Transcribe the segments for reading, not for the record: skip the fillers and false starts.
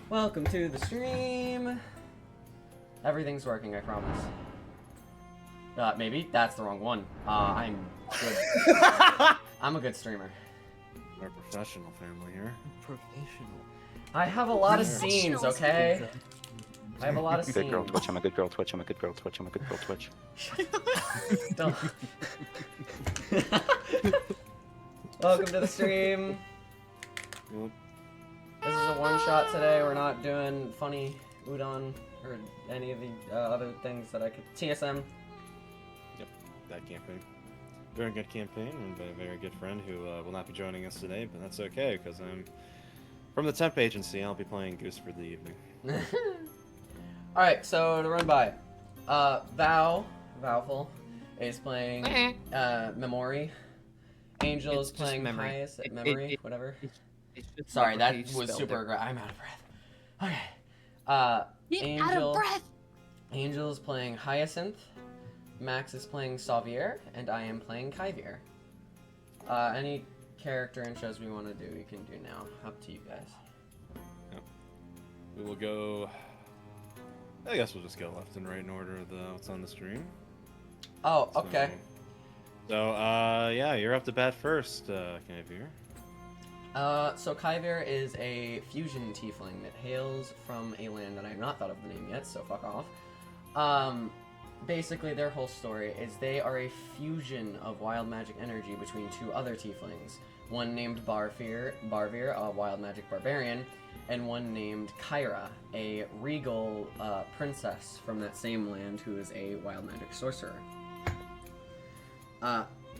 Welcome to the stream. Everything's working, I promise. Maybe that's the wrong one. I'm good. I'm a good streamer. Our professional family here. Professional. I have a lot of scenes, okay? I have a lot of scenes. Good girl Twitch, I'm a good girl Twitch, I'm a good girl Twitch, I'm a good girl Twitch. Don't. Welcome to the stream. Yep. This is a one-shot today. We're not doing funny udon or any of the other things that I could. TSM. Yep, that campaign. Very good campaign, and by a very good friend who will not be joining us today, but that's okay, because I'm from the temp agency. I'll be playing Goose for the evening. Alright, so to run by. Valful is playing Memori. Angel is playing Hyacinth, Memory, whatever. Sorry, that was super aggressive. I'm out of breath. Okay. Out of breath! Angel is playing Hyacinth. Max is playing Sauvir, and I am playing Kaivir. Any character intros we want to do, we can do now. Up to you guys. Yep. We will go. I guess we'll just go left and right in order of what's on the stream. Oh, okay. So, yeah, you're up to bat first, Kaivir. So Kaivir is a fusion tiefling that hails from a land that I have not thought of the name yet, so fuck off. Basically, their whole story is they are a fusion of wild magic energy between two other tieflings. One named Barvir, a wild magic barbarian, and one named Kyra, a regal princess from that same land who is a wild magic sorcerer.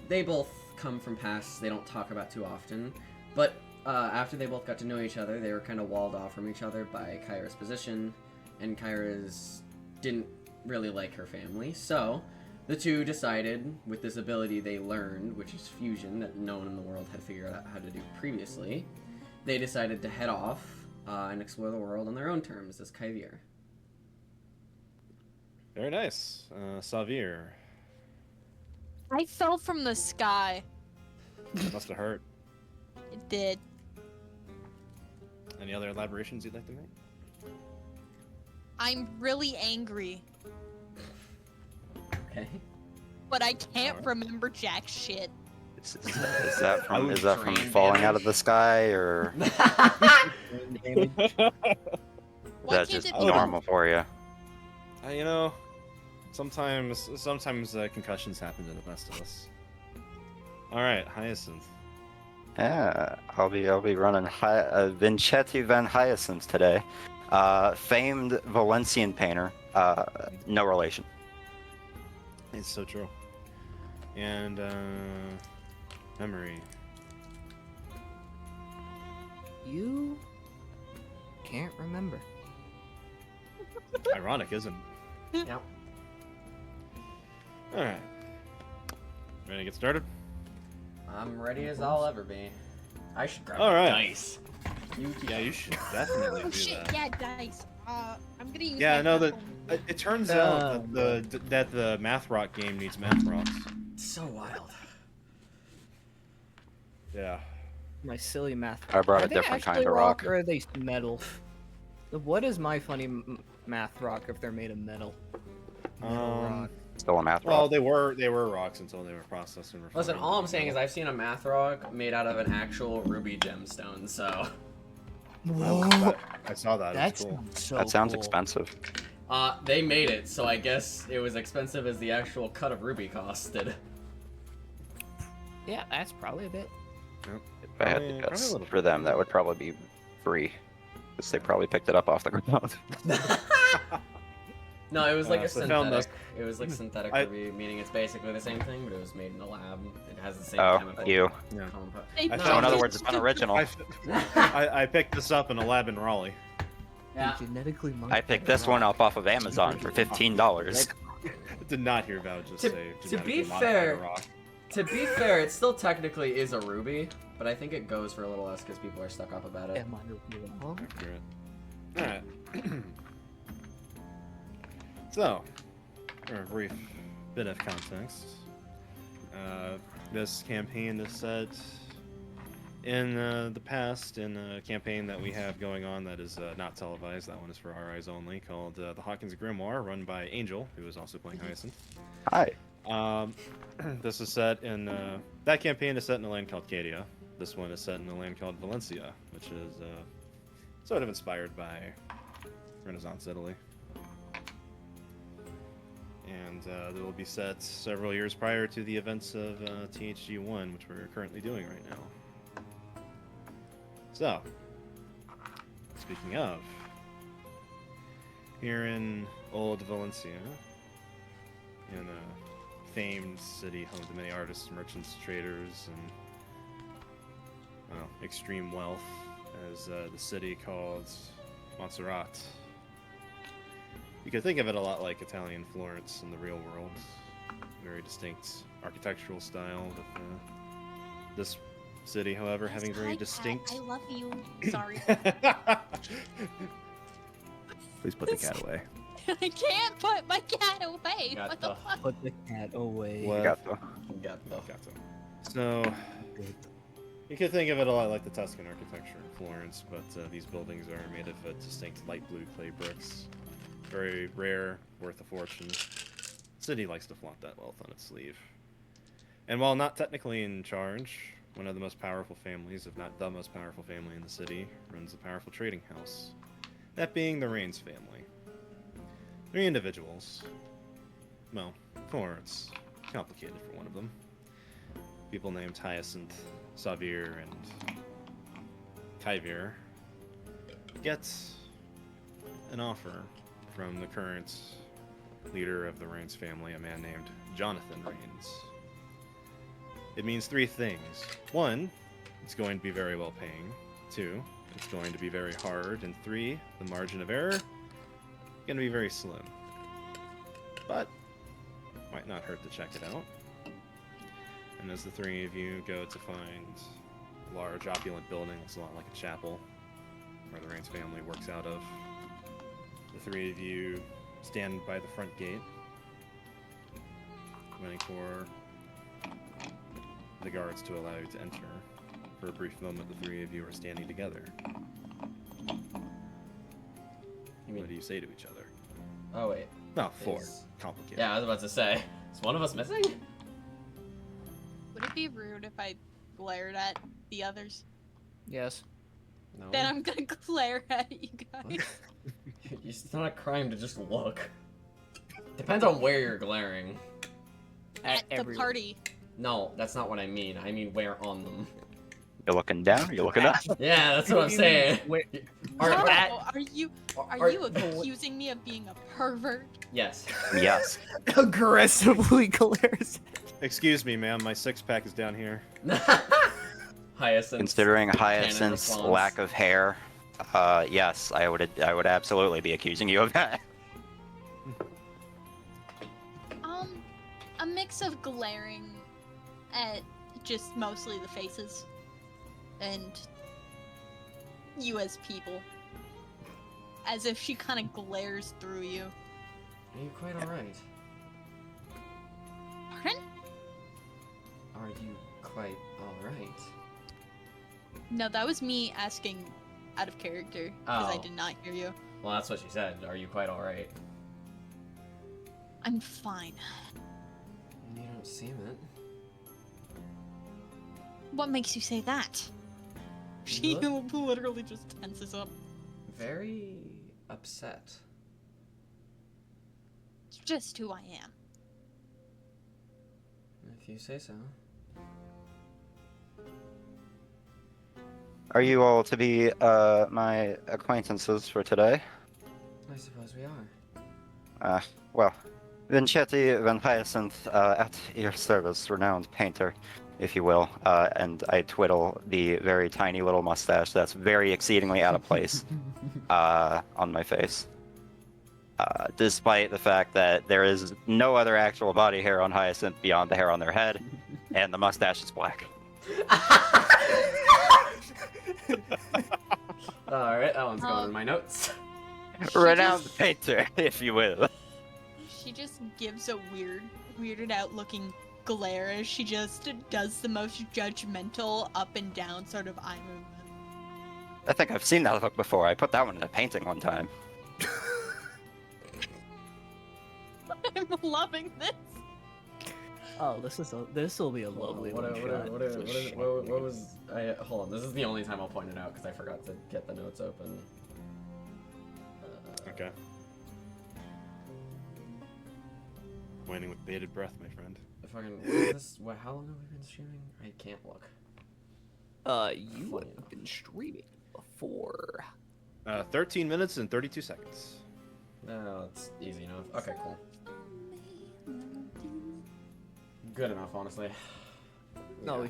They both come from pasts they don't talk about too often, but after they both got to know each other, they were kind of walled off from each other by Kyra's position, and Kyra's didn't really like her family, so the two decided, with this ability they learned, which is fusion, that no one in the world had figured out how to do previously, they decided to head off and explore the world on their own terms as Kaivir. Very nice. Sauvir. I fell from the sky. Must have hurt. It did. Any other elaborations you'd like to make? I'm really angry, Okay. but I can't remember jack shit. Is that from Train falling out of damage. the sky, or is Why that can't just it be normal for you? You know, sometimes concussions happen to the best of us. All right, Hyacinth. Yeah, I'll be running Vincetti Van Hyacinth today. Famed Valencian painter. No relation. It's so true. And Memory. You can't remember. Ironic, isn't it? Yep. All right. Ready to get started? I'm ready as I'll ever be. I should grab All right. dice. Yeah, you should definitely Oh do shit, that. yeah, dice. I'm gonna use Yeah, my no, phone. it turns out that the Math Rock game needs Math Rocks. So wild. Yeah. My silly math. I brought Are a they different kind actually of rock. Or are they metal? What is my funny math rock if they're made of metal? Metal rock. Still a math Well, rock. they were rocks until they were processed and refined. Listen, all I'm saying is I've seen a math rock made out of an actual ruby gemstone, so... Whoa, I saw that. that's It's cool. so That sounds cool. expensive. They made it, so I guess it was expensive as the actual cut of ruby costed. Yeah, that's probably a bit. If I had Probably to a guess little for them, that would probably be free. Because they probably picked it up off the ground. No, it was like a So they found synthetic. It was like synthetic I- ruby, meaning it's basically the same thing, but it was made in a lab. It has the same Oh, chemical you. Yeah. compound. They I So found in other it- words, it's unoriginal. I picked this up in a lab in Raleigh. Yeah. Genetically I picked this one up off of Amazon for $15. Did not hear about it. Just To- say. to genetically be modified fair- rock. To be fair, it still technically is a ruby, but I think it goes for a little less because people are stuck up about it. Am I wrong? Accurate. All right. So, for a brief bit of context, this campaign is set In the past, in a campaign that we have going on that is not televised, that one is for our eyes only, called the Hawkins Grimoire, run by Angel, who is also playing Hyacinth. Hi. This is set in that campaign is set in a land called Cadia. This one is set in a land called Valencia, which is sort of inspired by Renaissance Italy. And they will be set several years prior to the events of THG1, which we're currently doing right now. So, speaking of, here in old Valencia, in a famed city home to many artists, merchants, traders, and extreme wealth, as the city called Montserrat. You could think of it a lot like Italian Florence in the real world. Very distinct architectural style. With this city, however, having very Hi, distinct. Cat, I love you. Sorry. Please put the cat away. I can't put my cat away. Got What the the- fuck? Put the cat away. What? Gato. Gatto. So, you could think of it a lot like the Tuscan architecture in Florence, but these buildings are made of distinct light blue clay bricks. Very rare, worth a fortune. The city likes to flaunt that wealth on its sleeve. And while not technically in charge, one of the most powerful families, if not the most powerful family in the city, runs a powerful trading house. That being the Rains family. 3 individuals. Well, 4. It's complicated for one of them. People named Hyacinth, Sauvir, and Kaivir get an offer from the current leader of the Rains family, a man named Jonathan Rains. It means 3 things. 1, it's going to be very well paying. 2, it's going to be very hard. And 3, the margin of error going to be very slim. But might not hurt to check it out. And as the 3 of you go to find a large opulent building, looks a lot like a chapel, where the Rains family works out of, the 3 of you stand by the front gate, waiting for the guards to allow you to enter. For a brief moment, the 3 of you are standing together. What do you say to each other? Oh wait. No, 4. Is- Complicated. Yeah, I was about to say. Is one of us missing? Would it be rude if I glared at the others? Yes. No. Then I'm gonna glare at you guys. It's not a crime to just look. Depends on where you're glaring. At the everyone. party. No, that's not what I mean. I mean where on them. You're looking down, you're looking up. Yeah, that's what I'm do you mean? saying. Wait, Are- No, at- are you are- accusing me of being a pervert? Yes. Yes. aggressively glares. Excuse me, ma'am. My 6-pack is down here. Hyacinth. Considering Hyacinth's response. lack of hair, yes, I would absolutely be accusing you of that. A mix of glaring at just mostly the faces and you as people. As if she kind of glares through you. Are you quite alright? Pardon? Are you quite alright? No, that was me asking out of character because I Oh. did not hear you. Well, that's what she said. Are you quite alright? I'm fine. You don't seem it. What makes you say that? She Look- literally just tenses up. Very upset. It's just who I am. If you say so. Are you all to be my acquaintances for today? I suppose we are. Well, Vincetti Van Hyacinth, at your service, renowned painter, if you will. And I twiddle the very tiny little mustache that's very exceedingly out of place on my face. Despite the fact that there is no other actual body hair on Hyacinth beyond the hair on their head, and the mustache is black. Alright, that one's going in my notes. She Renowned just- painter, if you will. She just gives a weirded out looking glare as she just does the most judgmental up and down sort of eye movement. I think I've seen that look before. I put that one in a painting one time. I'm loving this. Oh, this will be a lovely one shot. What was? Hold on. This is the only time I'll point it out because I forgot to get the notes open. Okay. Waiting with bated breath, my friend. How long have we been streaming? I can't look. You have been streaming before. 13 minutes and 32 seconds. No, it's easy enough. Okay, cool. Good enough, honestly. No,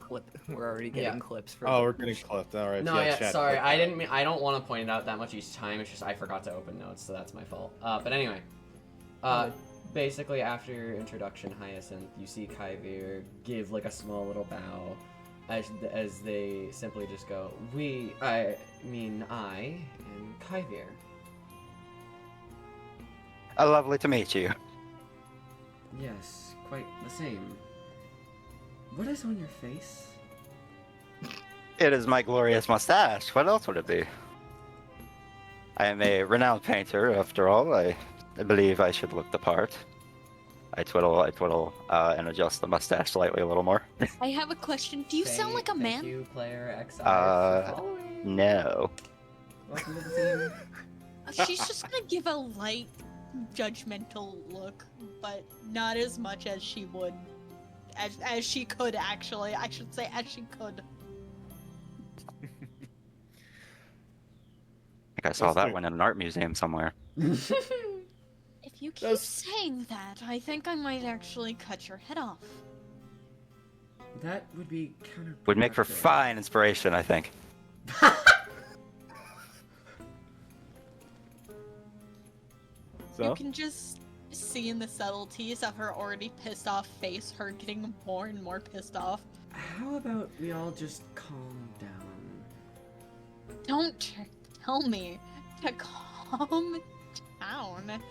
we're already getting clips for. Oh, we're getting clipped. All right. No, yeah, chat sorry. clip. I don't want to point it out that much each time. It's just I forgot to open notes, so that's my fault. But anyway, basically after your introduction, Hyacinth, you see Kaivir give like a small little bow, as they simply just go, I am Kaivir. Lovely to meet you. Yes, quite the same. What is on your face? It is my glorious mustache. What else would it be? I am a renowned painter, after all. I believe I should look the part. I twiddle, and adjust the mustache slightly a little more. I have a question. Do you sound like a man? Thank you, player XI, for following. No. Welcome to the team. She's just gonna give a light, judgmental look, but not as much as she would, as she could actually. I should say, as she could. I think I saw that one in an art museum somewhere. If you keep saying that, I think I might actually cut your head off. That would be counterproductive. Would make for fine inspiration, I think. You can just see in the subtleties of her already pissed off face, her getting more and more pissed off. How about we all just calm down? Don't tell me to calm down.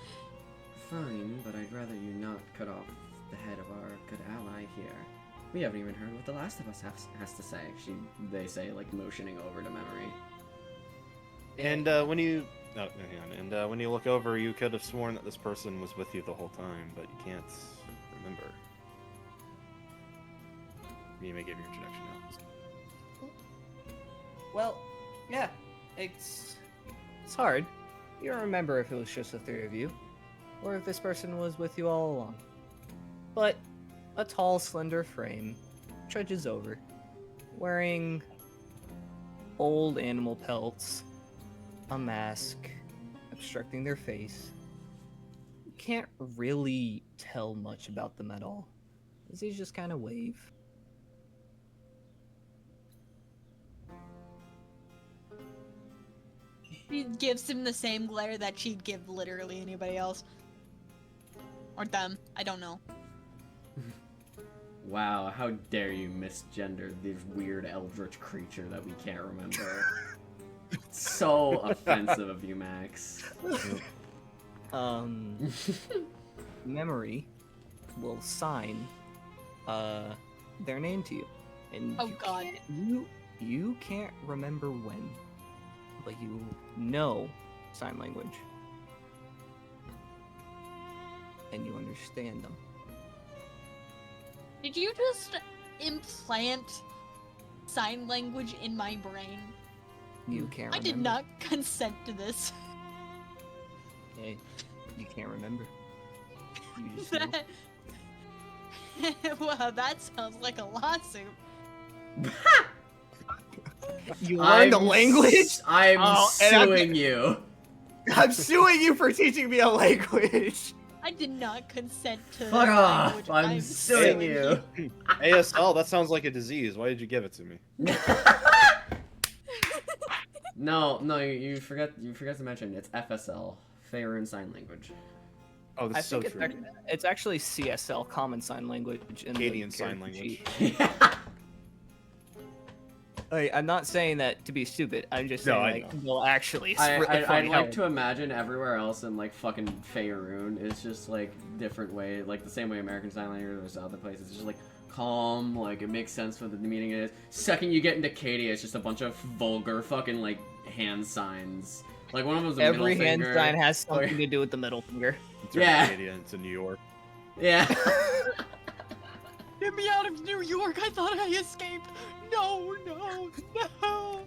Fine, but I'd rather you not cut off the head of our good ally here. We haven't even heard what the last of us has to say. They say, like, motioning over to Memori. And when you... No, hang on. And when you look over, you could have sworn that this person was with you the whole time, but you can't remember. You may give your introduction now. Well, yeah, it's hard. You don't remember if it was just the three of you, or if this person was with you all along. But a tall, slender frame trudges over, wearing old animal pelts, a mask obstructing their face. You can't really tell much about them at all, as they just kind of wave. She gives him the same glare that she'd give literally anybody else. Or them. I don't know. Wow, how dare you misgender this weird eldritch creature that we can't remember. So offensive of you, Max. Memori will sign their name to you. And Oh god. you can't remember when, but you know sign language. And you understand them. Did you just implant sign language in my brain? You can't remember. I did not consent to this. Hey, you can't remember. You just know. Wow, that sounds like a lawsuit. You learned the language? I'm suing you. I'm suing you for teaching me a language. I did not consent to Fuck off! language. I'm suing you. ASL, that sounds like a disease. Why did you give it to me? No, you forget to mention it's FSL, Faerun Sign Language. Oh, I that's so think true. it's actually CSL, Common Sign Language. In the Acadian Sign character Language. sheet. I'm not saying that to be stupid. I'm just No, saying, I like, know. well, actually, it's I'd really funny how like to imagine everywhere else in like fucking Faerun is just like different way, like the same way American Sign Language or there's other places. It's just like calm, like it makes sense what the meaning is. Second you get into Cadia, it's just a bunch of vulgar fucking like hand signs. Like one of them's a every middle hand finger. sign has or- something to do with the middle finger. Turn Yeah. Canadian to New York. Yeah. Get me out of New York! I thought I escaped! No, no, no!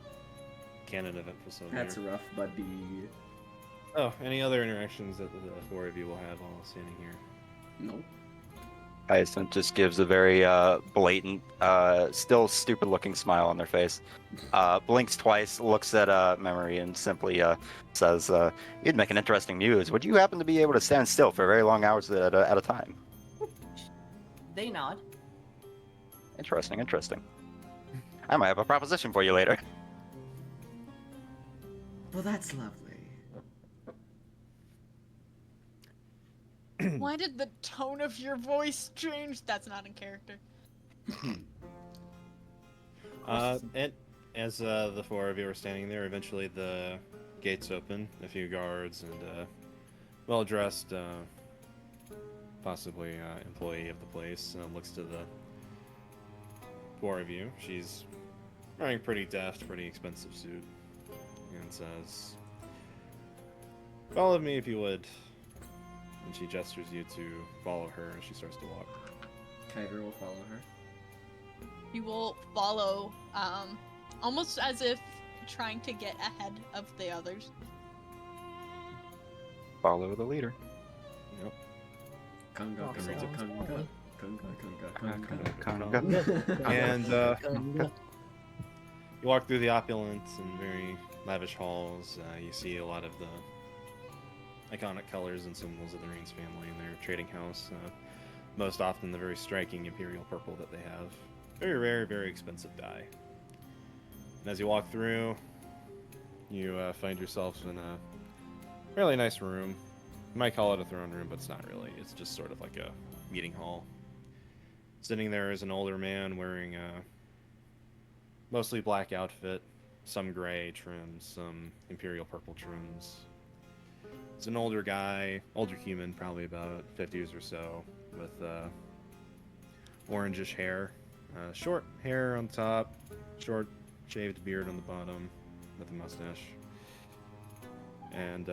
Canon event facility. That's rough, buddy. Oh, any other interactions that the four of you will have while standing here? Nope. Hyacinth just gives a very blatant, still stupid-looking smile on their face. Blinks twice, looks at Memory, and simply says, "You'd make an interesting muse. Would you happen to be able to stand still for very long hours at a time?" They nod. Interesting, interesting. I might have a proposition for you later. Well, that's lovely. Why did the tone of your voice change? That's not in character. And as the four of you are standing there, eventually the gates open. A few guards and well-dressed, possibly employee of the place looks to the four of you. She's wearing a pretty deft, pretty expensive suit, and says, "Follow me if you would." And she gestures you to follow her as she starts to walk. Kaivir will follow her. You will follow, almost as if trying to get ahead of the others. Follow the leader. Yep. Kunga, Oh, kunga, sounds kunga, kunga, kunga, Conga. And you walk through the opulent and very lavish halls. You see a lot of the iconic colors and symbols of the Reigns family in their trading house. Most often the very striking imperial purple that they have. Very rare, very expensive dye. And as you walk through, you find yourselves in a fairly nice room. You might call it a throne room, but it's not really. It's just sort of like a meeting hall. Sitting there is an older man wearing a mostly black outfit, some gray trims, some imperial purple trims. It's an older guy, older human, probably about 50s or so, with orangish hair. Short hair on top, short shaved beard on the bottom, with a mustache. And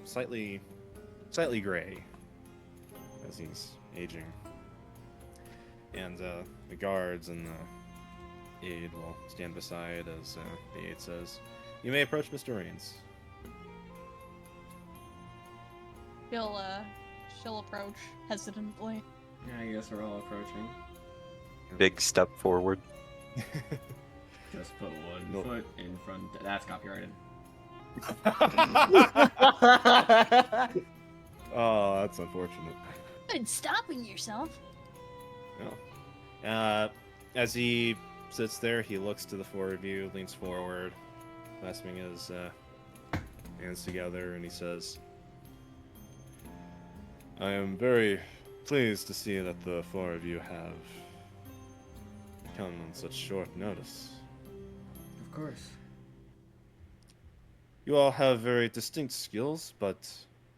slightly gray as he's aging. And the guards and the aide will stand beside as the aide says, "You may approach Mr. Reigns." She'll approach hesitantly. Yeah, I guess we're all approaching. Big step forward. Just put one Nope. foot in front. That's copyrighted. Oh, that's unfortunate. And stopping yourself. No. As he sits there, he looks to the four of you, leans forward, clasping his hands together, and he says, "I am very pleased to see that the four of you have come on such short notice. Of course. You all have very distinct skills, but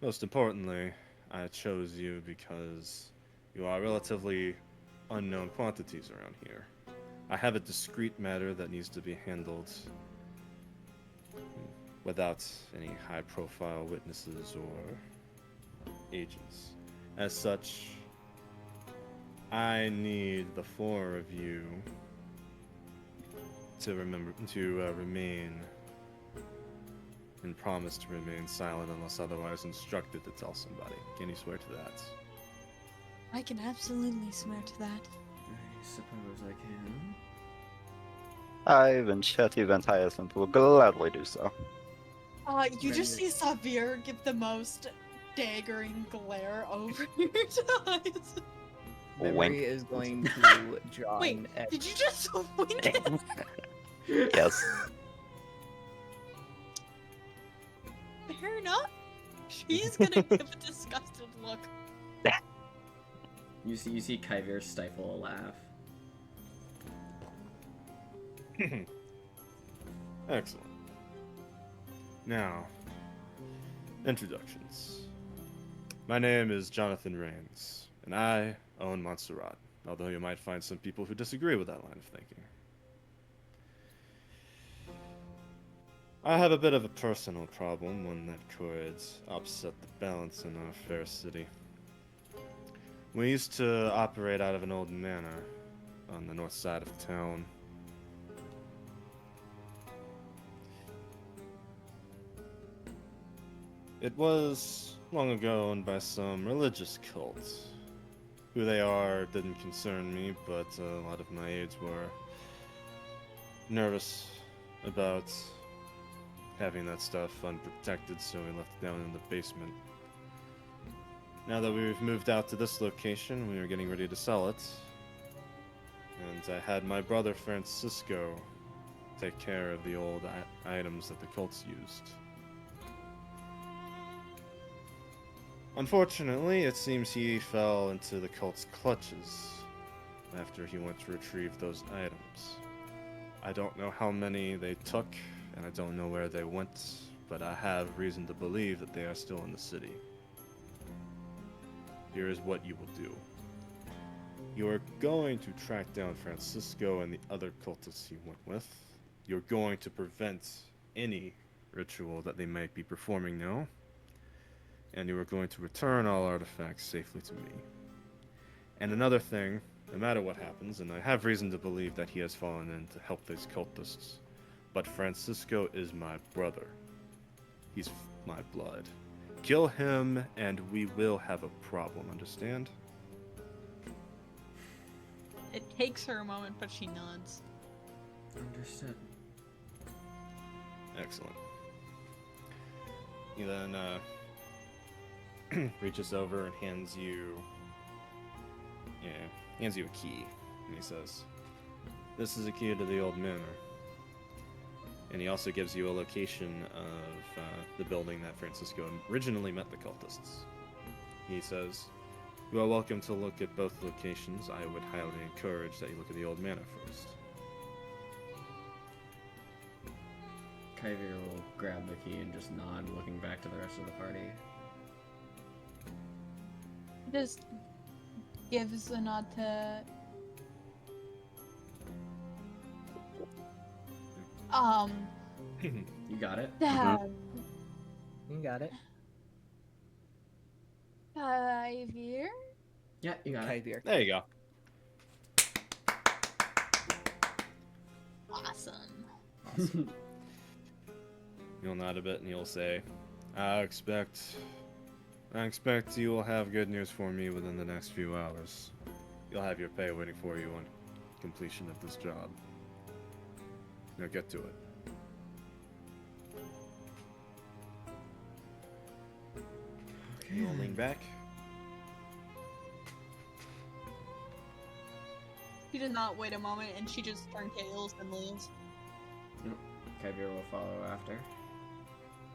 most importantly, I chose you because you are relatively unknown quantities around here. I have a discrete matter that needs to be handled without any high-profile witnesses or agents. As such, I need the four of you to remain and promise to remain silent unless otherwise instructed to tell somebody. Can you swear to that?" I can absolutely swear to that. I suppose I can. Ivan Chetty Van Hyacinth will gladly do so. You just see Sauvir give the most daggering glare over your eyes. Memory Wink. is going to join. Wait, at- did you just wink at Yes. Fair enough. She's gonna give a disgusted look. You see Kaivir stifle a laugh. Excellent. Now, introductions. My name is Jonathan Rains, and I own Montserrat, although you might find some people who disagree with that line of thinking. I have a bit of a personal problem, one that could upset the balance in our fair city. We used to operate out of an old manor on the north side of town. It was long ago owned by some religious cult. Who they are didn't concern me, but a lot of my aides were nervous about having that stuff unprotected, so we left it down in the basement. Now that we've moved out to this location, we are getting ready to sell it. And I had my brother Francisco take care of the old items that the cults used. Unfortunately, it seems he fell into the cult's clutches after he went to retrieve those items. I don't know how many they took, and I don't know where they went, but I have reason to believe that they are still in the city. Here is what you will do. You are going to track down Francisco and the other cultists he went with. You're going to prevent any ritual that they might be performing now. And you are going to return all artifacts safely to me. And another thing, no matter what happens, and I have reason to believe that he has fallen in to help these cultists, but Francisco is my brother. He's my blood. Kill him, and we will have a problem, understand? It takes her a moment, but she nods. Understood. Excellent. He then reaches over and hands you a key, and he says, "This is a key to the old manor." And he also gives you a location of the building that Francisco originally met the cultists. He says, "You are welcome to look at both locations. I would highly encourage that you look at the old manor first." Kaivir will grab the key and just nod, looking back to the rest of the party. Just gives a nod to You got it? You got it. Kaivir? Yeah, you got it. Kaivir. There you go. Awesome. You'll nod a bit and you'll say, I expect you will have good news for me within the next few hours. You'll have your pay waiting for you on completion of this job. Now get to it." Okay. You'll lean back. She does not wait a moment, and she just turns tails and leaves. Kaivir will follow after.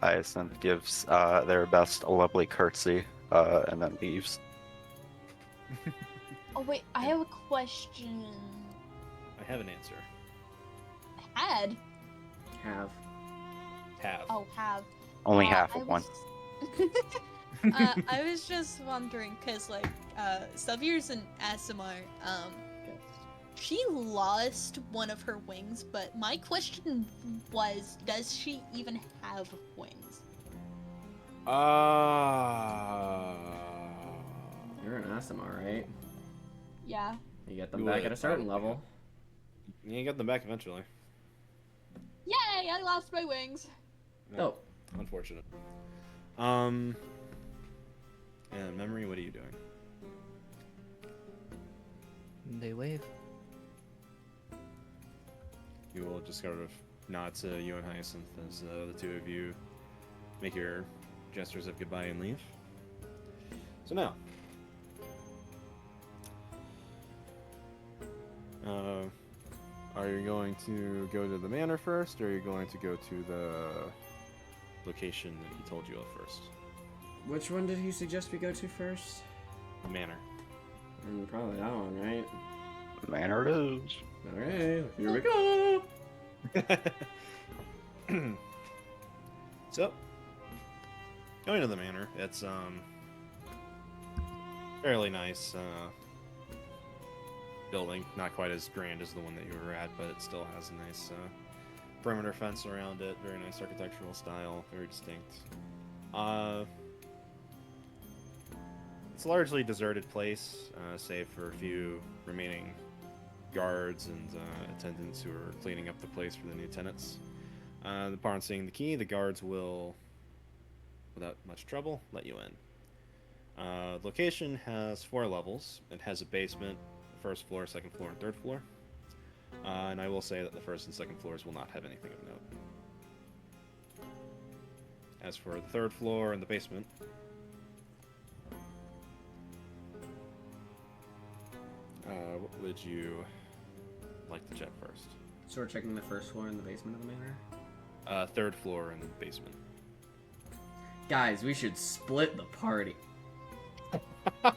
Hyacinth gives their best a lovely curtsy and then leaves. Oh wait, I have a question. I have an answer. Had? Have. Have. Oh, have. Only half I of one. was- I was just wondering, cause like, Sauvir's an Asimar, she lost one of her wings, but my question was, does she even have wings? You're an Asimar, right? Yeah. You get them You back would at a certain probably. level. You get them back eventually. Yay! I lost my wings. Oh. Unfortunate. And Memori, what are you doing? They wave. You will just sort of nod to you and Hyacinth as the two of you make your gestures of goodbye and leave. So now, are you going to go to the manor first, or are you going to go to the location that he told you of first? Which one did he suggest we go to first? The manor. Probably that one, right? Manner it is. Alright, here we go! So, going to the manor, it's fairly nice building. Not quite as grand as the one that you were at, but it still has a nice perimeter fence around it. Very nice architectural style, very distinct. It's a largely deserted place, save for a few remaining guards and attendants who are cleaning up the place for the new tenants. Upon seeing the key, the guards will, without much trouble, let you in. Location has 4 levels. It has a basement, first floor, second floor, and third floor. And I will say that the first and second floors will not have anything of note. As for the third floor and the basement, what would you like to check first? So we're checking the first floor and the basement of the manor? Third floor and basement. Guys, we should split the party. I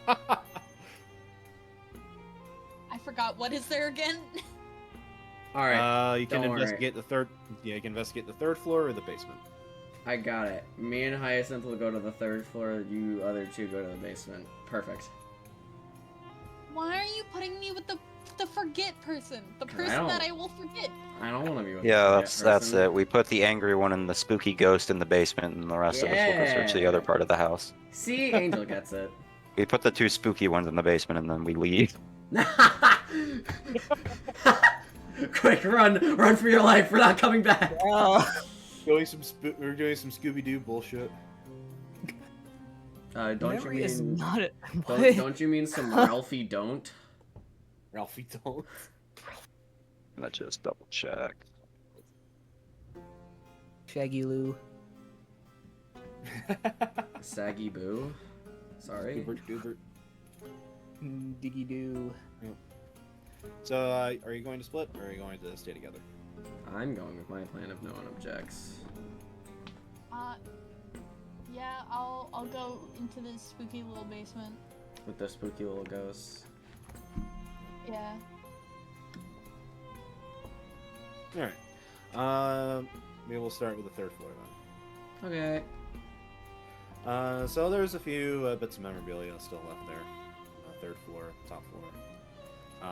forgot. What is there again? Alright, You can don't worry. investigate the third. Yeah, you can investigate the third floor or the basement. I got it. Me and Hyacinth will go to the third floor, you other two go to the basement. Perfect. Why are you putting me with the forget person? The 'Cause person that I will forget. I don't want to be with Yeah, the that's person. it. We put the angry one and the spooky ghost in the basement, and the rest of us will go search the Yeah. other part of the house. See, Angel gets it. We put the 2 spooky ones in the basement, and then we leave. Quick, run for your life. We're not coming back. We're doing some Scooby-Doo bullshit. Don't Memory you is mean? not a... Don't you mean some Ralphie? Don't. Ralphie don't. Let's just double check. Shaggy Lou. Saggy Boo. Sorry. Goobert. Diggy Doo. So, are you going to split, or are you going to stay together? I'm going with my plan if no one objects. Yeah, I'll go into this spooky little basement. With the spooky little ghosts. Yeah. Alright. Maybe we'll start with the third floor then. Okay. So there's a few bits of memorabilia still left there. Third floor, top floor.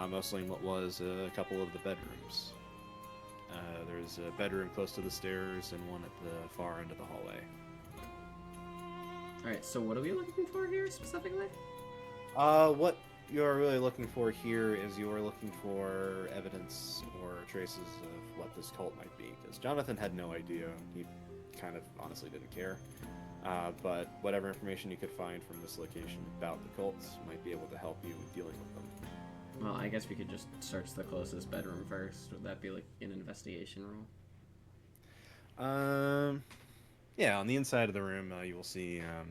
Mostly in what was a couple of the bedrooms. There's a bedroom close to the stairs and one at the far end of the hallway. Alright, so what are we looking for here specifically? What you're really looking for here is you're looking for evidence or traces of what this cult might be. Because Jonathan had no idea. He kind of honestly didn't care. But whatever information you could find from this location about the cults might be able to help you with dealing with them. Well, I guess we could just search the closest bedroom first. Would that be like an investigation roll? Yeah, on the inside of the room, you will see a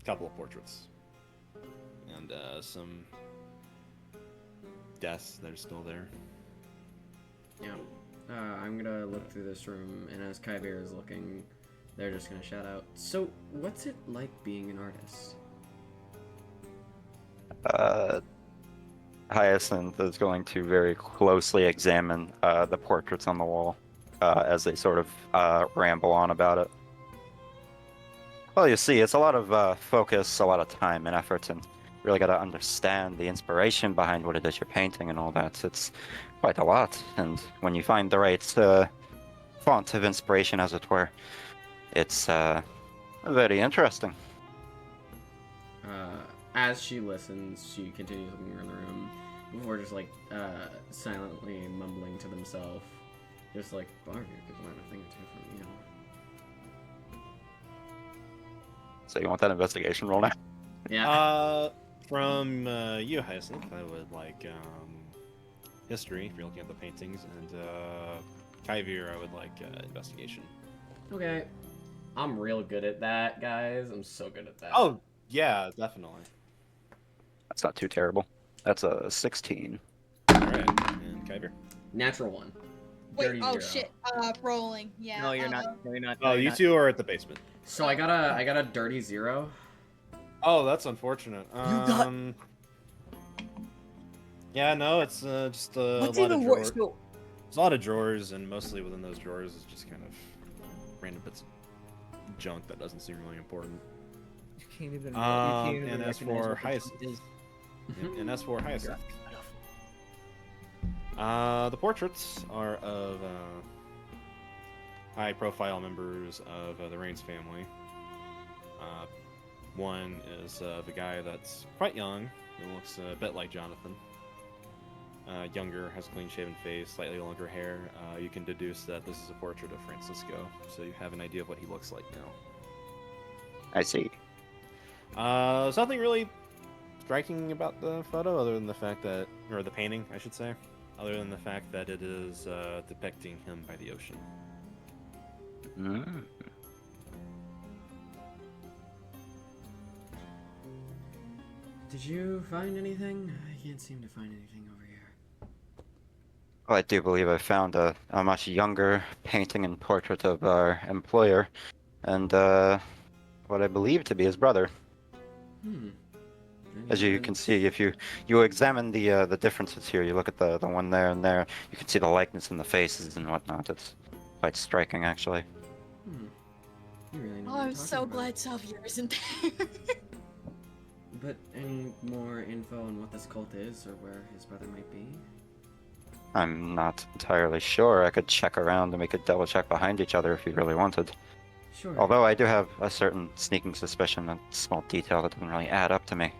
couple of portraits. And some deaths that are still there. Yeah. I'm gonna look through this room, and as Kaivir is looking, they're just gonna shout out, "So, what's it like being an artist?" Hyacinth is going to very closely examine the portraits on the wall as they sort of ramble on about it. Well, you see, it's a lot of focus, a lot of time and effort, and really got to understand the inspiration behind what it is you're painting and all that. It's quite a lot, and when you find the right font of inspiration, as it were, it's very interesting. As she listens, she continues looking around the room before just like silently mumbling to themselves, just like Barger could learn a thing or two from you. So you want that investigation roll now? Yeah. From you, Hyacinth, I would like history, if you're looking at the paintings, and Kaivir, I would like investigation. Okay. I'm real good at that, guys. I'm so good at that. Oh, yeah, definitely. That's not too terrible. That's a 16. Alright, and Kaivir. Natural one. Wait, Dirty oh zero. shit. Rolling. Yeah. No, you're not. No, you're not. Oh, you two are at the basement. So I got a dirty 0. Oh, that's unfortunate. got- Yeah, no, it's just a What's lot of even worse? drawer. There's a lot of drawers, and mostly within those drawers is just kind of random bits of junk that doesn't seem really important. You can't even. And as for Hyacinth, the portraits are of high-profile members of the Rains family. One is of a guy that's quite young, who looks a bit like Jonathan. Younger, has a clean-shaven face, slightly longer hair. You can deduce that this is a portrait of Francisco, so you have an idea of what he looks like now. I see. There's nothing really striking about the photo, other than the fact that, or the painting, I should say, other than the fact that it is depicting him by the ocean. Mm. Did you find anything? I can't seem to find anything over here. Well, I do believe I found a much younger painting and portrait of our employer, and what I believe to be his brother. As you can see, if you examine the differences here, you look at the one there and there, you can see the likeness in the faces and whatnot. It's quite striking, actually. You really know Oh, what I'm you're so talking glad Sauvir isn't there. But any more info on what this cult is, or where his brother might be? I'm not entirely sure. I could check around and we could double check behind each other if you really wanted. Sure. Although I do have a certain sneaking suspicion, a small detail that doesn't really add up to me.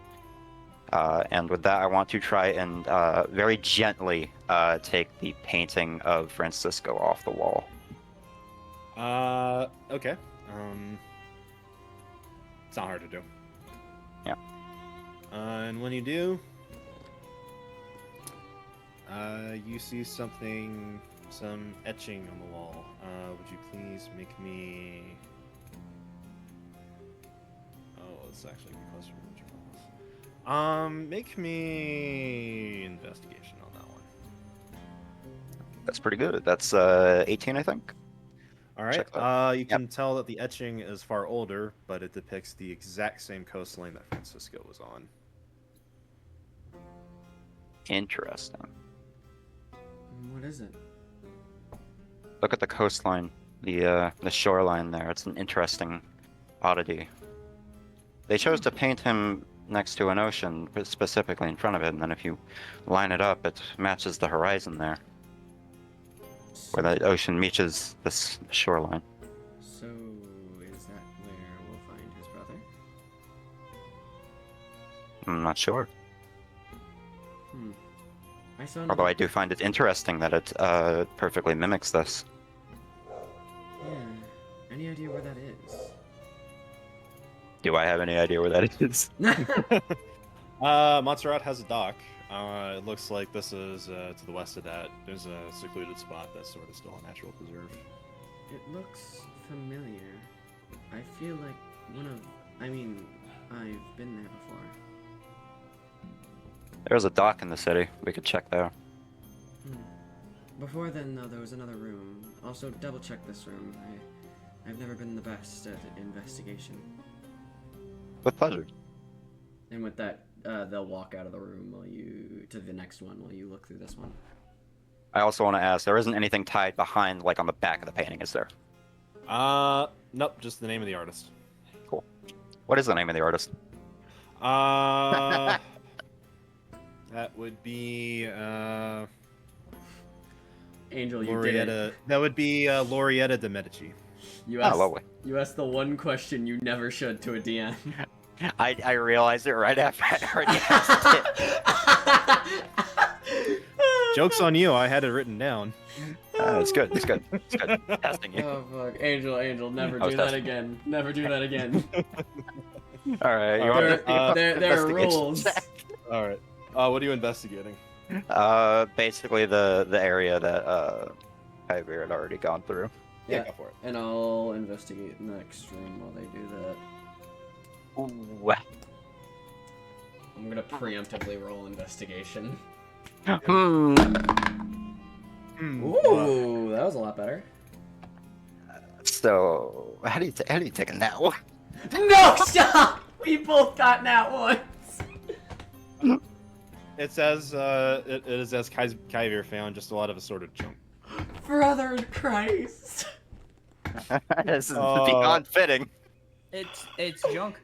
And with that, I want to try and very gently take the painting of Francisco off the wall. Okay. It's not hard to do. Yeah. And when you do, you see something, some etching on the wall. Would you please make me... Oh, it's actually closer to what you promised. Make me investigation on that one. That's pretty good. That's 18, I think. All right. Check that. You can tell that the etching is far older, but it depicts the exact same coastline that Francisco was on. Interesting. What is it? Look at the coastline, the shoreline there. It's an interesting oddity. They chose to paint him next to an ocean, but specifically in front of it, and then if you line it up, it matches the horizon there, where the ocean meets this shoreline. So, is that where we'll find his brother? I'm not sure. I saw Although I do find it interesting that it perfectly mimics this. Yeah. Any idea where that is? Do I have any idea where that is? Montserrat has a dock. It looks like this is to the west of that. There's a secluded spot that's sort of still a natural preserve. It looks familiar. I feel like I've been there before. There's a dock in the city. We could check there. Before then, though, there was another room. Also, double check this room. I've never been the best at investigation. With pleasure. And with that, they'll walk out of the room to the next one while you look through this one. I also want to ask, there isn't anything tied behind, like on the back of the painting, is there? Nope, just the name of the artist. Cool. What is the name of the artist? That would be Angel, you did it. That would be Laurietta de Medici. You asked, lovely. You asked the one question you never should to a DM. I realized it right after I already asked it. Joke's on you, I had it written down. It's good, it's good. It's good. Testing you. Oh fuck, Angel, never I was do that testing. again. Never do that again. Alright, you want There are rules. Alright. What are you investigating? basically the area that Kaivir had already gone through. Yeah, Go for it. and I'll investigate the next room while they do that. Ooh. I'm gonna preemptively roll investigation. Hmm. Ooh, that was a lot better. So, how do you take a nap? No, stop! We both got that once. It says it is as Kaivir found just a lot of assorted junk. brother in Christ. This is beyond fitting. It's junk.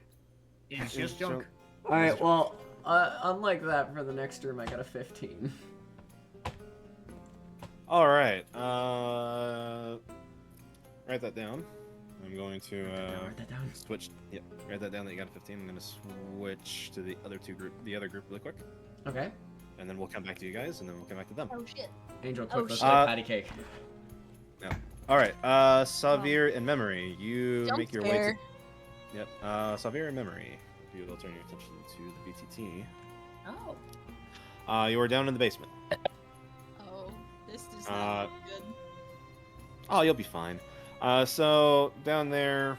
It's just junk. Alright, well, unlike that, for the next room, I got a 15. All right. Write that down. I'm going to Write that down. switch. Yep. Write that down that you got a 15. I'm going to switch to the other group really quick, Okay. and then we'll come back to you guys, and then we'll come back to them. Oh shit. Angel, Oh, quick, let's shit. play patty cake. All right. Sauvir and Memory, you Jump make your way scare. to. Yep. Sauvir and Memory, if you will turn your attention to the BTT. Oh. You are down in the basement. Oh. This is not good. Oh, you'll be fine. So down there,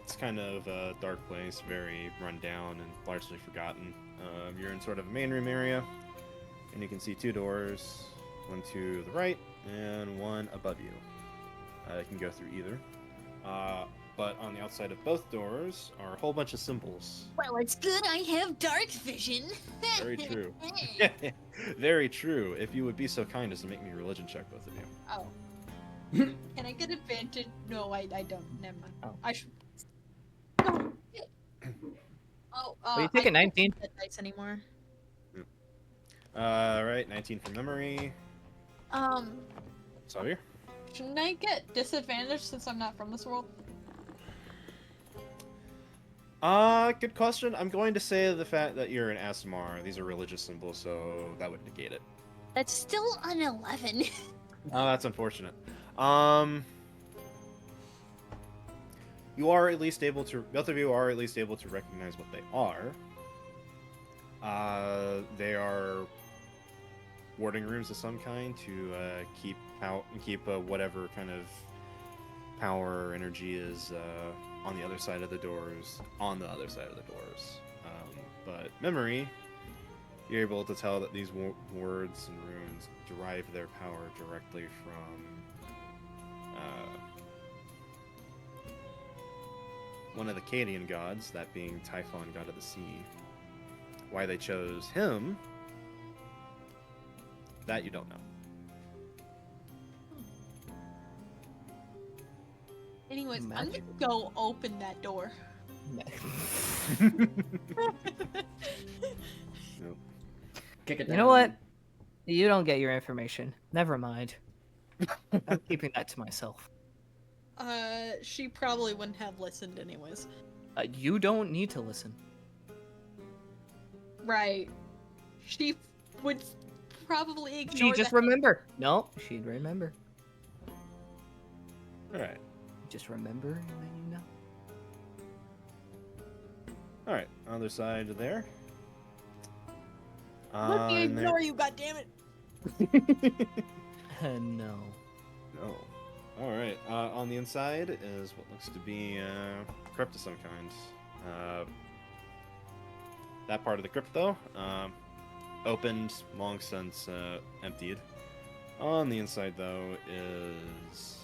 it's kind of a dark place, very run down and largely forgotten. You're in sort of a main room area, and you can see two doors, one to the right and one above you. You can go through either. But on the outside of both doors are a whole bunch of symbols. Well, it's good I have dark vision. Very true. Very true. If you would be so kind as to make me a religion check, both of you. Oh. Can I get advantage? No, I don't. Never mind. Oh. I should. No. Oh, Well, you take a I don't 19. get that dice anymore. Right, 19 for Memory. Sauvir? Shouldn't I get disadvantage since I'm not from this world? Good question. I'm going to say the fact that you're an Asmar. These are religious symbols, so that would negate it. That's still an 11. Oh, that's unfortunate. You are at least able to. Both of you are at least able to recognize what they are. They are warding rooms of some kind to keep whatever kind of power or energy is on the other side of the doors. But Memory, you're able to tell that these words and runes derive their power directly from one of the Cadian gods, that being Typhon, god of the sea. Why they chose him, that you don't know. Anyways, I'm Magic. gonna go open that door. Kick it down. You know what? You don't get your information. Never mind. I'm keeping that to myself. She probably wouldn't have listened anyways. You don't need to listen. Right. She would probably ignore She just that. remember. No, she'd remember. Alright. Just remember, and then you know. Alright, other side of there. Let me and there- ignore you, goddammit! No. No. Alright, on the inside is what looks to be a crypt of some kind. That part of the crypt, though, opened, long since emptied. On the inside, though, is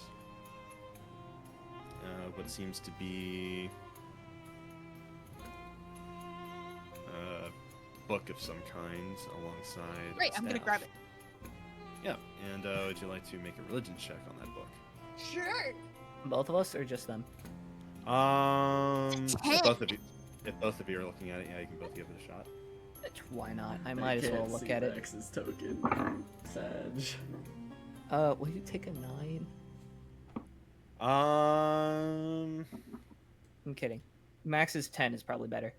what seems to be a book of some kind alongside. Great, a I'm gonna staff. grab it. Yeah, and would you like to make a religion check on that book? Sure! Both of us, or just them? If both of you. If both of you are looking at it, yeah, you can both give it a shot. Why not? I might as well look at it. Max's token. Sag. Will you take a 9? Um, I'm kidding. Max's 10 is probably better.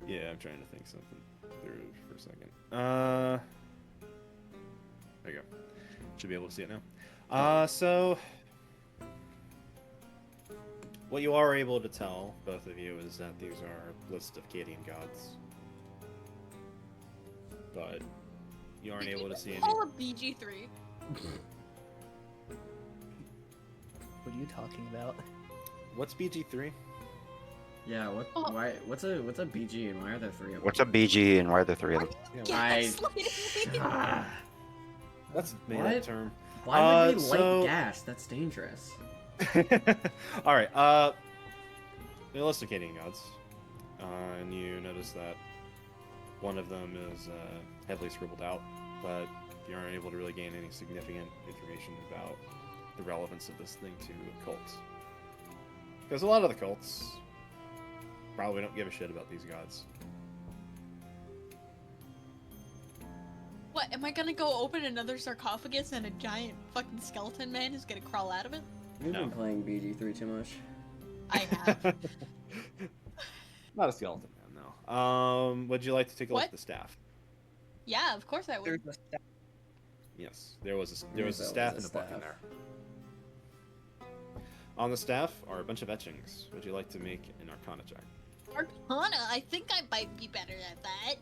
yeah, I'm trying to think something through for a second. There you go. Should be able to see it now. So what you are able to tell, both of you, is that these are lists of Cadian gods. But you aren't able to see any. Call a BG3. What are you talking about? What's BG3? Yeah, what? Oh. Why? What's a BG and why are there 3 of them? What's a BG and why are there 3 of them? Gaslighting me. Ah, That's a made What? up term. why would we so- light gas? That's dangerous. All right. The list of Cadian gods, and you notice that one of them is heavily scribbled out, but you aren't able to really gain any significant information about the relevance of this thing to cults. Because a lot of the cults probably don't give a shit about these gods. What, am I gonna go open another sarcophagus and a giant fucking skeleton man is gonna crawl out of it? You've No. been playing BG3 too much. I have. Not a skeleton man, no. Would you like to take a look What? at the staff? Yeah, of course I would. There's a Yes, there was a Yes, staff that and was a book in staff. there. On the staff are a bunch of etchings. Would you like to make an Arcana check? Arcana, I think I might be better at that.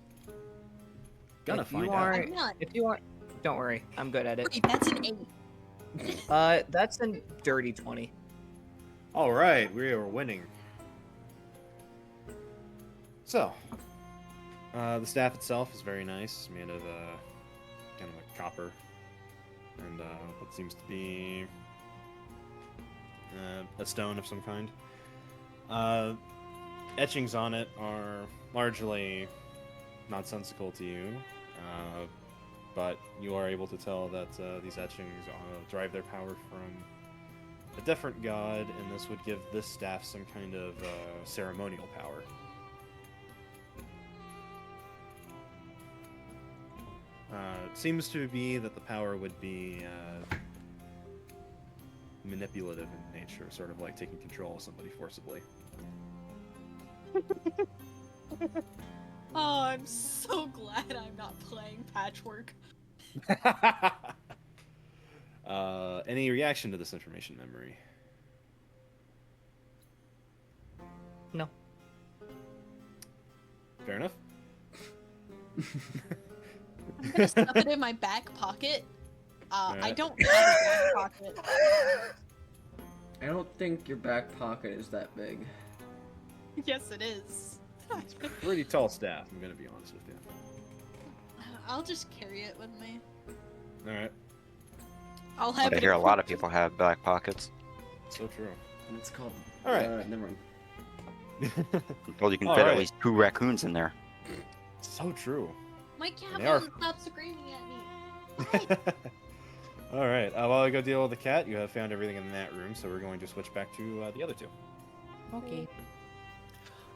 Gonna If find you out. aren't- I'm not. If you aren't, don't worry, I'm good at it. Wait, that's an 8. That's a dirty 20. All right, we are winning. So, the staff itself is very nice, made of kind of a copper, and what seems to be a stone of some kind. Etchings on it are largely nonsensical to you, but you are able to tell that these etchings derive their power from a different god, and this would give this staff some kind of ceremonial power. It seems to be that the power would be manipulative in nature, sort of like taking control of somebody forcibly. Oh, I'm so glad I'm not playing Patchwork. Any reaction to this information, Memory? No. Fair enough. I'm gonna stuff it in my back pocket. I Alright. don't have a back pocket. I don't think your back pocket is that big. Yes, it is. Pretty tall staff, I'm gonna be honest with you. I'll just carry it with me. Alright, I'll have I it. hear a lot of equipped. people have back pockets. so true. And it's called. All right. Never mind. Well, you can All fit right. at least 2 raccoons in there. So true. My cat They are- won't stop screaming at me. Alright, while I go deal with the cat, you have found everything in that room, so we're going to switch back to the other two. Okay.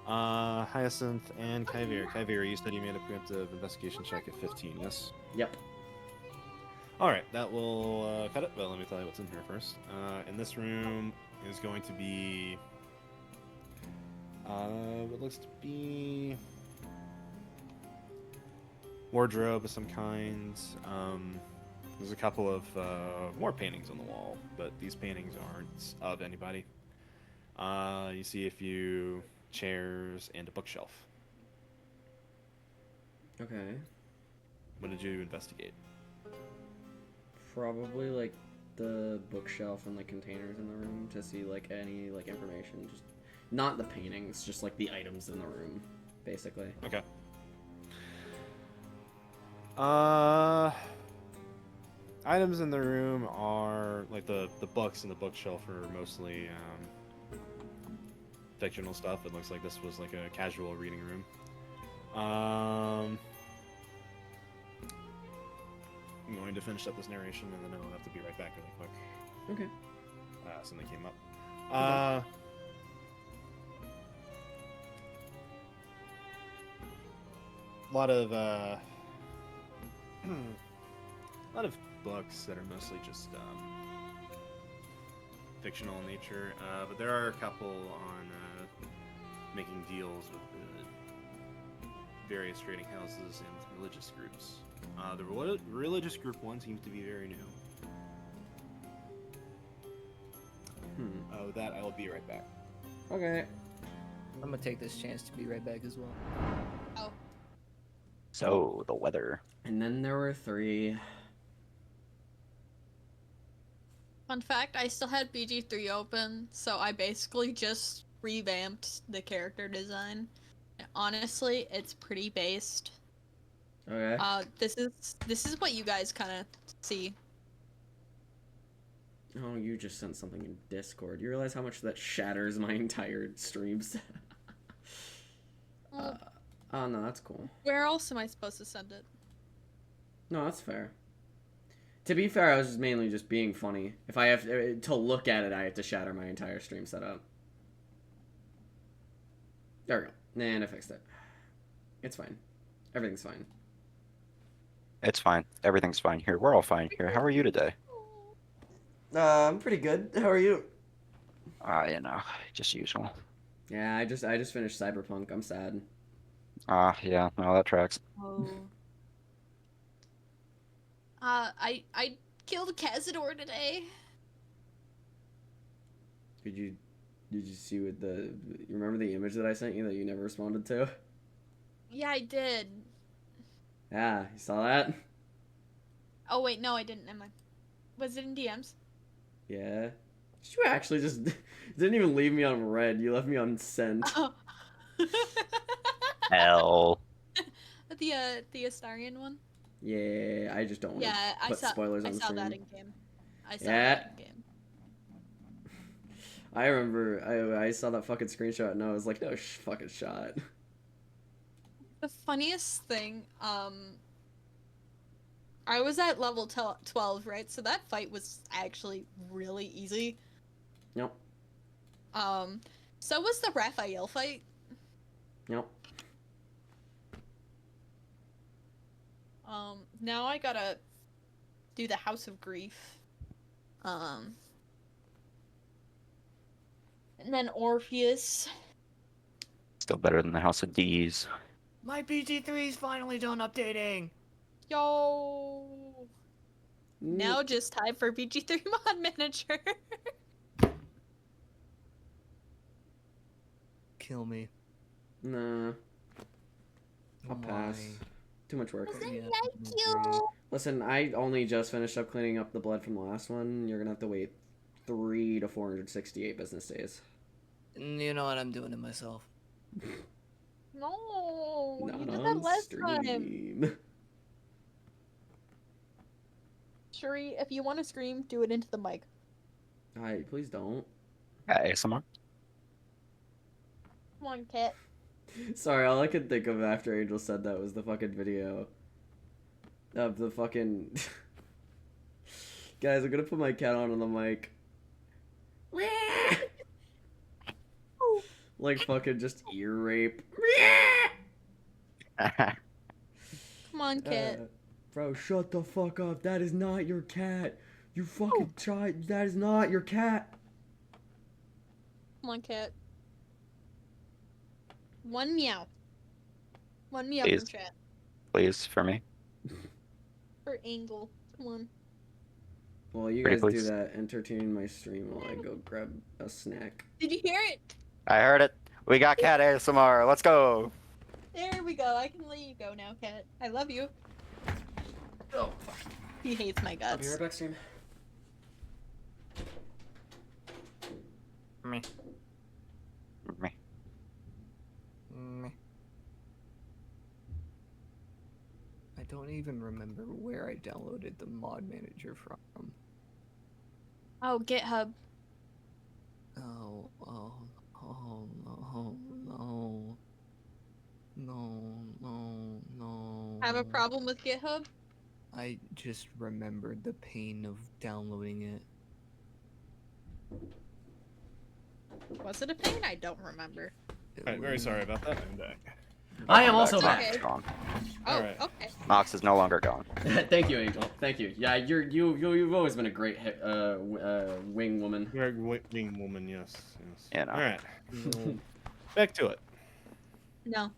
Hyacinth and Kaivir. Kaivir, you said you made a preemptive investigation check at 15, yes? Yep. Alright, that will cut it, but let me tell you what's in here first. In this room is going to be... what looks to be... wardrobe of some kind. There's a couple of more paintings on the wall, but these paintings aren't of anybody. You see a few chairs and a bookshelf. Okay. What did you investigate? Probably like the bookshelf and like containers in the room to see like any like information. Just not the paintings, just like the items in the room, basically. Okay. Items in the room are like the books in the bookshelf are mostly fictional stuff. It looks like this was like a casual reading room. I'm going to finish up this narration and then I'll have to be right back really quick. Okay. Something came up. A lot of books that are mostly just fictional in nature, but there are a couple on making deals with the various trading houses and religious groups. The religious group one seems to be very new. With that, I will be right back. Okay. I'm gonna take this chance to be right back as well. Oh, So, the weather. And then there were 3. fun fact, I still had BG3 open, so I basically just revamped the character design. And honestly, it's pretty based. Okay. This is what you guys kind of see. Oh, you just sent something in Discord. You realize how much that shatters my entire stream set? Well, Oh no, that's cool. where else am I supposed to send it? No, that's fair. To be fair, I was mainly just being funny. If I have to look at it, I have to shatter my entire stream setup. There we go. And I fixed it. It's fine. Everything's fine. It's fine. Everything's fine here. We're all fine here. How are you today? I'm pretty good. How are you? You know, just usual. Yeah, I just finished Cyberpunk. I'm sad. Yeah, no, that tracks. Oh. I killed Cazador today. Did you see what you remember the image that I sent you that you never responded to? Yeah, I did. Yeah, you saw that? Oh wait, no, I didn't. Never mind. Was it in DMs? Yeah. Did you actually just didn't even leave me on red? You left me on sent. Oh. Hell. The Astarian one. Yeah, I just don't want to Yeah, I put saw. spoilers I on the saw stream. that in game. I saw Yeah. that in game. I remember I saw that fucking screenshot and I was like, no fucking shot. The funniest thing, I was at level 12, right? So that fight was actually really easy. Nope. So was the Raphael fight. Nope. Now I gotta do the House of Grief. And then Orpheus. Still better than the House of D's. My BG3's finally done updating. Yo. Now just time for BG3 mod manager. Kill me. Nah. I'll pass. Why? Too much work. Yeah, Thank you. Listen, I only just finished up cleaning up the blood from the last one. You're gonna have to wait 3 to 468 business days. You know what? I'm doing it myself. No, Not you did on that last time. stream. Shuri, if you want to scream, do it into the mic. Alright, please don't. ASMR? Come on, cat. Sorry, all I could think of after Angel said that was the fucking video of the fucking guys. I'm gonna put my cat on the mic. Like fucking just ear rape. Come on, cat. Bro, shut the fuck up. That is not your cat. You fucking child. That is not your cat. Come on, cat. One meow. One meow Please. from chat. Please, for me. For Angle. Come on. Well, you Pretty guys do please. that. Entertain my stream while I go grab a snack. Did you hear it? I heard it. We got cat ASMR. Let's go. There we go. I can let you go now, cat. I love you. Oh, fuck. He hates my I'll be guts. right back, stream. Me. Me. Me. I don't even remember where I downloaded the mod manager from. Oh, GitHub. Oh, no. No. Have a problem with GitHub? I just remembered the pain of downloading it. Was it a pain? I don't remember. Alright, very sorry about that. I'm back. I am also It's back. okay. Gone. Oh, Alright. okay. Mox is no longer gone. Thank you, Angel. Thank you. Yeah, you've always been a great wing woman. Very wing woman, yes. You know. Alright. Back to it. No.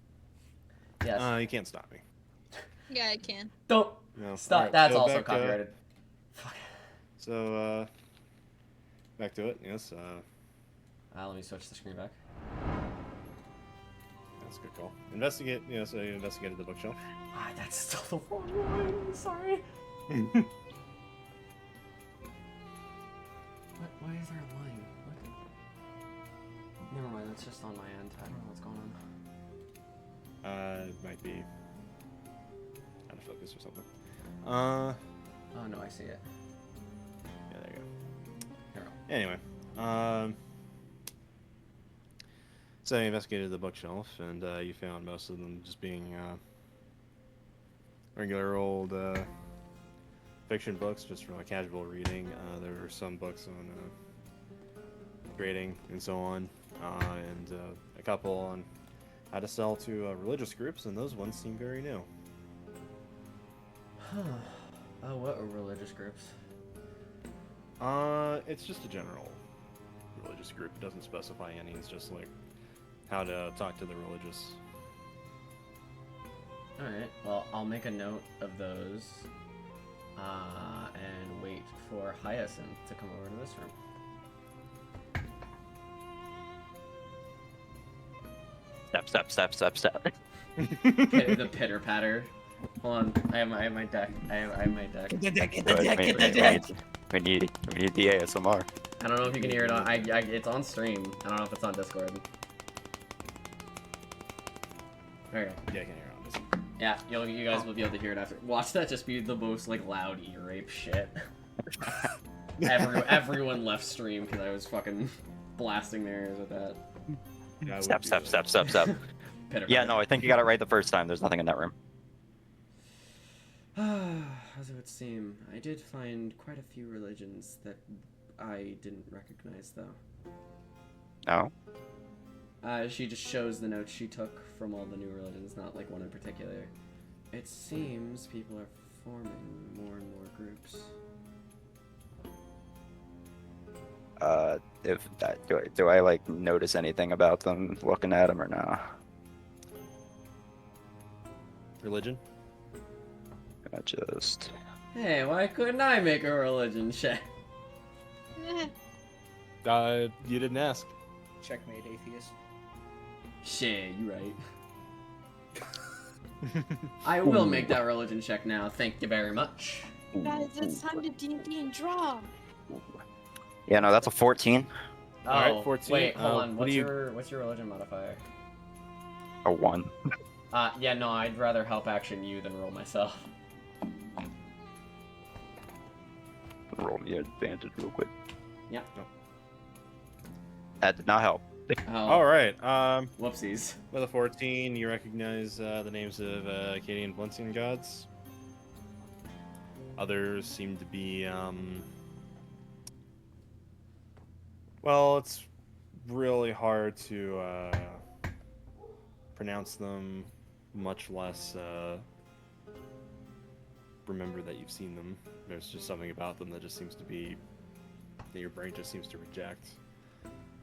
Yes. You can't stop me. Yeah, I can. Don't No. stop. Alright, That's so also back, copyrighted. So, back to it, yes. Let me switch the screen back. That's a good call. Investigate, so you investigated the bookshelf. That's still the wrong line. Sorry. What? Why is there a line? What? Never mind. That's just on my end. I don't know what's going on. It might be out of focus or something. Oh no, I see it. Yeah, there you go. Here. Anyway, so you investigated the bookshelf, and you found most of them just being regular old fiction books, just from a casual reading. There were some books on grading and so on, and a couple on how to sell to religious groups, and those ones seem very new. Oh, what are religious groups? It's just a general religious group. It doesn't specify any. It's just like how to talk to the religious. Alright, well, I'll make a note of those, and wait for Hyacinth to come over to this room. Step. The pitter patter. Hold on, I have my deck. I have my deck. We need the ASMR. I don't know if you can hear it on. It's on stream. I don't know if it's on Discord. Okay. Yeah, I can hear on this. Yeah, you guys will be able to hear it after. Watch that just be the most like loud ear rape shit. Everyone left stream because I was fucking blasting their ears with that. Yeah, Step. Pitter Yeah, no, I think you got it right the first time. There's nothing in that room. As it would seem, I did find quite a few religions that I didn't recognize, though. No? She just shows the notes she took from all the new religions, not like one in particular. It seems people are forming more and more groups. Do I like notice anything about them looking at them or no? Religion? I just... Hey, why couldn't I make a religion check? Eh, You didn't ask. Checkmate, atheist. Shit, you right. I will make that religion check now. Thank you very much. guys, it's time to D&D and draw. Yeah, no, that's a 14. Oh, Alright, 14. wait, hold on. what What's do you- your religion modifier? A 1. Yeah, no, I'd rather help action you than roll myself. Roll me advantage real quick. Yeah. That did not help. Oh, Alright, whoopsies. with a 14, you recognize the names of Akkadian Blunting gods. Others seem to be, well, it's really hard to pronounce them, much less remember that you've seen them. There's just something about them that just seems to be, that your brain just seems to reject.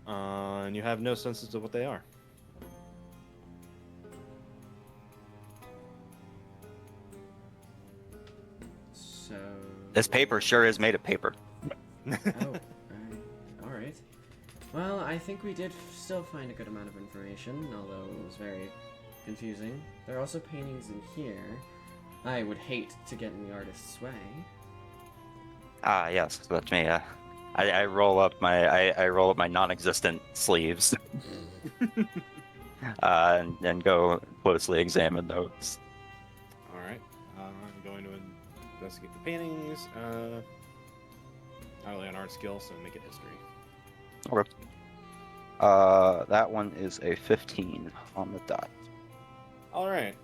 And you have no sense of what they are. So. This paper sure is made of paper. Oh, alright. Well, I think we did still find a good amount of information, although it was very confusing. There are also paintings in here. I would hate to get in the artist's way. Ah, yes, that's me. I roll up my non-existent sleeves, and go closely examine those. Alright, I'm going to investigate the paintings. Not really an art skill, so make it history. Okay. That one is a 15 on the dot. Alright,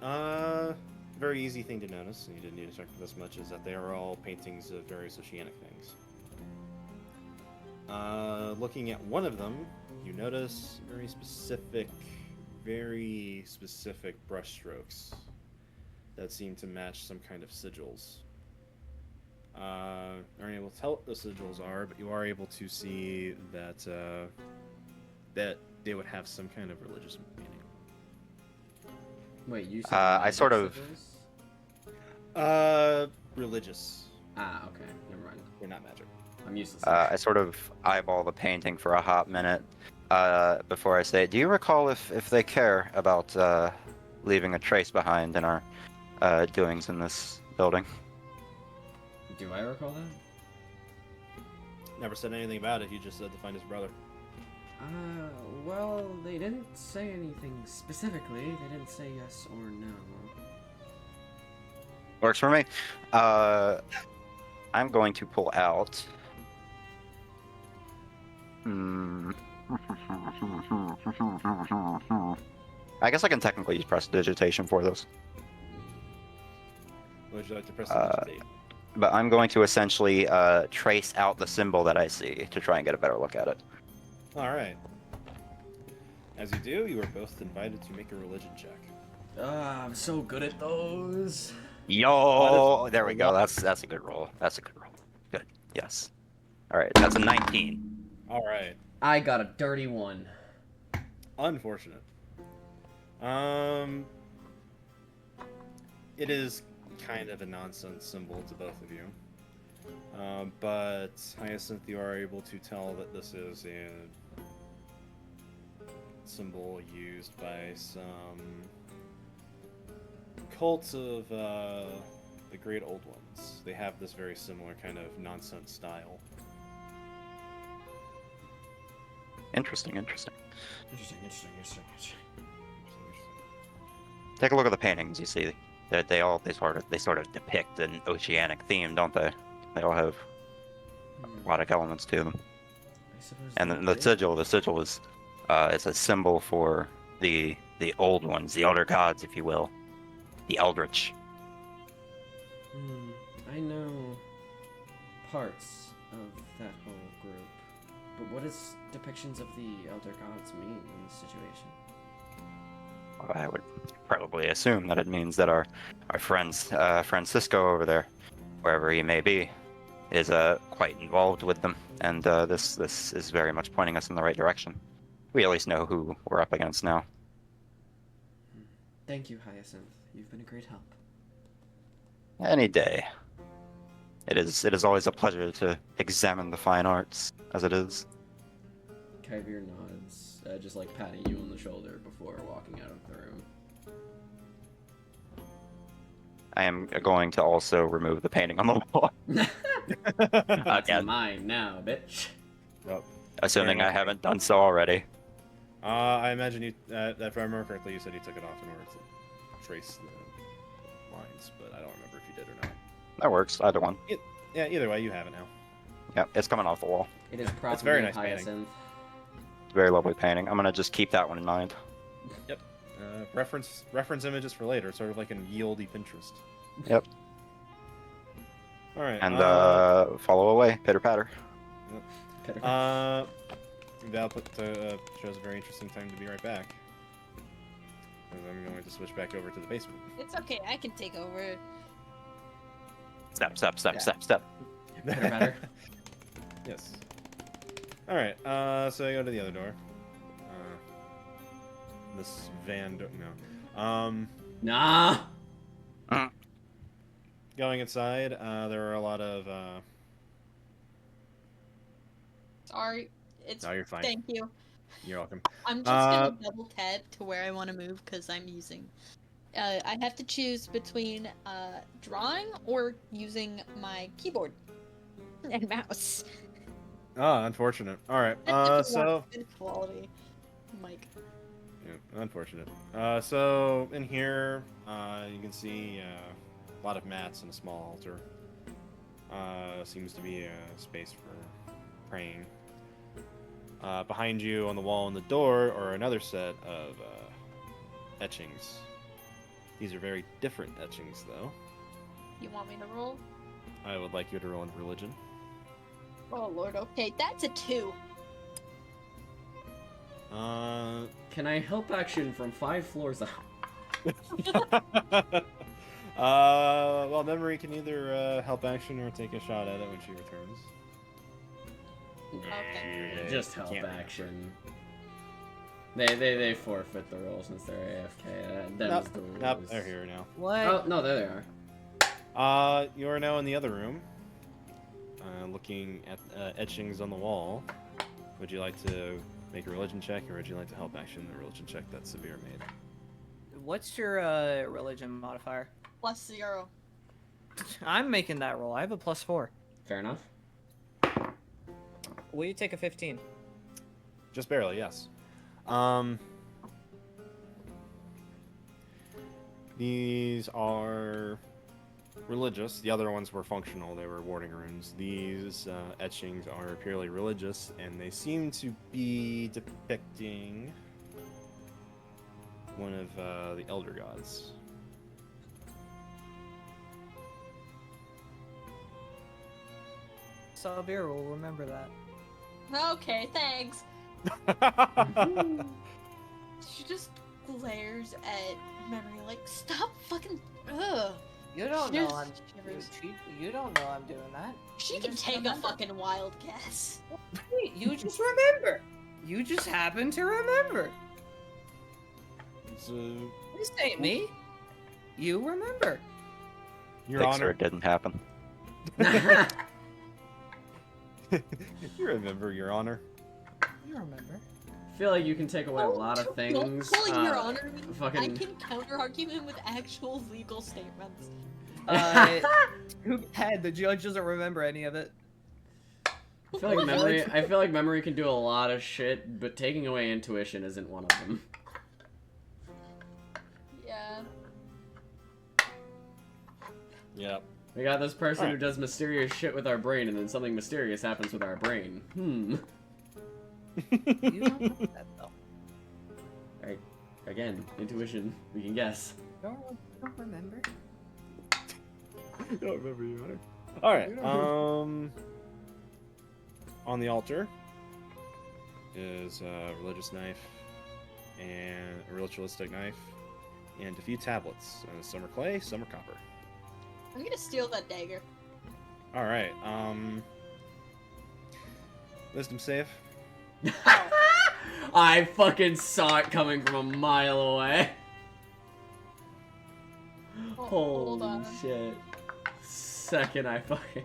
very easy thing to notice, and you didn't need to check this much, is that they are all paintings of various oceanic things. Looking at one of them, you notice very specific brushstrokes that seem to match some kind of sigils. Aren't able to tell what the sigils are, but you are able to see that that they would have some kind of religious meaning. Wait, you said I sort of- Religious. Ah, okay. Never mind. They're not magic. I'm useless. I sort of eyeball the painting for a hot minute before I say, do you recall if they care about leaving a trace behind in our doings in this building? Do I recall that? Never said anything about it, he just said to find his brother. Well, they didn't say anything specifically. They didn't say yes or no. Works for me. I'm going to pull out. I guess I can technically use prestidigitation for this. Would you like to press the but I'm going to essentially trace out the symbol that I see to try and get a better look at it. All right. As you do, you are both invited to make a religion check. I'm so good at those. Yo, there we go. That's a good roll. That's a good roll. Good. Yes. All right. That's a 19. All right. I got a dirty one. Unfortunate. It is kind of a nonsense symbol to both of you. But Hyacinth, you are able to tell that this is a symbol used by some cults of the Great Old Ones. They have this very similar kind of nonsense style. Interesting. Interesting. Take a look at the paintings. You see that they sort of depict an oceanic theme, don't they? They all have aquatic elements to them. I suppose And they the did. sigil is it's a symbol for the old ones, the elder gods, if you will, the eldritch. I know parts of that whole group, but what does depictions of the elder gods mean in this situation? I would probably assume that it means that our friends Francisco over there, wherever he may be, is quite involved with them, and this is very much pointing us in the right direction. We at least know who we're up against now. Thank you, Hyacinth. You've been a great help. Any day. It is always a pleasure to examine the fine arts, as it is. Kaivir nods, just like patting you on the shoulder before walking out of the room. I am going to also remove the painting on the wall, That's Again. mine now, bitch. Yep. assuming I haven't done so already. I imagine you, if I remember correctly, you said you took it off in order to trace the lines, but I don't remember if you did or not. That works, either one. Yeah, either way, you have it now. Yeah, it's coming off the wall. It is property very of nice painting. Hyacinth. Very lovely painting. I'm gonna just keep that one in mind. Yep. Reference images for later, sort of like an yieldy Pinterest. Yep. All right. And follow away, pitter patter. Val shows a very interesting time to be right back. And I'm going to switch back over to the basement. It's okay, I can take over. Step. Pitter patter. Yes. All right. So I go to the other door. This van. No. Nah. Going inside. There are a lot of. Sorry. It's No, you're fine. Thank you. You're welcome. I'm just gonna double tap to where I want to move because I'm using. I have to choose between drawing or using my keyboard and mouse. Oh, unfortunate. All right. That's So. good quality, Mike. Yeah, unfortunate. So in here, you can see a lot of mats and a small altar. Seems to be a space for praying. Behind you on the wall and the door are another set of etchings. These are very different etchings, though. You want me to roll? I would like you to roll in religion. Oh lord, okay, that's a 2. Can I help action from 5 floors up? Well, Memori can either help action or take a shot at it when she returns. Okay. Just help Can't action. They forfeit the roll since they're AFK. That was the rules. Nope, they're here now. What? Oh, no, there they are. You are now in the other room, looking at etchings on the wall. Would you like to make a religion check, or would you like to help action the religion check that Sauvir made? What's your religion modifier? +0. I'm making that roll. I have a +4. Fair enough. Will you take a 15? Just barely, yes. These are religious. The other ones were functional. They were warding runes. These etchings are purely religious, and they seem to be depicting one of the elder gods. Sauvir will remember that. Okay, thanks. She just glares at Memory like, stop fucking. Ugh. You don't She know just I'm. shivers. You don't know I'm doing that. She You can just take a remember. fucking wild guess. Wait, you just remember. You just happen to remember. It's, This ain't me. You remember. Your Fixer, Honor. it didn't happen. You remember, Your Honor. You remember. I feel like you can take away a lot of things. Don't call Your Honor me. I fucking- can counter argument with actual legal statements. Too bad the judge doesn't remember any of it. I feel like memory can do a lot of shit, but taking away intuition isn't one of them. Yeah. Yep. We got this person who Alright. does mysterious shit with our brain, and then something mysterious happens with our brain. You don't know that though. Alright, again, intuition. We can guess. Don't remember. I don't remember, Your Honor. Alright, on the altar is a religious knife and a ritualistic knife and a few tablets. Some are clay, some are copper. I'm gonna steal that dagger. Alright, wisdom save. I fucking saw it coming from a mile away. Oh, hold Holy on. shit. Second I fucking...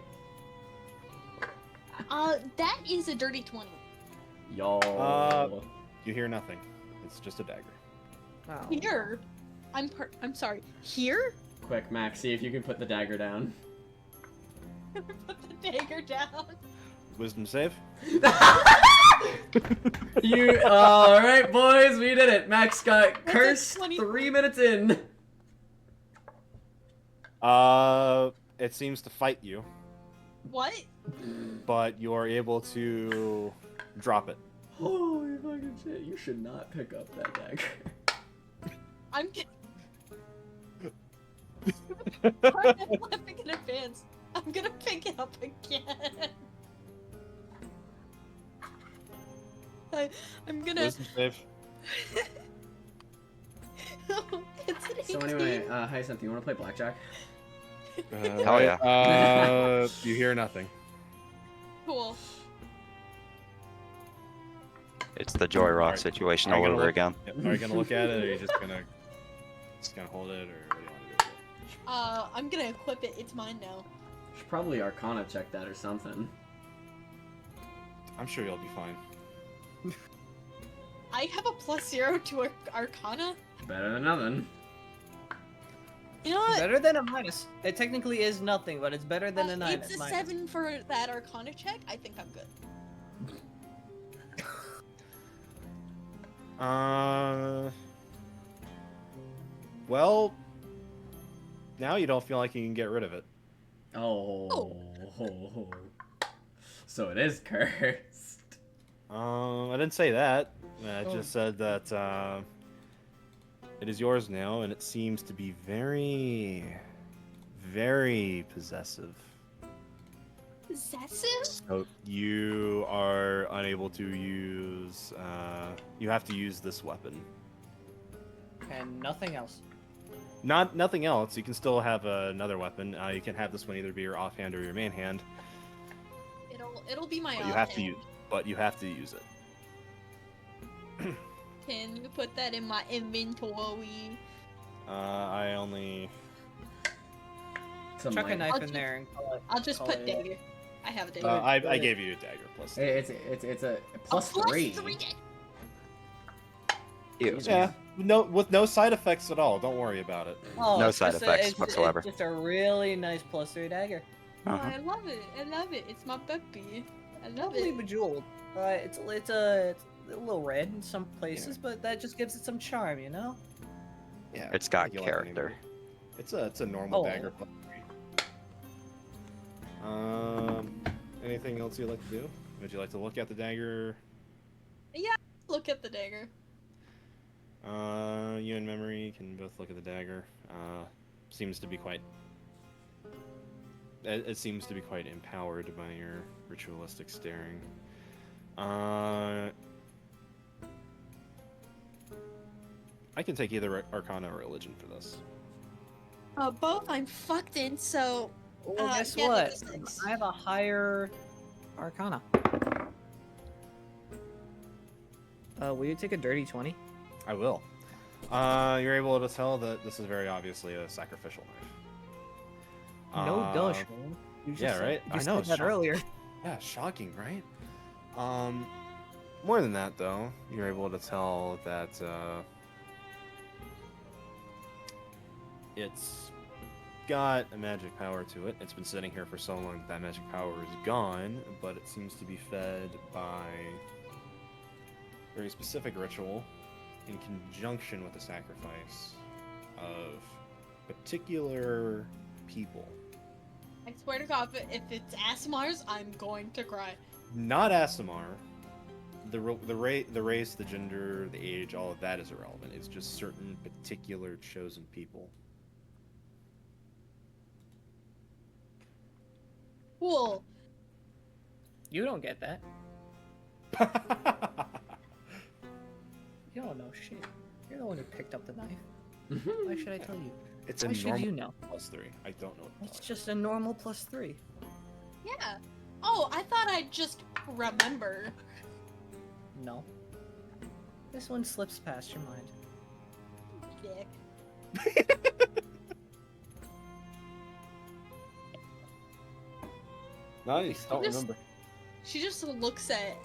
That is a dirty 20. Yo. You hear nothing. It's just a dagger. Oh. Here? I'm sorry. Here? Quick, Max, see if you can put the dagger down. Put the dagger down. Wisdom save. You... Alright, boys, we did it. Max got That's a cursed 20. 3 minutes in. It seems to fight you, What? but you're able to drop it. Holy fucking shit, you should not pick up that dagger. I'm laughing in advance. I'm gonna pick it up again. I'm gonna. Wisdom save. It's an 18. So anyway, Hyacinth, you wanna play blackjack? Hell yeah. You hear nothing. Cool. It's the Joy Rock Alright. situation Are you all gonna over look- again. Yep. Are you gonna look at it, or are you just gonna hold it, or what do you want to do? I'm gonna equip it. It's mine now. Should probably Arcana check that or something. I'm sure you'll be fine. I have a +0 to Arcana. Better than nothing. You know what? Better than a minus. It technically is nothing, but it's better than a nine. It's a 7 for that Arcana check. I think I'm good. Well, now you don't feel like you can get rid of it. Oh. So it is cursed. I didn't say that. I just said that it is yours now, and it seems to be very, very possessive. Possessive? So you are unable to use. You have to use this weapon. And nothing else. Nothing else. You can still have another weapon. You can have this one either be your offhand or your main hand, It'll be my but offhand. you have to use it. Can you put that in my inventory? I only. Some Chuck a light. knife I'll in ju- there and call it. I'll just Call put it. dagger. I have a dagger. I gave you a dagger plus. It's a plus A three. Ew. Yeah, with no side effects at all. Don't worry about it. Oh, No it's side just effects it's whatsoever. It's just a really nice +3 dagger. Oh, Uh-huh. I love it. I love it. It's my puppy. I love Probably it. bejeweled. It's a little red in some places, but that just gives it some charm, you know. Yeah, It's got like you like character. It's a normal Oh. dagger plus 3. Anything else you'd like to do? Would you like to look at the dagger? Look at the dagger. You and Memory can both look at the dagger. Seems to be quite it seems to be quite empowered by your ritualistic staring. I can take either Arcana or Religion for this. Both I'm fucked in, so Well, guess yeah, what? make a 6. I have a higher Arcana. Will you take a dirty 20? I will. You're able to tell that this is very obviously a sacrificial knife. No, duh, Sean. You yeah, said- right? You I said know, that Sean. earlier. Yeah, shocking, right? More than that, though, you're able to tell that it's got a magic power to it. It's been sitting here for so long that magic power is gone, but it seems to be fed by a very specific ritual in conjunction with the sacrifice of particular people. I swear to God, if it's Asimar's, I'm going to cry. Not Asimar. The race, the gender, the age, all of that is irrelevant. It's just certain particular chosen people. Cool. You don't get that. You don't know shit. You're the one who picked up the knife. Why should I tell you? It's Why a should normal you know? +3. I don't know what the It's fuck. just a normal +3. Yeah. Oh, I thought I'd just remember. No. This one slips past your mind. Dick. Nice. Don't Just- remember. She just looks at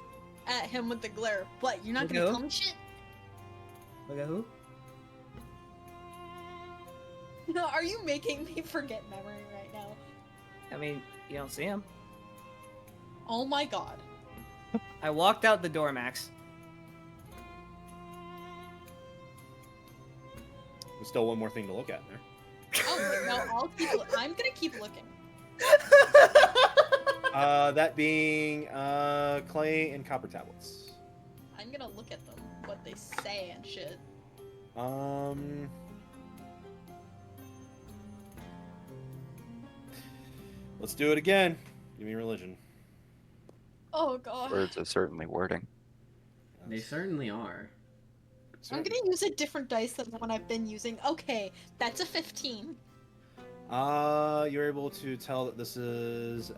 him with the glare. What? You're not Look gonna who? tell me shit? Look at who? No, are you making me forget Memory right now? I mean, you don't see him. Oh my God. I walked out the door, Max. There's still one more thing to look at there. Oh no, I'm gonna keep looking. That being clay and copper tablets. I'm gonna look at them, what they say and shit. Let's do it again. Give me religion. Oh God. Words are certainly wording. They certainly are. I'm gonna use a different dice than the one I've been using. Okay, that's a 15. You're able to tell that this is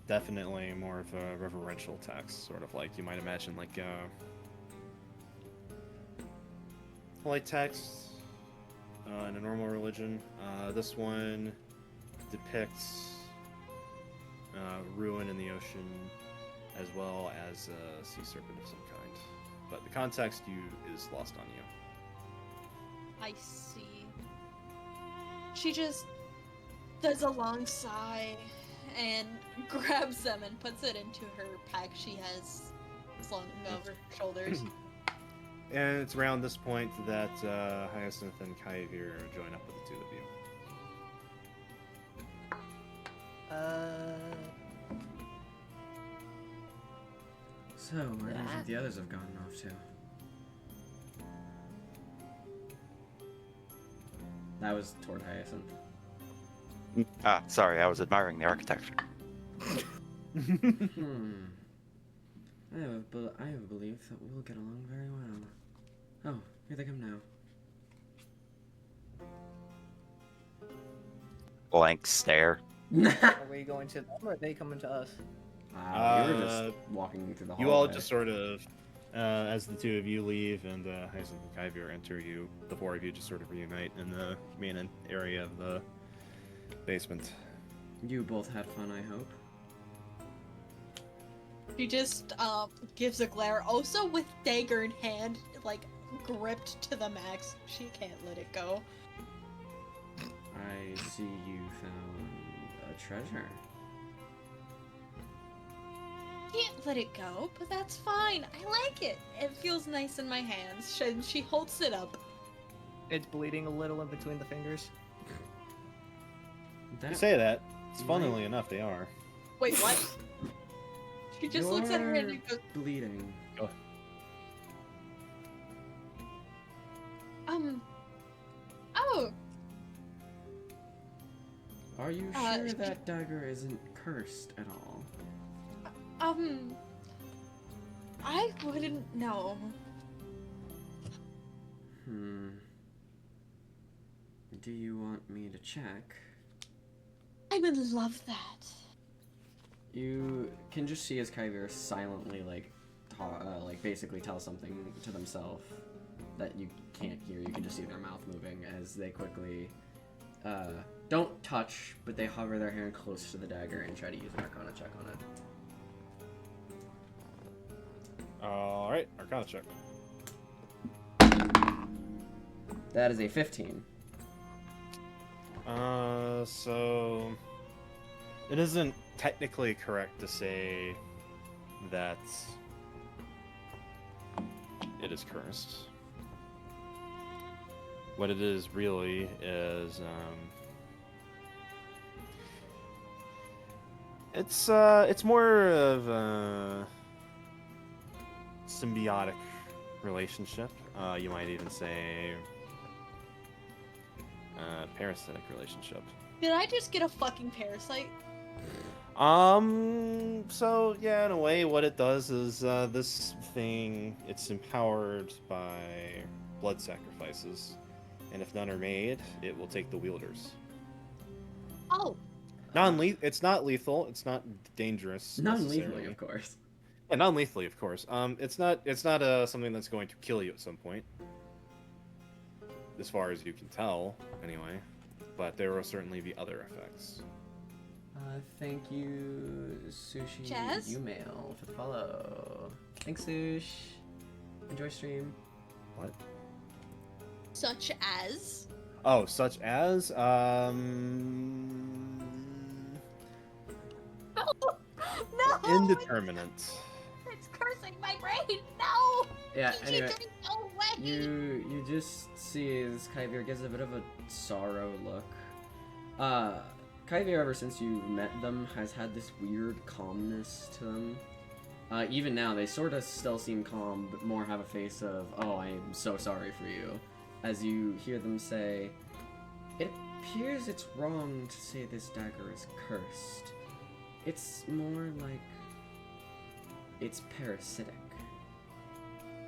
definitely more of a reverential text, sort of like you might imagine, like holy text in a normal religion. This one depicts ruin in the ocean, as well as a sea serpent of some kind. But the context is lost on you. I see. She just does a long sigh and grabs them and puts it into her pack she has slung over her shoulders. And it's around this point that Hyacinth and Kaivir join up with the two of you. So, where do you think the others have gone off to? That was toward Hyacinth. Ah, sorry, I was admiring the architecture. I have a belief that we'll get along very well. Oh, here they come now. Blank stare. Are we going to them or are they coming to us? You were just walking through the hallway. You all just sort of, as the two of you leave and Hyacinth and Kaivir enter, the four of you just sort of reunite in the main area of the basement. You both had fun, I hope. She just gives a glare, also with dagger in hand, like gripped to the max. She can't let it go. I see you found a treasure. Can't let it go, but that's fine. I like it. It feels nice in my hands. She holds it up. It's bleeding a little in between the fingers. You say that. It's funnily enough, they are. Wait, what? She just looks at her hand and goes, bleeding. Go. Oh, Are you sure that dagger isn't cursed at all? I wouldn't know. Do you want me to check? I would love that. You can just see as Kaivir silently, like basically tell something to themselves that you can't hear. You can just see their mouth moving as they quickly don't touch, but they hover their hand close to the dagger and try to use an Arcana check on it. Alright, Arcana check. That is a 15. So it isn't technically correct to say that it is cursed. What it is really is, it's more of a symbiotic relationship. You might even say parasitic relationship. Did I just get a fucking parasite? So yeah, in a way, what it does is this thing, it's empowered by blood sacrifices, and if none are made, it will take the wielders. Oh. It's not lethal. It's not dangerous. Non-lethally, of course. Yeah, non-lethally, of course. It's not something that's going to kill you at some point, as far as you can tell, anyway. But there will certainly be other effects. Thank you, Sushi Jazz? Umail, for the follow. Thanks, Sush. Enjoy stream. What? Such as? Oh, such as No! indeterminate. It's cursing my brain! No! Yeah, PG, anyway. no way! You just see as Kaivir gives a bit of a sorrow look. Kaivir, ever since you met them, has had this weird calmness to them. Even now, they sort of still seem calm, but more have a face of, oh, I am so sorry for you. As you hear them say, it appears it's wrong to say this dagger is cursed. It's more like it's parasitic.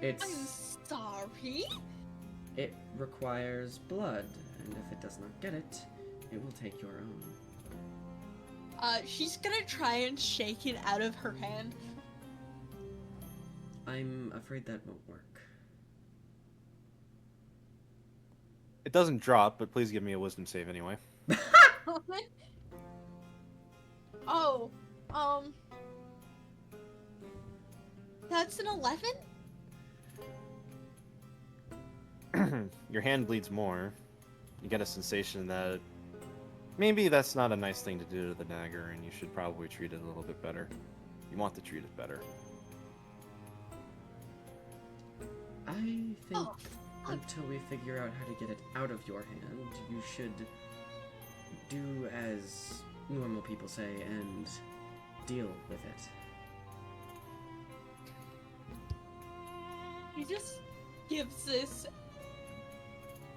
I'm sorry? It requires blood, and if it does not get it, it will take your own. She's gonna try and shake it out of her hand. I'm afraid that won't work. It doesn't drop, but please give me a wisdom save anyway. Oh, that's an 11? Your hand bleeds more. You get a sensation that maybe that's not a nice thing to do to the dagger, and you should probably treat it a little bit better. You want to treat it better. I think Oh, until we figure out how to get it out of your hand, you should do as normal people say and deal with it. he just gives this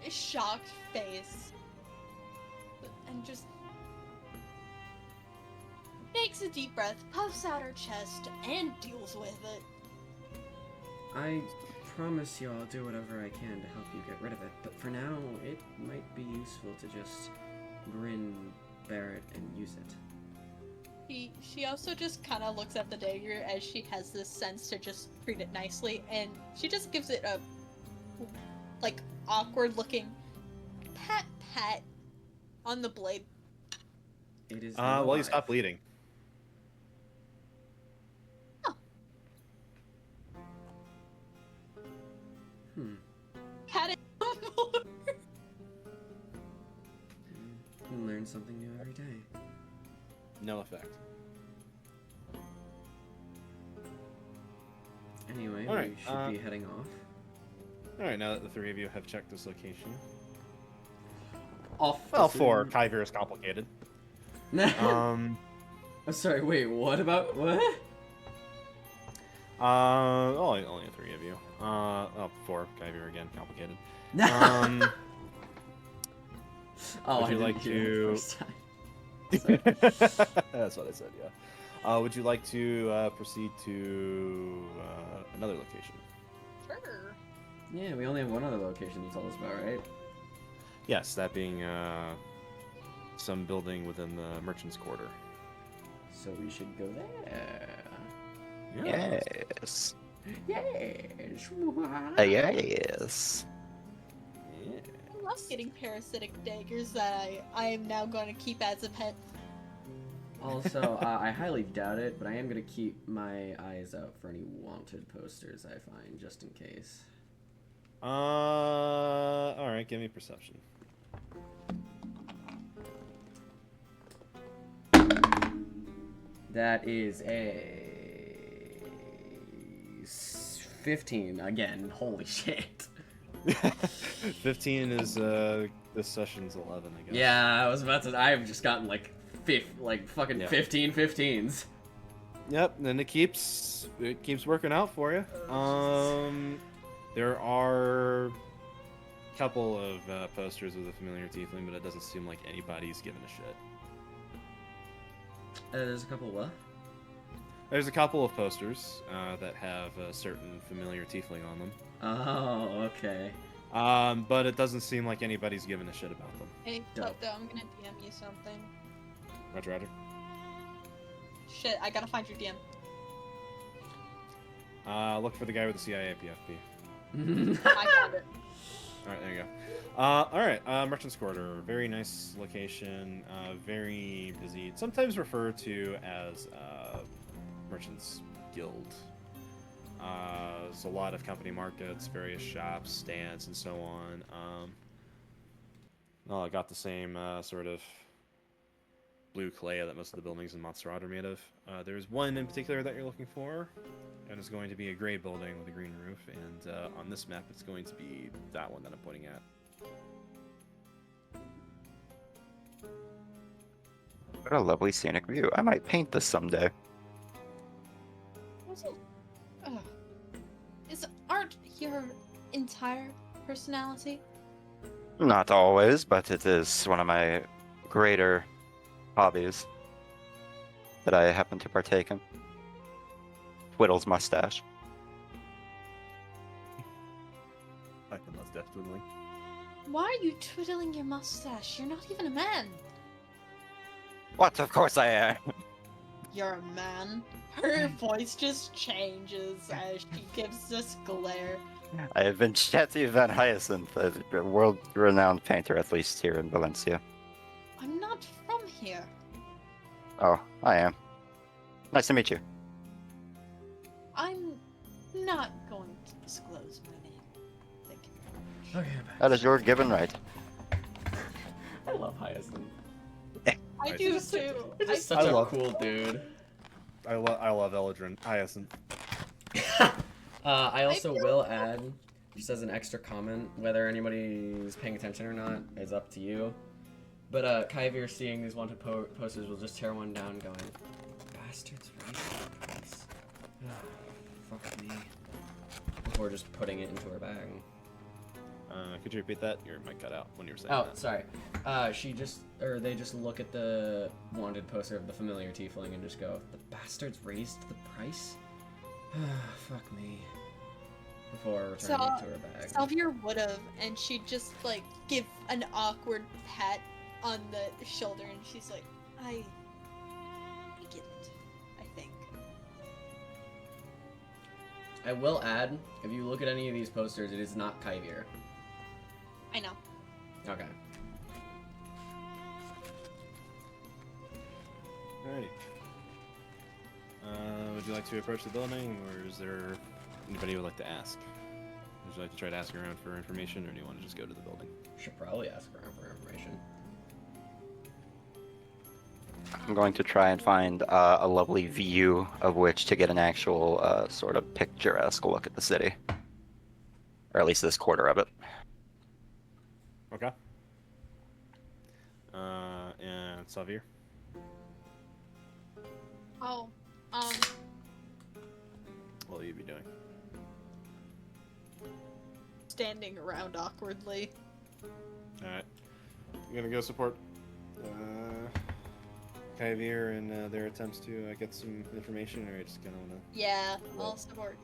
shocked face and just takes a deep breath, puffs out her chest, and deals with it. I promise you I'll do whatever I can to help you get rid of it, but for now, it might be useful to just grin, bear it, and use it. She also just kind of looks at the dagger as she has this sense to just treat it nicely, and she just gives it a, like, awkward-looking pat on the blade. It is Well, you alive. stop bleeding. Pat it on more. You learn something new every day. No effect. Anyway, All right, we should be heading off. Alright, now that the three of you have checked this location. Off. Well, for Kaivir is complicated. I'm sorry, wait, what about, what? Only three of you. Oh, four. Kaivir again, complicated. Oh, Would I you didn't like hear that the to- first time. That's what I said, yeah. Would you like to proceed to another location? Sure. Yeah, we only have one other location you told us about, right? Yes, that being some building within the Merchant's Quarter. So we should go there. Yes. Yes. Yes. Yeah. I love getting parasitic daggers that I am now going to keep as a pet. Also, I highly doubt it, but I am going to keep my eyes out for any wanted posters I find, just in case. Alright, give me perception. That is a 15 again. Holy shit. 15 is this session's 11, I guess. Yeah, I was about to. I've just gotten like fucking Yeah. 15 15s. Yep, and it keeps working out for you. There are a couple of posters of the familiar tiefling, but it doesn't seem like anybody's giving a shit. There's a couple what? There's a couple of posters that have a certain familiar tiefling on them. Oh, okay. But it doesn't seem like anybody's giving a shit about them. Hey, Dope. Toto, I'm gonna DM you something. Roger, Roger. Shit, I gotta find your DM. Look for the guy with the CIA PFP. I found it. Alright, there you go. Alright, Merchant's Quarter. Very nice location. Very busy. It's sometimes referred to as Merchant's Guild. There's a lot of company markets, various shops, stands, and so on. I got the same sort of blue clay that most of the buildings in Montserrat are made of. There's one in particular that you're looking for, and it's going to be a gray building with a green roof, and on this map it's going to be that one that I'm pointing at. What a lovely scenic view. I might paint this someday. What's it? Is art your entire personality? Not always, but it is one of my greater hobbies that I happen to partake in. Twiddle's mustache. I can mustache twiddling. Why are you twiddling your mustache? You're not even a man. What? Of course I am. You're a man. Her voice just changes as she gives this glare. I have been Chetty Van Hyacinth, a world-renowned painter, at least here in Valencia. I'm not from here. Oh, I am. Nice to meet you. I'm not going to disclose my name. Thank you very much. Okay, That is your given right. I love Hyacinth. I Right. do He's too. just I such a love- cool dude. I love Eladrin. Hyacinth. I also will add, just as an extra comment, whether anybody's paying attention or not is up to you. But Kaivir seeing these wanted posters will just tear one down going, bastards raised the price. Fuck me. Before just putting it into her bag. Could you repeat that? Your mic cut out when you were saying Oh, that. sorry. They just look at the wanted poster of the familiar tiefling and just go, the bastards raised the price? Fuck me. Before returning it to her bag. Sauvir would have, and she'd just like give an awkward pat on the shoulder, and she's like, I get it. I think. I will add, if you look at any of these posters, it is not Kaivir. I know. Okay. Alright. Would you like to approach the building, or is there anybody who would like to ask? Would you like to try to ask around for information, or do you want to just go to the building? Should probably ask around for information. I'm going to try and find a lovely view of which to get an actual sort of picturesque look at the city. Or at least this quarter of it. Okay. And Sauvir? Oh, What will you be doing? standing around awkwardly. Alright. You gonna go support Kaivir and their attempts to get some information, or you just gonna wanna? Yeah, I'll support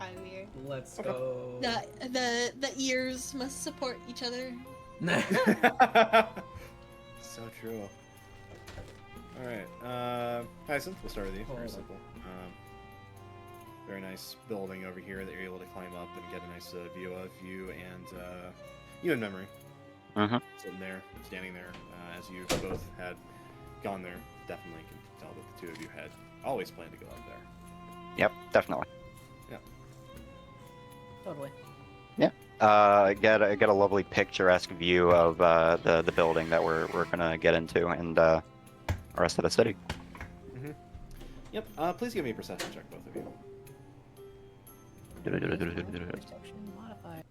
Kaivir. Let's Okay. go. The ears must support each other. So true. All right, Hyacinth, we'll start with you. Very Hold on. simple. Very nice building over here that you're able to climb up and get a nice view of you and you and Memory. Mhm. Sitting there, standing there, as you both had gone there. Definitely can tell that the two of you had always planned to go up there. Yep, definitely. Totally. Get a lovely picturesque view of the building that we're gonna get into and the rest of the city. Yep. Please give me a perception check, both of you. Perception modifier.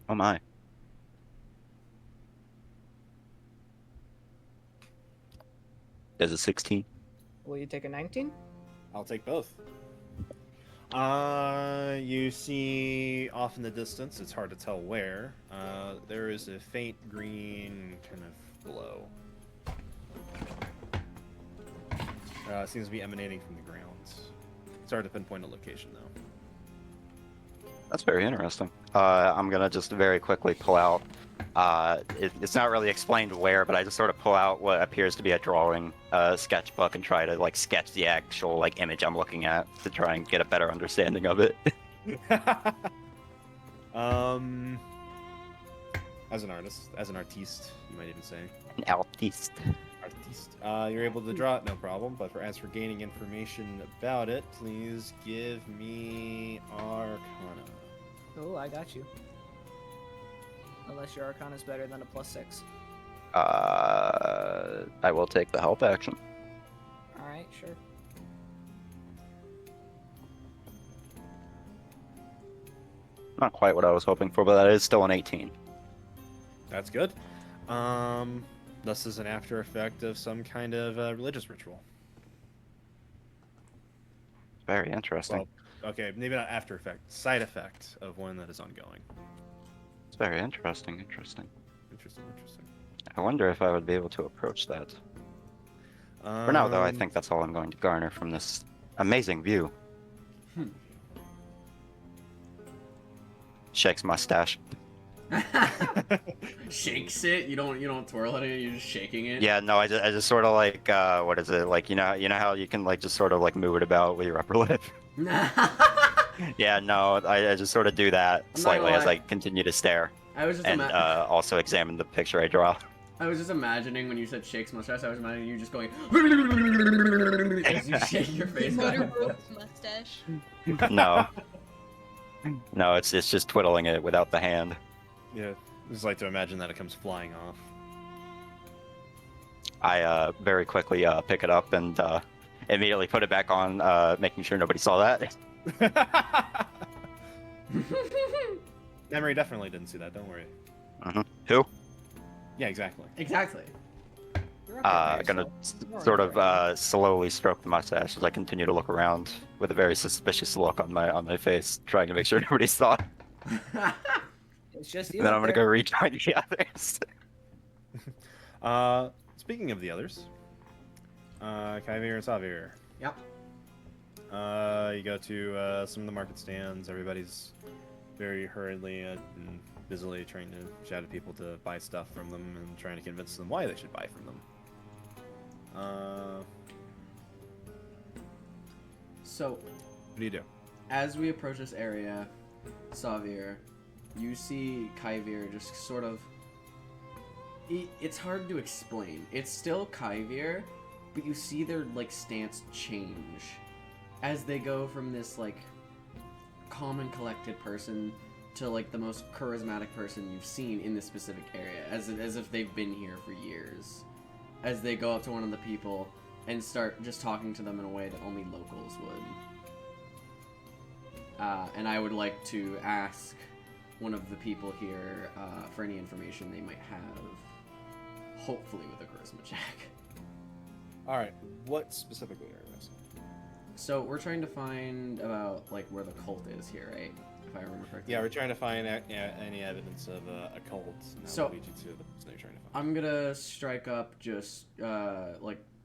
Oh my. There's a 16. Will you take a 19? I'll take both. You see off in the distance, it's hard to tell where, there is a faint green kind of glow. Seems to be emanating from the grounds. It's hard to pinpoint a location, though. That's very interesting. I'm gonna just very quickly pull out. It's not really explained where, but I just sort of pull out what appears to be a drawing sketchbook and try to like sketch the actual like image I'm looking at to try and get a better understanding of it. As an artist, as an artiste, you might even say. An artiste. Artiste. You're able to draw it, no problem. But as for gaining information about it, please give me Arcana. Oh, I got you. Unless your Arcana is better than a +6. I will take the help action. Alright, sure. Not quite what I was hoping for, but that is still an 18. That's good. This is an after effect of some kind of religious ritual. Very interesting. Well, okay, maybe not after effect. Side effect of one that is ongoing. It's very interesting. Interesting. Interesting. I wonder if I would be able to approach that. For now, though, I think that's all I'm going to garner from this amazing view. Shakes mustache. Shakes it. You don't twirl it. You're just shaking it. Yeah, no, I just sort of like what is it like? You know how you can like just sort of like move it about with your upper lip. Yeah, no, I just sort of do that I'm not slightly gonna as lie. I continue to stare I was just and also examine the picture I draw. I was just imagining when you said shakes mustache. I was imagining you just going as you shake your face. back and forth. Mustache. No, no, it's just twiddling it without the hand. Yeah, I just like to imagine that it comes flying off. I very quickly pick it up and immediately put it back on, making sure nobody saw that. Memory definitely didn't see that. Don't worry. Who? Yeah, exactly. Exactly. You're up there, Gonna so you're sort alright. of slowly stroke the mustache as I continue to look around with a very suspicious look on my face, trying to make sure nobody saw it. It's just you. And then up I'm gonna there. go rejoin the others. Speaking of the others, Kaivir and Sauvir. Yep. You go to some of the market stands. Everybody's very hurriedly and busily trying to shout at people to buy stuff from them and trying to convince them why they should buy from them. So, What do you do? as we approach this area, Sauvir, you see Kaivir just sort of. It's hard to explain. It's still Kaivir, but you see their like stance change as they go from this like calm and collected person to like the most charismatic person you've seen in this specific area, as if they've been here for years. As they go up to one of the people and start just talking to them in a way that only locals would. And I would like to ask one of the people here for any information they might have, hopefully with a charisma check. All right. What specifically are you asking? So we're trying to find about like where the cult is here, right? If I remember correctly. Yeah, we're trying to find any evidence of a cult. And that So- will lead you to the person you're trying to find. I'm gonna strike up just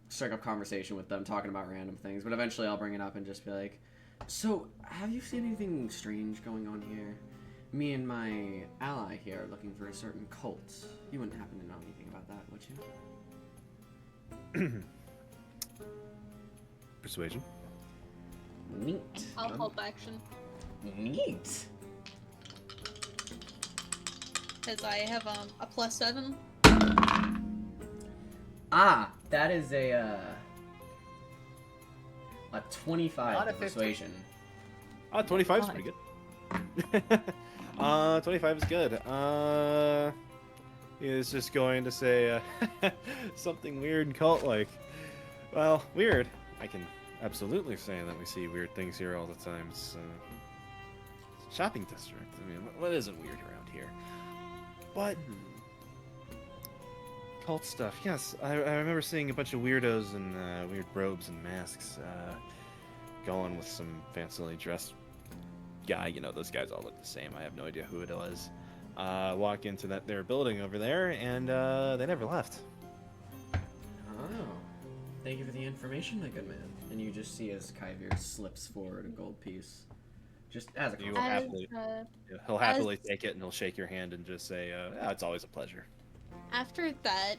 strike up conversation with them, talking about random things. But eventually, I'll bring it up and just be like, "So, have you seen anything strange going on here? Me and my ally here are looking for a certain cult. You wouldn't happen to know anything about that, would you?" Persuasion. Neat. I'll help action. Neat. Because I have a +7. Ah, that is a 25 Not a for 50. persuasion. 25 is pretty good. 25 is good. He is just going to say something weird and cult-like. Well, weird. I can absolutely say that we see weird things here all the time. It's a shopping district. I mean, what isn't weird around here? But cult stuff. Yes, I remember seeing a bunch of weirdos in weird robes and masks going with some fancily dressed guy. You know, those guys all look the same. I have no idea who it was. Walk into their building over there, and they never left. Oh. Thank you for the information, my good man. And you just see as Kaivir slips forward a gold piece. Just as a You compliment. will he'll happily take it, and he'll shake your hand and just say, "Yeah, it's always a pleasure." After that,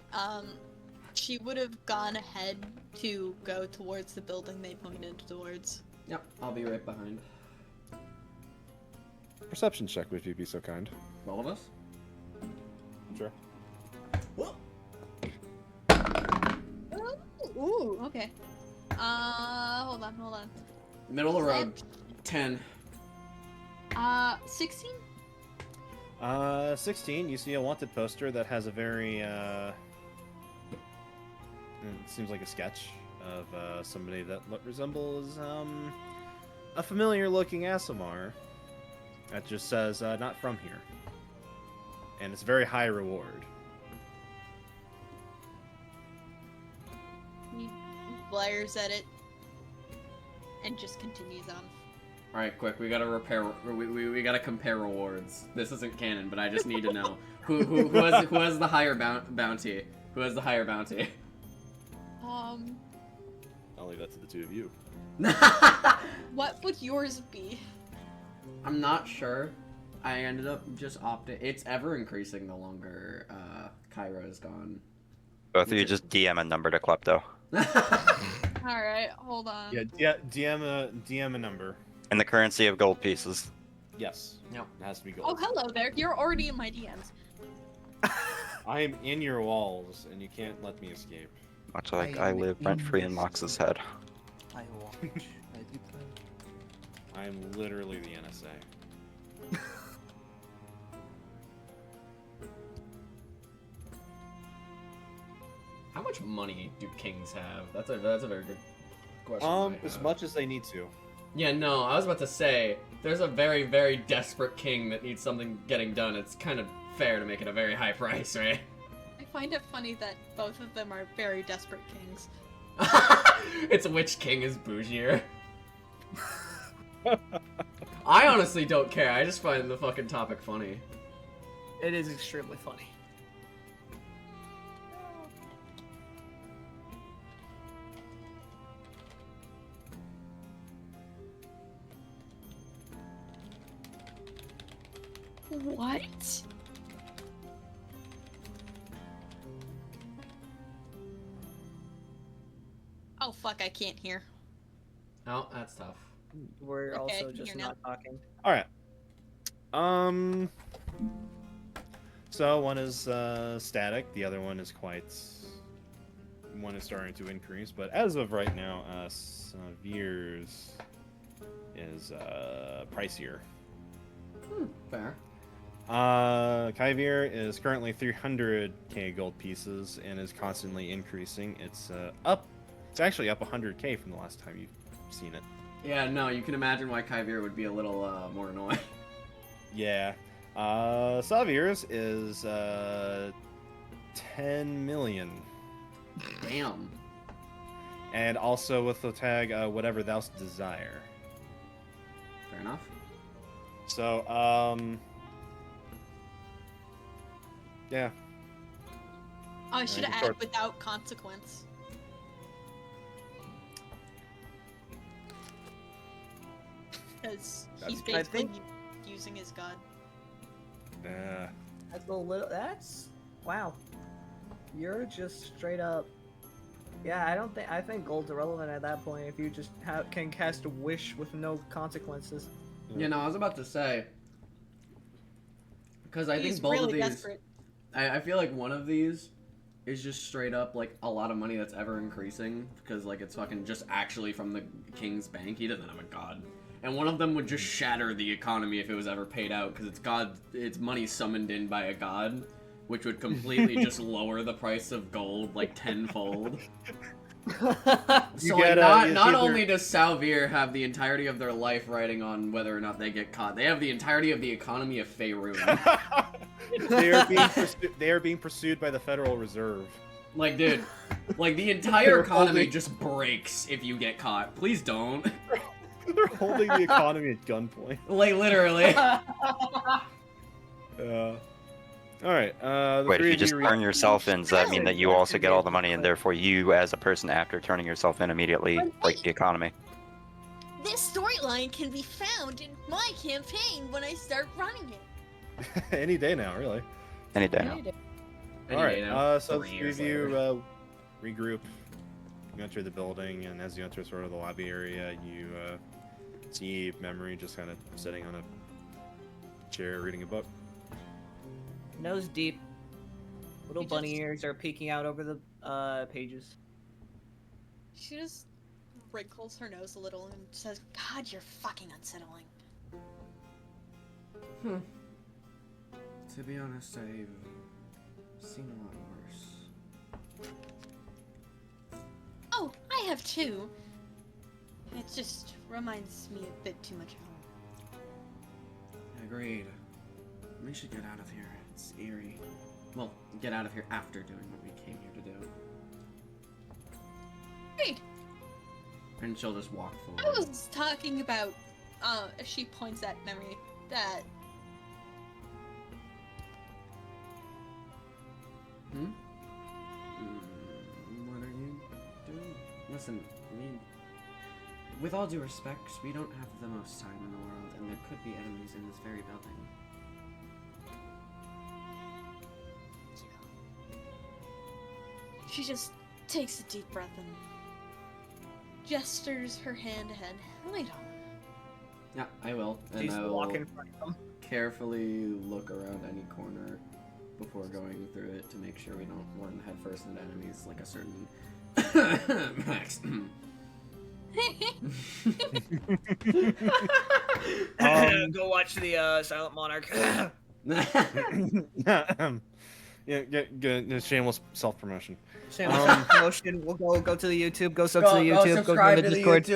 she would have gone ahead to go towards the building they pointed towards. Yep, I'll be right behind. Perception check, would you be so kind? All of us? Sure. Whoa. Ooh, okay. Hold on. Middle of the road. 10. 16? 16, you see a wanted poster that has a very, it seems like a sketch of somebody that resembles a familiar-looking Asimar. That just says, not from here. And it's very high reward. He glares at it and just continues on. All right, quick. We gotta we gotta compare rewards. This isn't canon, but I just need to know who has the higher bounty. Who has the higher bounty? I'll leave that to the two of you. What would yours be? I'm not sure. I ended up just opting. It's ever increasing the longer Kyra is gone. Both of you just DM a number to Klepto. Alright, hold on. Yeah, DM a number. In the currency of gold pieces. Yes. Yep. It has to be Oh, gold. hello there. You're already in my DMs. I am in your walls, and you can't let me escape. Much like I live rent-free in Mox's head. I watch. I do play. I am literally the NSA. How much money do kings have? That's a very good question. I As have. much as they need to. Yeah, no, I was about to say, there's a very, very desperate king that needs something getting done. It's kind of fair to make it a very high price, right? I find it funny that both of them are very desperate kings. It's which king is bougier. I honestly don't care. I just find the fucking topic funny. It is extremely funny. What? Oh fuck, I can't hear. Oh, that's tough. We're Okay, I also can just hear now. not talking. All right. So one is static. The other one is quite. One is starting to increase, but as of right now, Sauvir's is pricier. Fair. Kaivir is currently 300k gold pieces and is constantly increasing. It's up. It's actually up 100k from the last time you've seen it. Yeah, no, you can imagine why Kaivir would be a little more annoying. Yeah. Sauvir's is 10 million. Damn. And also with the tag, whatever thou desire. Fair enough. So, yeah. Oh, I should have sure. added without consequence. Because he's That's- basically using his god. Yeah. That's a little. That's wow. You're just straight up. Yeah, I don't think. I think gold's irrelevant at that point if you just can cast a wish with no consequences. You know, I was about to say, because I He's think both really of these, desperate. I feel like one of these is just straight up like a lot of money that's ever increasing because like it's fucking just actually from the king's bank. He doesn't have a god, and one of them would just shatter the economy if it was ever paid out because it's money summoned in by a god, which would completely just lower the price of gold like tenfold. So like, not only does Sauvir have the entirety of their life riding on whether or not they get caught, they have the entirety of the economy of Faerun. They are being pursued by the Federal Reserve. Like, dude, like the entire economy just breaks if you get caught. Please don't. They're holding the economy at gunpoint. Like literally. All right. Wait, if you just turn yourself in, does that mean that you also get all the money, and therefore you, as a person after turning yourself in, immediately break the economy? This storyline can be found in my campaign when I start running it. Any day now, really. Any day now. All right. So 3 three years of you regroup. You enter the building, and as you enter sort of the lobby area, you see Memori just kind of sitting on a chair reading a book. Nose deep. Little You bunny just- ears are peeking out over the pages. She just wrinkles her nose a little and says, God, you're fucking unsettling. To be honest, I've seen a lot worse. Oh, I have too. It just reminds me a bit too much of home. Agreed. We should get out of here. It's eerie. Well, get out of here after doing what we came here to do. Great. And she'll just walk forward. I was talking about, she points at Memory, that What are you doing? Listen, with all due respect, we don't have the most time in the world, and there could be enemies in this very building. she just takes a deep breath and gestures her hand ahead. Lead on. Yeah, I will. And She's I will walking in front of them. carefully look around any corner before going through it to make sure we don't run headfirst into enemies like a certain Max. Go watch the Silent Monarch. Yeah, shameless self-promotion. Shameless promotion. We'll go to the YouTube. Go sub to the YouTube. Go subscribe to the to Discord.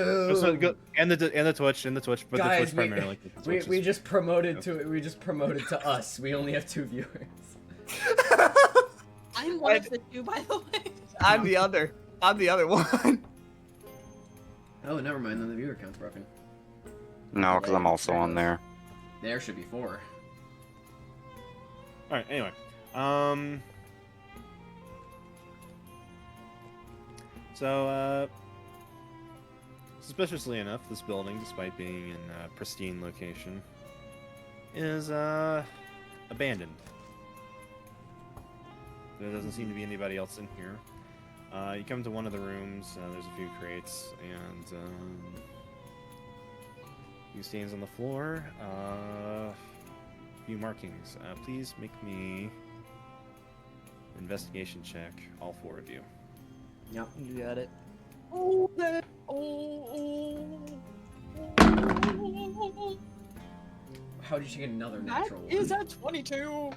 And the Twitch, but Guys, the Twitch primarily. The Twitch we is- just promoted to us. We only have 2 viewers. I'm one of the two, by the way. I'm the other. I'm the other one. Oh, never mind. Then the viewer count's broken. No, because I'm also on there. There should be 4. All right. Anyway, so suspiciously enough, this building, despite being in a pristine location, is abandoned. There doesn't seem to be anybody else in here. You come to one of the rooms. There's a few crates and a few stains on the floor. A few markings. Please make me an investigation check, all 4 of you. Yep. You got it. Oh, that. How did you get another That natural one? is a 22.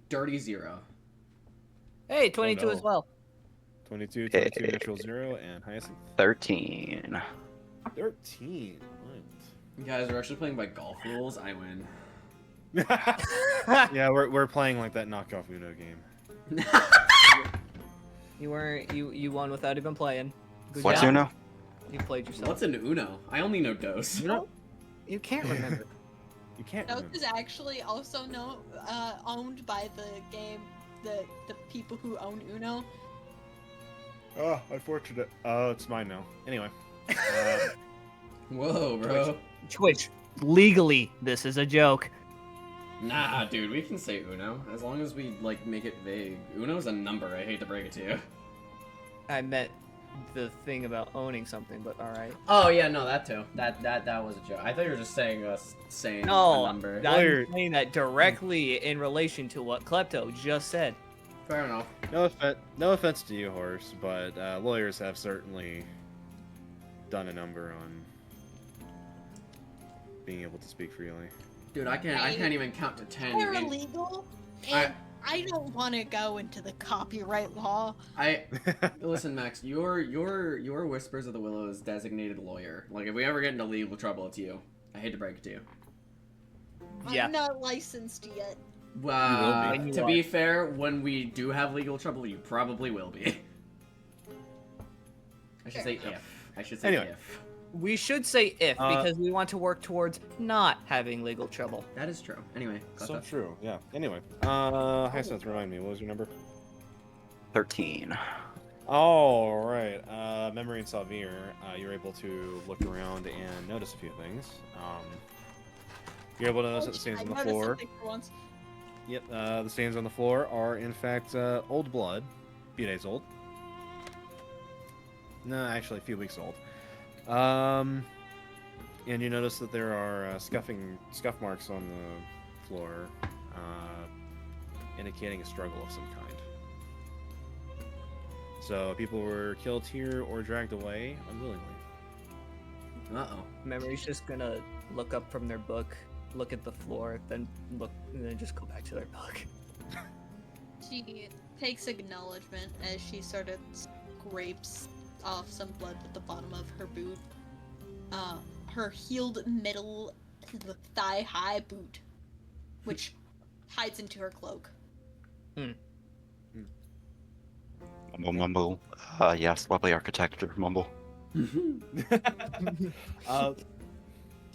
Dirty 0. Hey, 22 no. as well. 22, Hey. 22, natural 0, and Hyacinth. 13. 13. You guys are actually playing by golf rules. I win. Right. Yeah, we're playing like that knockoff Uno game. You won without even playing. Good What's job. Uno? You played yourself. What's an Uno? I only know dos. You You can't remember. You can't Note remember. is actually also owned by the game, the people who own Uno. Oh, unfortunate. It's mine now. Anyway. Whoa, bro. Twitch, legally, this is a joke. Nah, dude, we can say Uno as long as we like make it vague. Uno's a number. I hate to break it to you. I meant the thing about owning something, but all right. Oh yeah, no, that too. That was a joke. I thought you were just saying saying No, a number. I'm saying that directly in relation to what Klepto just said. Fair enough. No offense to you, Horse, but lawyers have certainly done a number on being able to speak freely. Dude, I can't even count to 10. Paralegal, and I don't want to go into the copyright law. Listen, Max. Your Whispers of the Willows designated lawyer. Like, if we ever get into legal trouble, it's you. I hate to break it to you. Yeah. I'm not licensed yet. Wow. You will be. To be fair, when we do have legal trouble, you probably will be. I should say if. I should say Anyway. if. We should say if, because we want to work towards not having legal trouble. That is true. Anyway, So true, yeah. Anyway, Hyacinth, remind me, what was your number? 13. All right. Memori and Sauvir, you're able to look around and notice a few things. You're able to notice that the stains on the noticed floor. something for once. Yep, the stains on the floor are in fact old blood, a few days old. No, actually, a few weeks old. And you notice that there are scuff marks on the floor, indicating a struggle of some kind. So people were killed here or dragged away unwillingly. Uh-oh. Memory's just gonna look up from their book, look at the floor, then look, and then just go back to their book. She takes acknowledgement as she sort of scrapes off some blood with the bottom of her boot. Her heeled middle thigh-high boot, which hides into her cloak. Mumble, mumble. Yes, lovely architecture, mumble.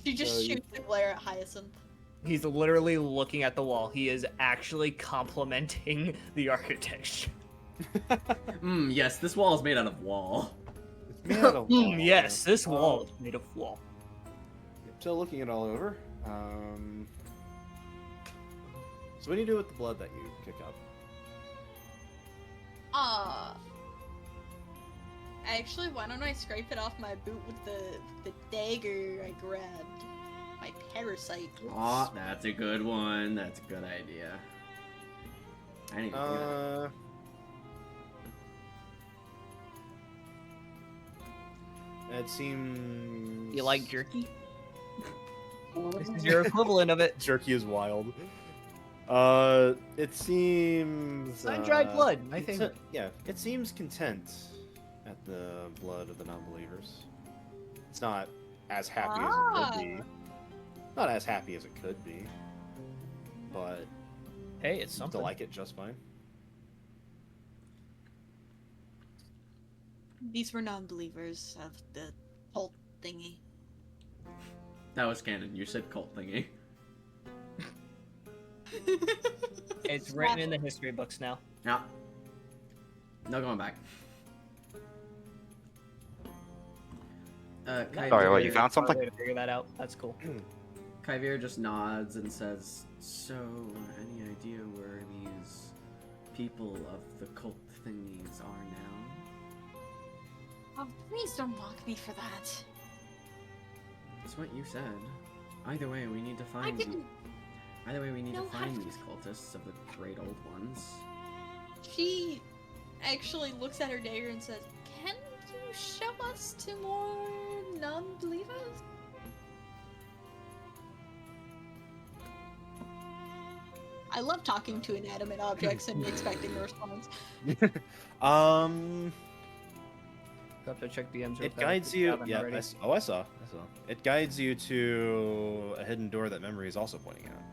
She just shoots a glare at Hyacinth. He's literally looking at the wall. He is actually complimenting the architecture. Yes, this wall is made out of wall. It's made out of wall. Yes, this wall is made of wall. So looking it all over, so what do you do with the blood that you kick up? Actually, why don't I scrape it off my boot with the dagger I grabbed? My parasite. Aw, that's a good one. That's a good idea. I didn't even do that. It seems... You like jerky? This is your equivalent of it. Jerky is wild. It seems... Sun-dried blood, my favorite. Yeah, it seems content at the blood of the non-believers. It's not as happy as it could be. Not as happy as it could be. But Hey, it's to something. like it just fine. These were non-believers of the cult thingy. That was canon. You said cult thingy. It's written in the history books now. Yeah. No going back. Sorry, what, you found something? Way to figure that out. That's cool. Kaivir just nods and says, "So, any idea where these people of the cult thingies are now?" Oh, please don't mock me for that. That's what you said. Either way, we need to I find. didn't. Either way, we need to No, find I- these cultists of the great old ones. She actually looks at her dagger and says, "Can you show us to more non-believers?" I love talking to inanimate objects and expecting a response. Have to check DMs. It guides you. Yeah, I saw. It guides you to a hidden door that Memory is also pointing out.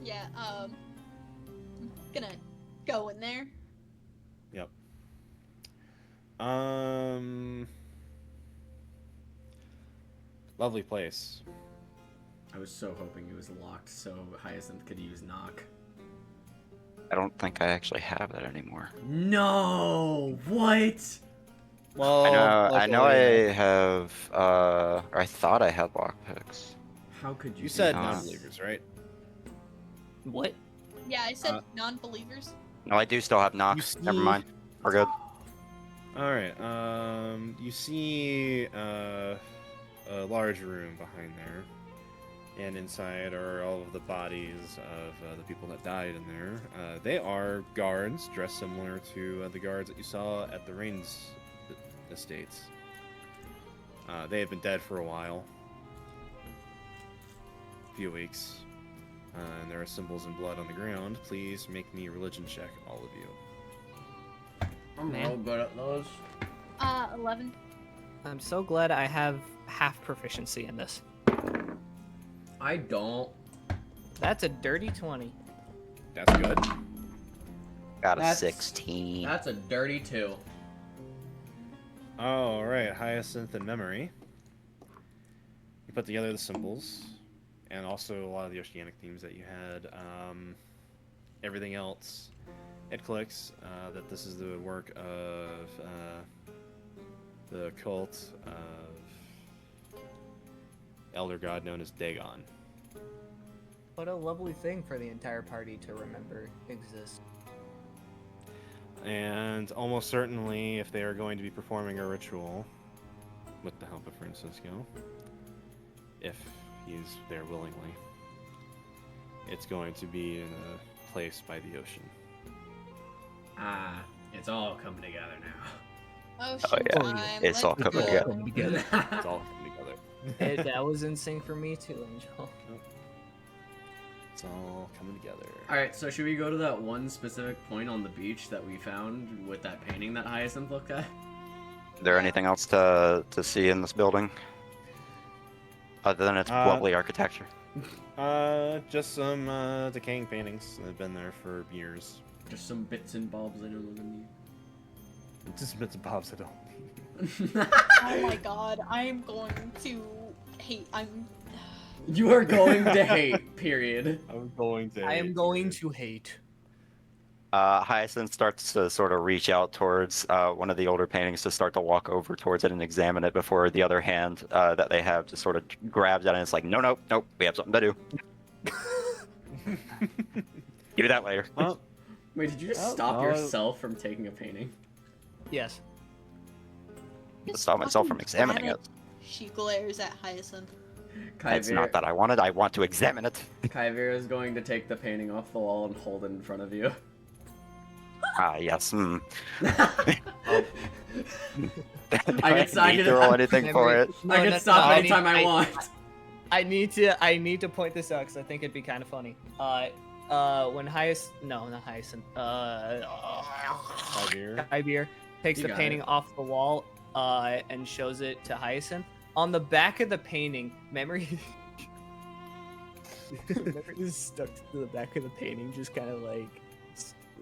Yeah, gonna go in there. Yep. Lovely place. I was so hoping it was locked so Hyacinth could use knock. I don't think I actually have that anymore. No! What? Well, I know luckily, I have, or I thought I had lockpicks. How could you you do said this? non-believers, right? What? Yeah, I said Uh, non-believers. No, I do still have knock. You Never see- mind. We're good. All right. You see a large room behind there, and inside are all of the bodies of the people that died in there. They are guards dressed similar to the guards that you saw at the Rains estates. They have been dead for a while, a few weeks, and there are symbols in blood on the ground. Please make me a religion check, all of you. I'm Man. real good at those. 11. I'm so glad I have half proficiency in this. I don't. That's a dirty 20. That's good. Got a That's- 16. That's a dirty 2. All right, Hyacinth and Memory. You put together the symbols, and also a lot of the oceanic themes that you had. Everything else, it clicks that this is the work of the cult of elder god known as Dagon. What a lovely thing for the entire party to remember exists. And almost certainly, if they are going to be performing a ritual with the help of Francisco, if he's there willingly, it's going to be in a place by the ocean. Ah, it's all coming together now. Ocean Oh, yeah. time. It's all let's coming go. together. It's all coming together. That was in sync for me too, Angel. It's all coming together. Alright, so should we go to that one specific point on the beach that we found with that painting that Hyacinth looked at? Is there anything else to see in this building? Other than its lovely architecture. Just some decaying paintings that have been there for years. Just some bits and bobs I don't know Just bits and bobs I don't need. Oh my god, I'm going to hate. You are going to hate, period. I'm going to. I am going to hate. Hyacinth starts to sort of reach out towards one of the older paintings to start to walk over towards it and examine it before the other hand that they have just sort of grabs it and it's like, no, we have something to do. Do that later. Wait, did you just Oh, stop no. yourself from taking a painting? Yes. To stop myself from examining it. She glares at Hyacinth. It's not that I want it, I want to examine it. Kaivir is going to take the painting off the wall and hold it in front of you. Ah, yes. I I can- I need can- to roll anything for it. I can stop anytime I want. I need to point this out because I think it'd be kind of funny. When Hyacinth, no, not Hyacinth, Kaivir. Kaivir takes You the got painting it. off the wall, and shows it to Hyacinth. On the back of the painting, Memory is stuck to the back of the painting, just kind of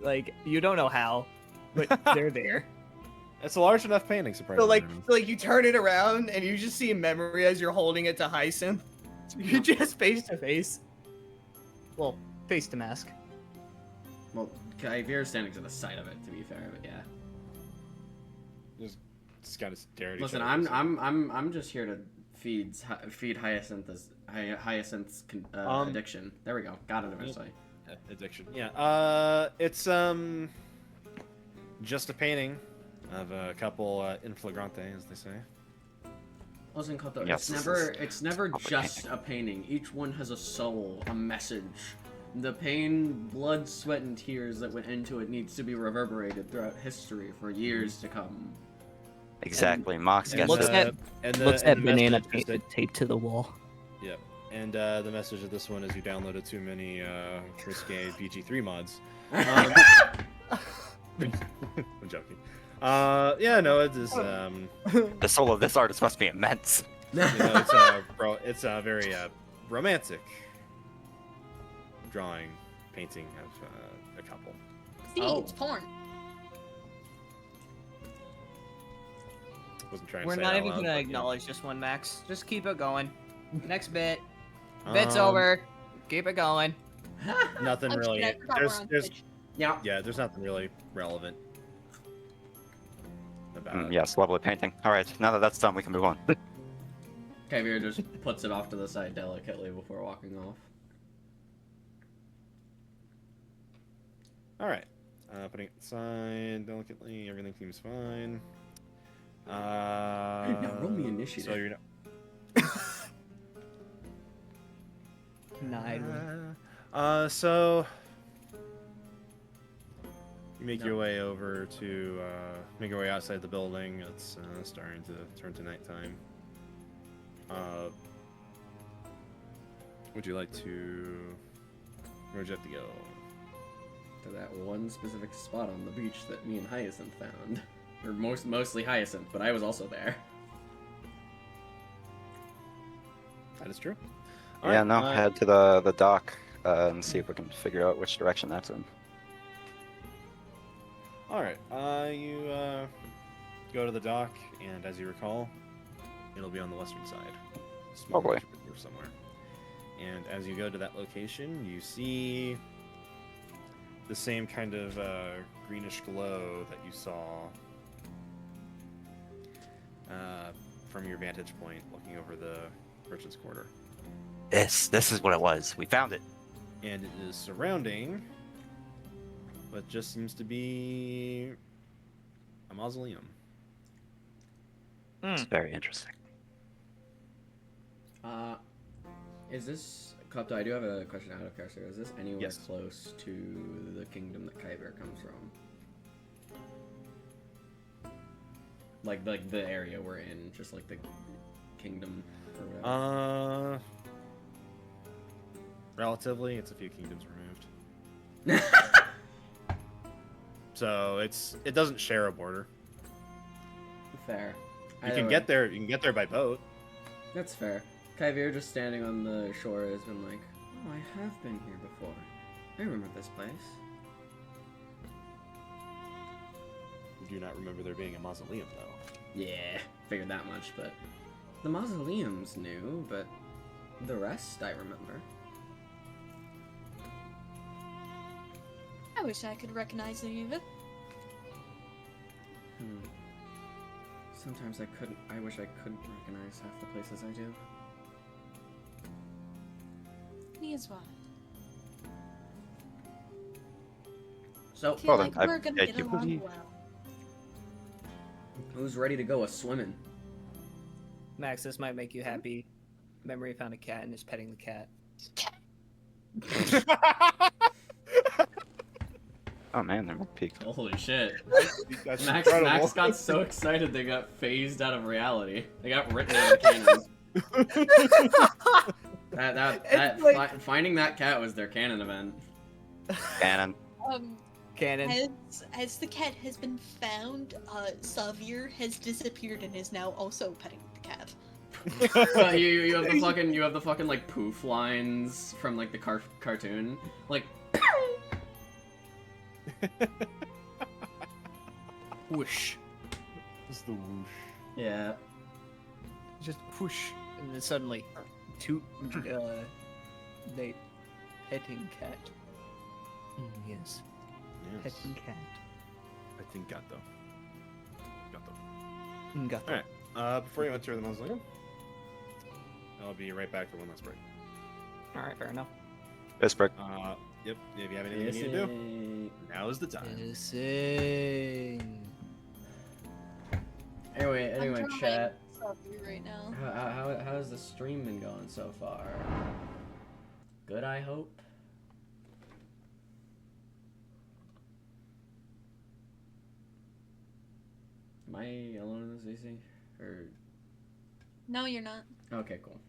like you don't know how, but they're there. It's a large enough painting, surprisingly. So like you turn it around and you just see Memory as you're holding it to Hyacinth. You're just face to face. Well, face to mask. Well, Kaivir is standing to the side of it, to be fair, but yeah. Just kind of stare at each Listen, other. I'm just here to feed Hyacinth's addiction. There we go. Got it eventually. Addiction. Yeah. It's just a painting of a couple in flagrante, as they say. Listen, Koto, Yes, it's never just a painting. Each one has a soul, a message. The pain, blood, sweat, and tears that went into it needs to be reverberated throughout history for years to come. Exactly. Mox And gets looks it. at- and Looks the at banana message is that- taped to the wall. Yep. And the message of this one is you downloaded too many risque PG3 mods. I'm joking. Yeah, no, it is. The soul of this artist must be immense. You know, it's a very romantic drawing, painting of a couple. See, Oh. it's porn. Wasn't trying to We're say not it out even loud, gonna but, yeah. acknowledge this one, Max. Just keep it going. Next bit. Bit's Um, over. Keep it going. Nothing I'm really. kidding, I forgot we're on There's Twitch. Yeah. yeah, there's nothing really relevant about it. Yes, lovely painting. All right, now that that's done, we can move on. Kaivir just puts it off to the side delicately before walking off. All right. Putting it aside delicately. Everything seems fine. Now roll me initiative. So you're not. 9. So you make your way over to make your way outside the building. It's starting to turn to nighttime. Would you like to? Where'd you have to go? To that one specific spot on the beach that me and Hyacinth found. Or mostly Hyacinth, but I was also there. That is true. Yeah, Alright, no, head to the dock and see if we can figure out which direction that's in. Alright, you go to the dock, and as you recall, it'll be on the western side. Small Lovely. nature reserve somewhere. And as you go to that location, you see the same kind of greenish glow that you saw from your vantage point looking over the merchant's quarter. This is what it was. We found it. And it is surrounding what just seems to be a mausoleum. It's very interesting. Is this... Klepto, I do have a question out of character. Is this anywhere Yes. close to the kingdom that Kaivir comes from? Like the area we're in, just like the kingdom or whatever. Relatively, it's a few kingdoms removed. So it doesn't share a border. Fair. You Either can way. get there. You can get there by boat. That's fair. Kaivir, just standing on the shore, has been like, oh, I have been here before. I remember this place. You do not remember there being a mausoleum, though. Yeah, figured that much, but... The mausoleum's new, but the rest I remember. I wish I could recognize any of it. Sometimes I wish I couldn't recognize half the places I do. Me as well. So, I feel Well, then, like we're gonna I get do along believe- well. who's ready to go a-swimming? Max, this might make you happy. Memory found a cat and is petting the cat. Oh man, they're peak. Holy shit. That's Max incredible. got so excited they got phased out of reality. They got written out of canon. It's like- Finding that cat was their canon event. Cannon. Cannon. As the cat has been found, Sauvir has disappeared and is now also petting the cat. You have the fucking like poof lines from like the cartoon, like Whoosh. It's the whoosh. yeah. Just whoosh. And then suddenly, they petting cat. Yes. Yes. Petting cat. I think Gato. Got All right. Before you enter the mausoleum, I'll be right back for one last break. Alright, fair enough. Pittsburgh. Yep. If you have anything you need to do, now is the time. Listen. Anyway, I'm trying chat. Sauvir right now. How's the stream been going so far? Good, I hope. Am I alone in this AC? Or No, you're not. okay, cool.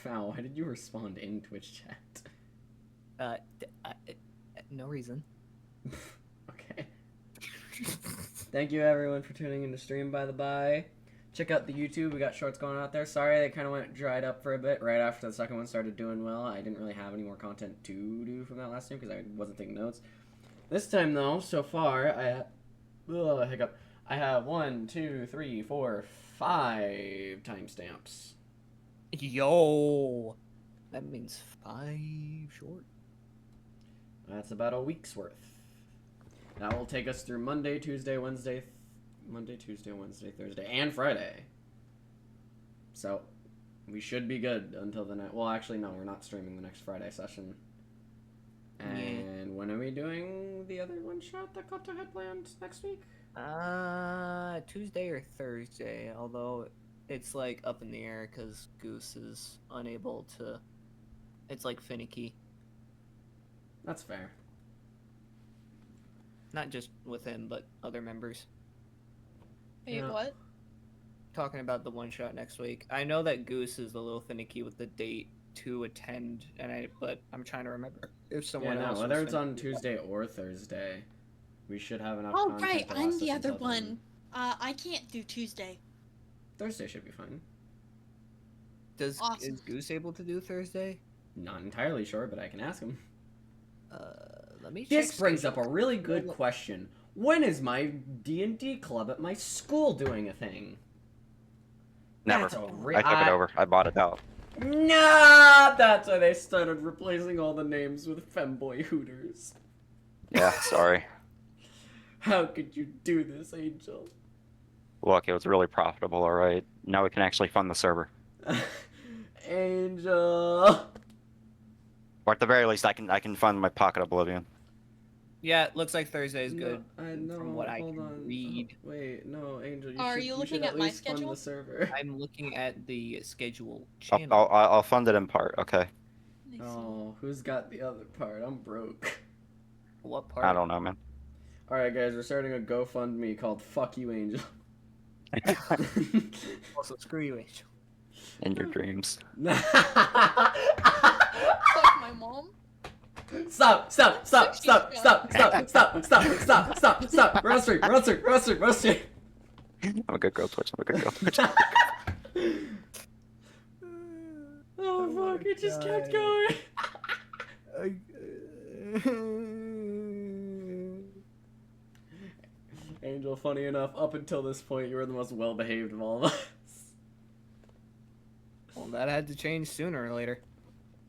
Foul, why did you respond in Twitch chat? No reason. Okay. Thank you everyone for tuning in to stream, by the by. Check out the YouTube, we got shorts going out there. Sorry they kind of went dried up for a bit right after the second one started doing well. I didn't really have any more content to do from that last stream because I wasn't taking notes. This time though, so far, hiccup. I have 1, 2, 3, 4, 5 timestamps. Yo, that means 5 short. That's about a week's worth. That will take us through Monday, Tuesday, Wednesday, Thursday, and Friday. So, we should be good until the next. Well, actually, no, we're not streaming the next Friday session. And when are we doing the other one shot that Koto had planned next week? Tuesday or Thursday, although it's like up in the air because Goose is unable to. It's like finicky. That's fair. Not just with him, but other members. Wait, Yeah. what? Talking about the one shot next week. I know that Goose is a little finicky with the date to attend, but I'm trying to remember if someone Yeah, no, else. whether was it's on finicky. Tuesday or Thursday, we should have enough Oh, content right, to I'm last the us other until then. one. I can't do Tuesday. Thursday should be fine. Is Awesome. Goose able to do Thursday? Not entirely sure, but I can ask him. Let me. This check brings up a schedule. really good question. When is my D&D club at my school doing a thing? Never. That's a I took it over. I bought it out. Nah, that's why they started replacing all the names with femboy hooters. Yeah, sorry. How could you do this, Angel? Look, it was really profitable, alright. Now we can actually fund the server. Angel. Or at the very least, I can fund my Pocket Oblivion. Yeah, it looks like Thursday is No, good. I know. From what I hold can on. read. Wait, no, Angel. Are should, you should looking at at my least fund schedule? the server. I'm looking at the schedule I'll, channel. I'll fund it in part, okay? Oh, who's got the other part? I'm broke. What part? I don't know, man. Alright, guys, we're starting a GoFundMe called Fuck You, Angel. Also, screw you, Angel. In your dreams. Fuck my mom. Stop! We're on stream. I'm a good girl, Twitch. I'm a good girl, Twitch. Oh fuck, it just kept going. Angel, funny enough, up until this point, you were the most well-behaved of all of us. Well, that had to change sooner or later.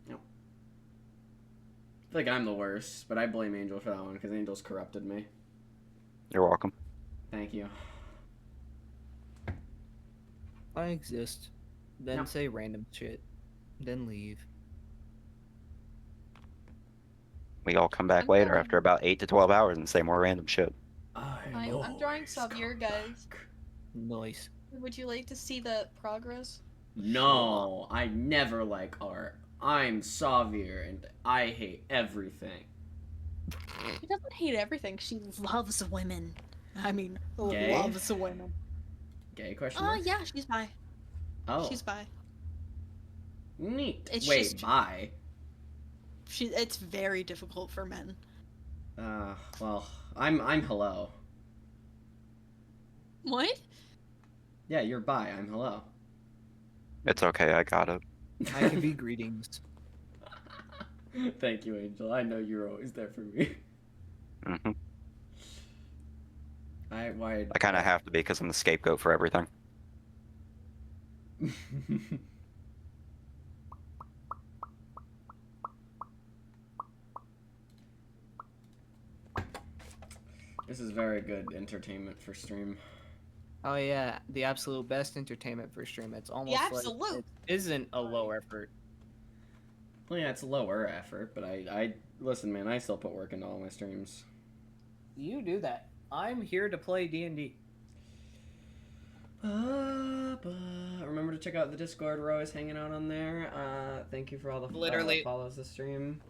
I feel like I'm the worst, but I blame Angel for that one, because Angel's corrupted me. You're welcome. Thank you. I exist. Then No. say random shit. Then leave. We all come back later after about 8 to 12 hours and say more random shit. I'm drawing Sauvir, guys. Nice. Would you like to see the progress? No, I never like art. I'm Sauvir, and I hate everything. She doesn't hate everything. She loves women. I mean, Gay? loves women. Gay question Oh, mark? yeah, she's bi. Oh, She's bi. neat. It's Wait, just- bye. It's very difficult for men. Well, I'm hello. What? Yeah, you're bi. I'm hello. It's okay, I got it. I can be greetings. Thank you, Angel. I know you're always there for me. hmm Why? I kind of have to be because I'm the scapegoat for everything. This is very good entertainment for stream. Oh yeah, the absolute best entertainment for stream. It's almost like absolute. it isn't a low effort. Well, yeah, it's lower effort, but I listen, man. I still put work into all my streams. You do that. I'm here to play D&D. Remember to check out the Discord. We're always hanging out on there. Thank you for all the Literally. follows the stream.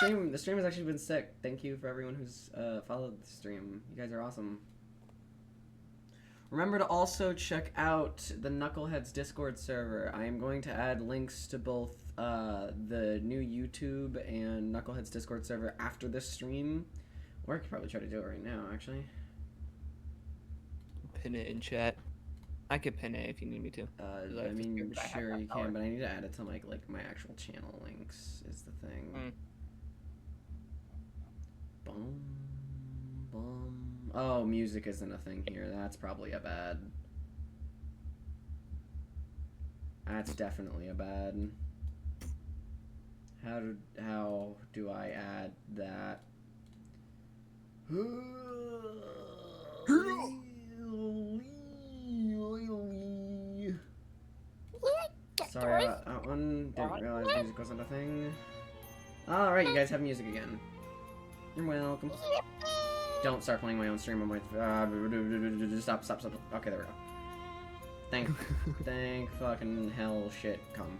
The stream has actually been sick. Thank you for everyone who's followed the stream. You guys are awesome. Remember to also check out the Knuckleheads Discord server. I am going to add links to both the new YouTube and Knuckleheads Discord server after this stream. Or I could probably try to do it right now, actually. Pin it in chat. I could pin it if you need me to. I I mean, figured I had sure that you power. can, but I need to add it to like my actual channel links is the thing. Mm. Boom, boom. Oh, music isn't a thing here. That's probably a bad. That's definitely a bad. How do I add that? Sorry about that one. Didn't realize music wasn't a thing. Alright, you guys have music again. You're welcome. Don't start playing my own stream on my... stop. Okay, there we go. Thank fucking hell shit come.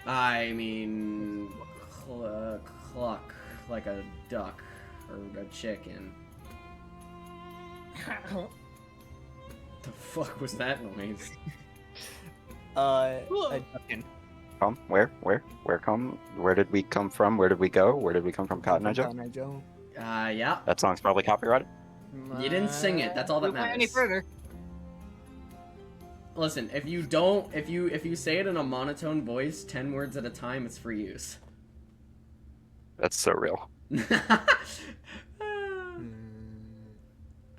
I mean... cluck like a duck or a chicken. The fuck was that noise? A duckin. Come? Where come? Where did we come from? Where did we go? Where did we come from? Cotton Eye Joe? Cotton Eye Joe. Yeah. That song's probably copyrighted. You didn't sing it. That's all that Don't go matters. any further. Listen, if you don't, if you say it in a monotone voice, 10 words at a time, it's for use. That's so real.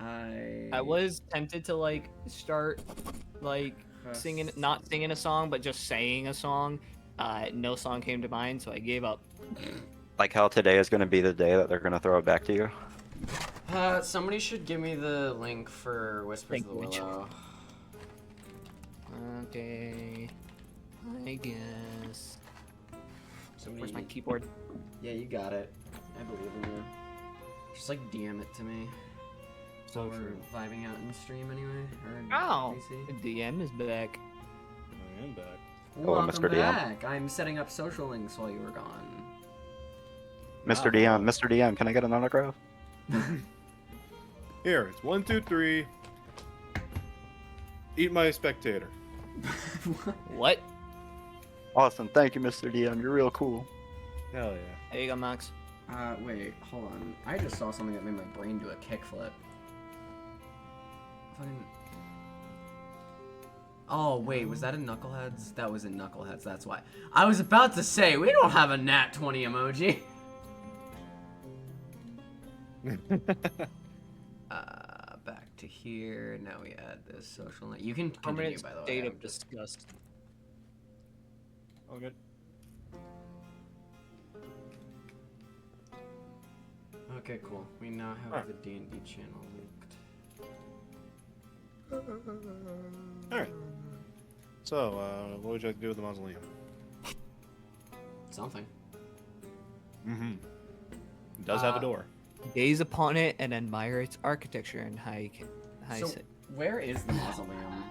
I was tempted to like start like singing, not singing a song, but just saying a song. No song came to mind, so I gave up. Like how today is going to be the day that they're going to throw it back to you. Somebody should give me the link for Whispers of the Thank you. Willow. Okay, I guess. Somebody... Where's my keyboard? Yeah, you got it. I believe in you. Just like DM it to me. So we're vibing out in the stream anyway. Or in Oh, PC. the DM is back. I am back. Hello, Welcome Mr. DM. back. I'm setting up social links while you were gone. Mr. DM, Mr. DM, can I get an autograph? Here, it's 1, 2, 3. Eat my spectator. What? Awesome, thank you, Mr. DM. You're real cool. Hell yeah. There you go, Max. Wait, hold on. I just saw something that made my brain do a kickflip. Fucking... Oh, wait, was that in Knuckleheads? That was in Knuckleheads, that's why. I was about to say, we don't have a nat 20 emoji. Back to here. Now we add this social link. You can continue, Permanent by the way. state I'm of just- disgust. All good. Okay, cool. We now have the D&D channel linked. Alright. So, what would you like to do with the mausoleum? Something. Mm-hmm. It does have a door. Gaze upon it and admire its architecture and So, where is the mausoleum?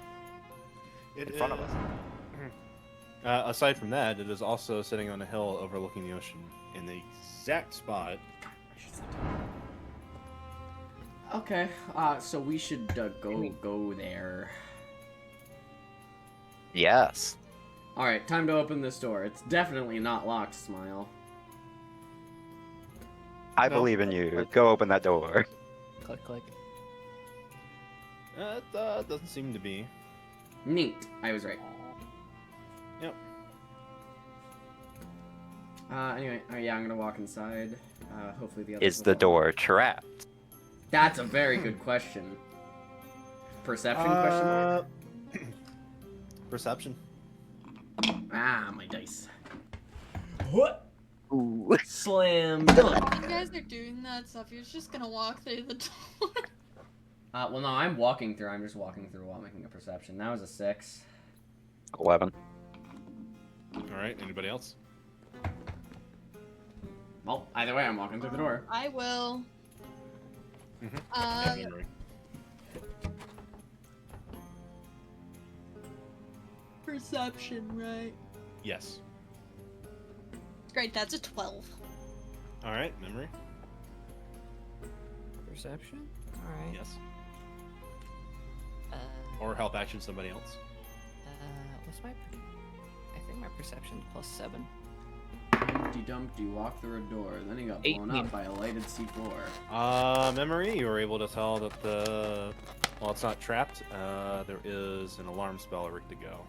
It In front of us. Aside from that, it is also sitting on a hill overlooking the ocean in the exact spot. Okay, so we should go there. Yes. Alright, time to open this door. It's definitely not locked, Smile. I No. believe in you. Go open that door. Click, click. It doesn't seem to be. Neat. I was right. Yep. Anyway, yeah, I'm gonna walk inside. Hopefully the others Is will the follow. door trapped? That's a very good question. Perception question mark? Perception. Ah, my dice. What? Ooh. Slam dunk. You guys are doing that stuff. You're just gonna walk through the door. Well, no, I'm walking through. I'm just walking through while making a perception. That was a 6. 11. Alright, anybody else? Well, either way, I'm walking through the door. I will. Yeah, memory. Perception, right? Yes. Great, that's a 12. Alright, memory. Perception? Alright. Yes. Uh, Or help action somebody else. what's my... I think my perception plus 7. Humpty Dumpty walked through a door, then he got blown 18. up by a lighted C4. Memory, you were able to tell that the... Well, it's not trapped. There is an alarm spell ready to go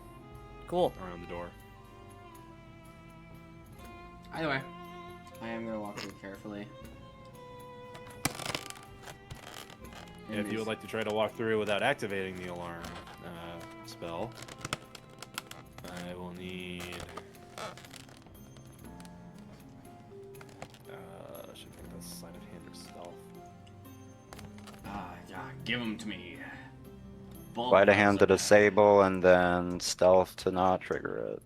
Cool. around the door. Either way, I am gonna walk through carefully. if you would like to try to walk through without activating the alarm spell, I will need. Should think that's sleight of hand or stealth. Yeah, give them to me. Sleight of hand to Bulldozer. disable, and then stealth to not trigger it.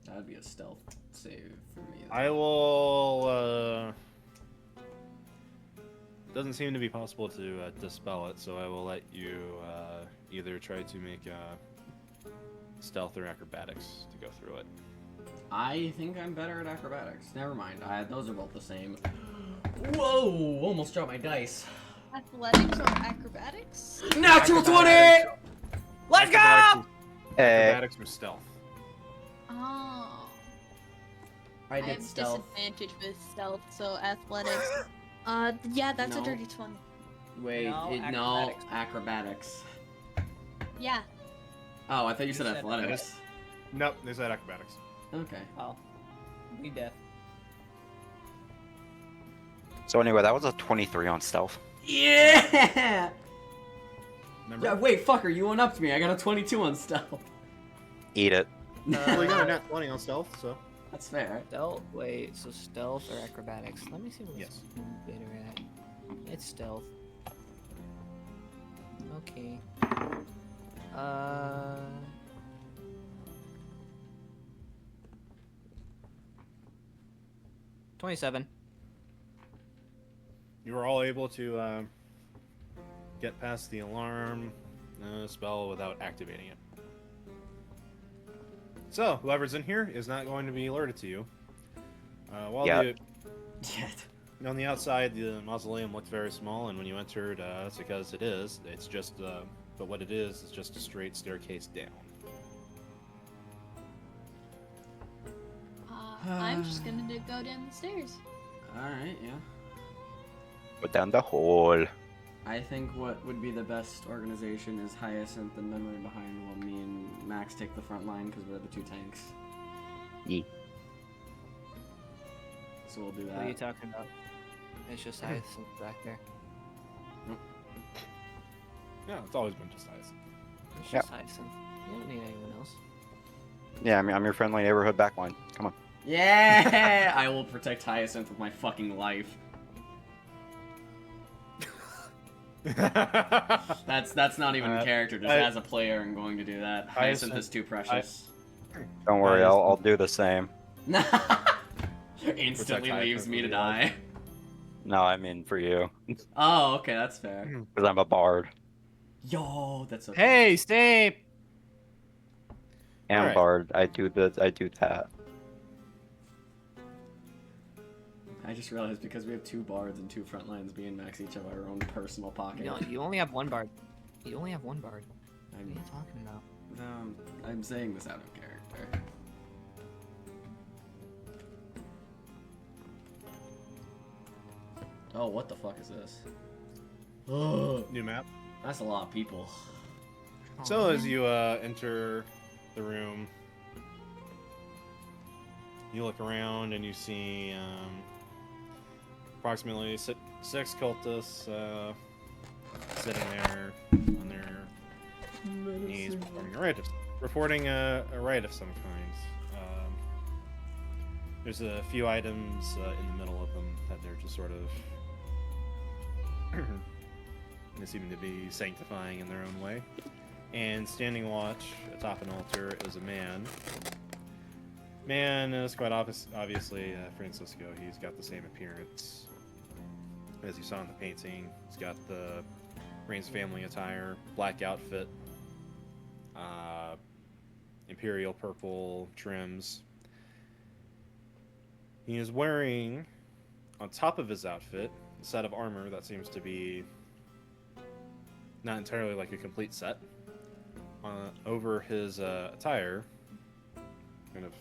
That'd be a stealth save for me. I will. Doesn't seem to be possible to dispel it, so I will let you either try to make stealth or acrobatics to go through it. I think I'm better at acrobatics. Never mind. Those are both the same. Whoa! Almost dropped my dice. Athletics or acrobatics? Natural 20! Let's go! Acrobatics or stealth. Oh. I I did have stealth. disadvantage with stealth, so athletics. Yeah, that's No. a dirty 20. Wait, No, no, acrobatics. acrobatics. Yeah. Oh, I thought you said said athletics. Nope, they said acrobatics. Okay. Oh. We deaf. So anyway, that was a 23 on stealth. Yeah! Remember? Yeah, wait, fucker, you went up to me. I got a 22 on stealth. Eat it. Well, you got a nat 20 on stealth, so. That's fair. Stealth? Wait, so stealth or acrobatics? Let me see what Yes. it's better at. It's stealth. Okay. 27. You were all able to get past the alarm spell without activating it. So, whoever's in here is not going to be alerted to you. While Yep. Yet. on the outside, the mausoleum looked very small, and when you entered, it's because it is. It's just, but what it is just a straight staircase down. I'm just gonna go down the stairs. Alright, yeah. Put down the hole. I think what would be the best organization is Hyacinth and Memori behind while me and Max take the front line because we're the two tanks. Ye. So we'll do What are you that. talking about? It's just Hyacinth back there. Yeah, it's always been just Hyacinth. It's Yep. just Hyacinth. You don't need anyone else. Yeah, I'm your friendly neighborhood backline. Come on. Yeah! I will protect Hyacinth with my fucking life. That's not even character, just as a player I'm going to do that. Hyacinth is too precious. Don't worry, I'll do the same. Instantly Protect leaves Hyacinth me to with your life. die. No, I mean for you, Oh, okay, that's fair. because I'm a bard. Yo, that's okay. Hey, Snape! And Alright. bard, I do that. I just realized because we have two bards and two front lines, me and Max each have our own personal pocket. No, you only have one bard. You only have one bard. What are I'm, you talking about? I'm saying this out of character. Oh, what the fuck is this? Oh, New map. that's a lot of people. So as you enter the room, you look around and you see approximately six cultists sitting there on their knees performing a rite reporting a rite of some kind. There's a few items in the middle of them that they're just sort of they seem to be sanctifying in their own way. And standing watch atop an altar is a man. Man is quite obviously Francisco. He's got the same appearance as you saw in the painting. He's got the Rain's family attire, black outfit, imperial purple trims. He is wearing, on top of his outfit, a set of armor that seems to be not entirely like a complete set. Over his attire, kind of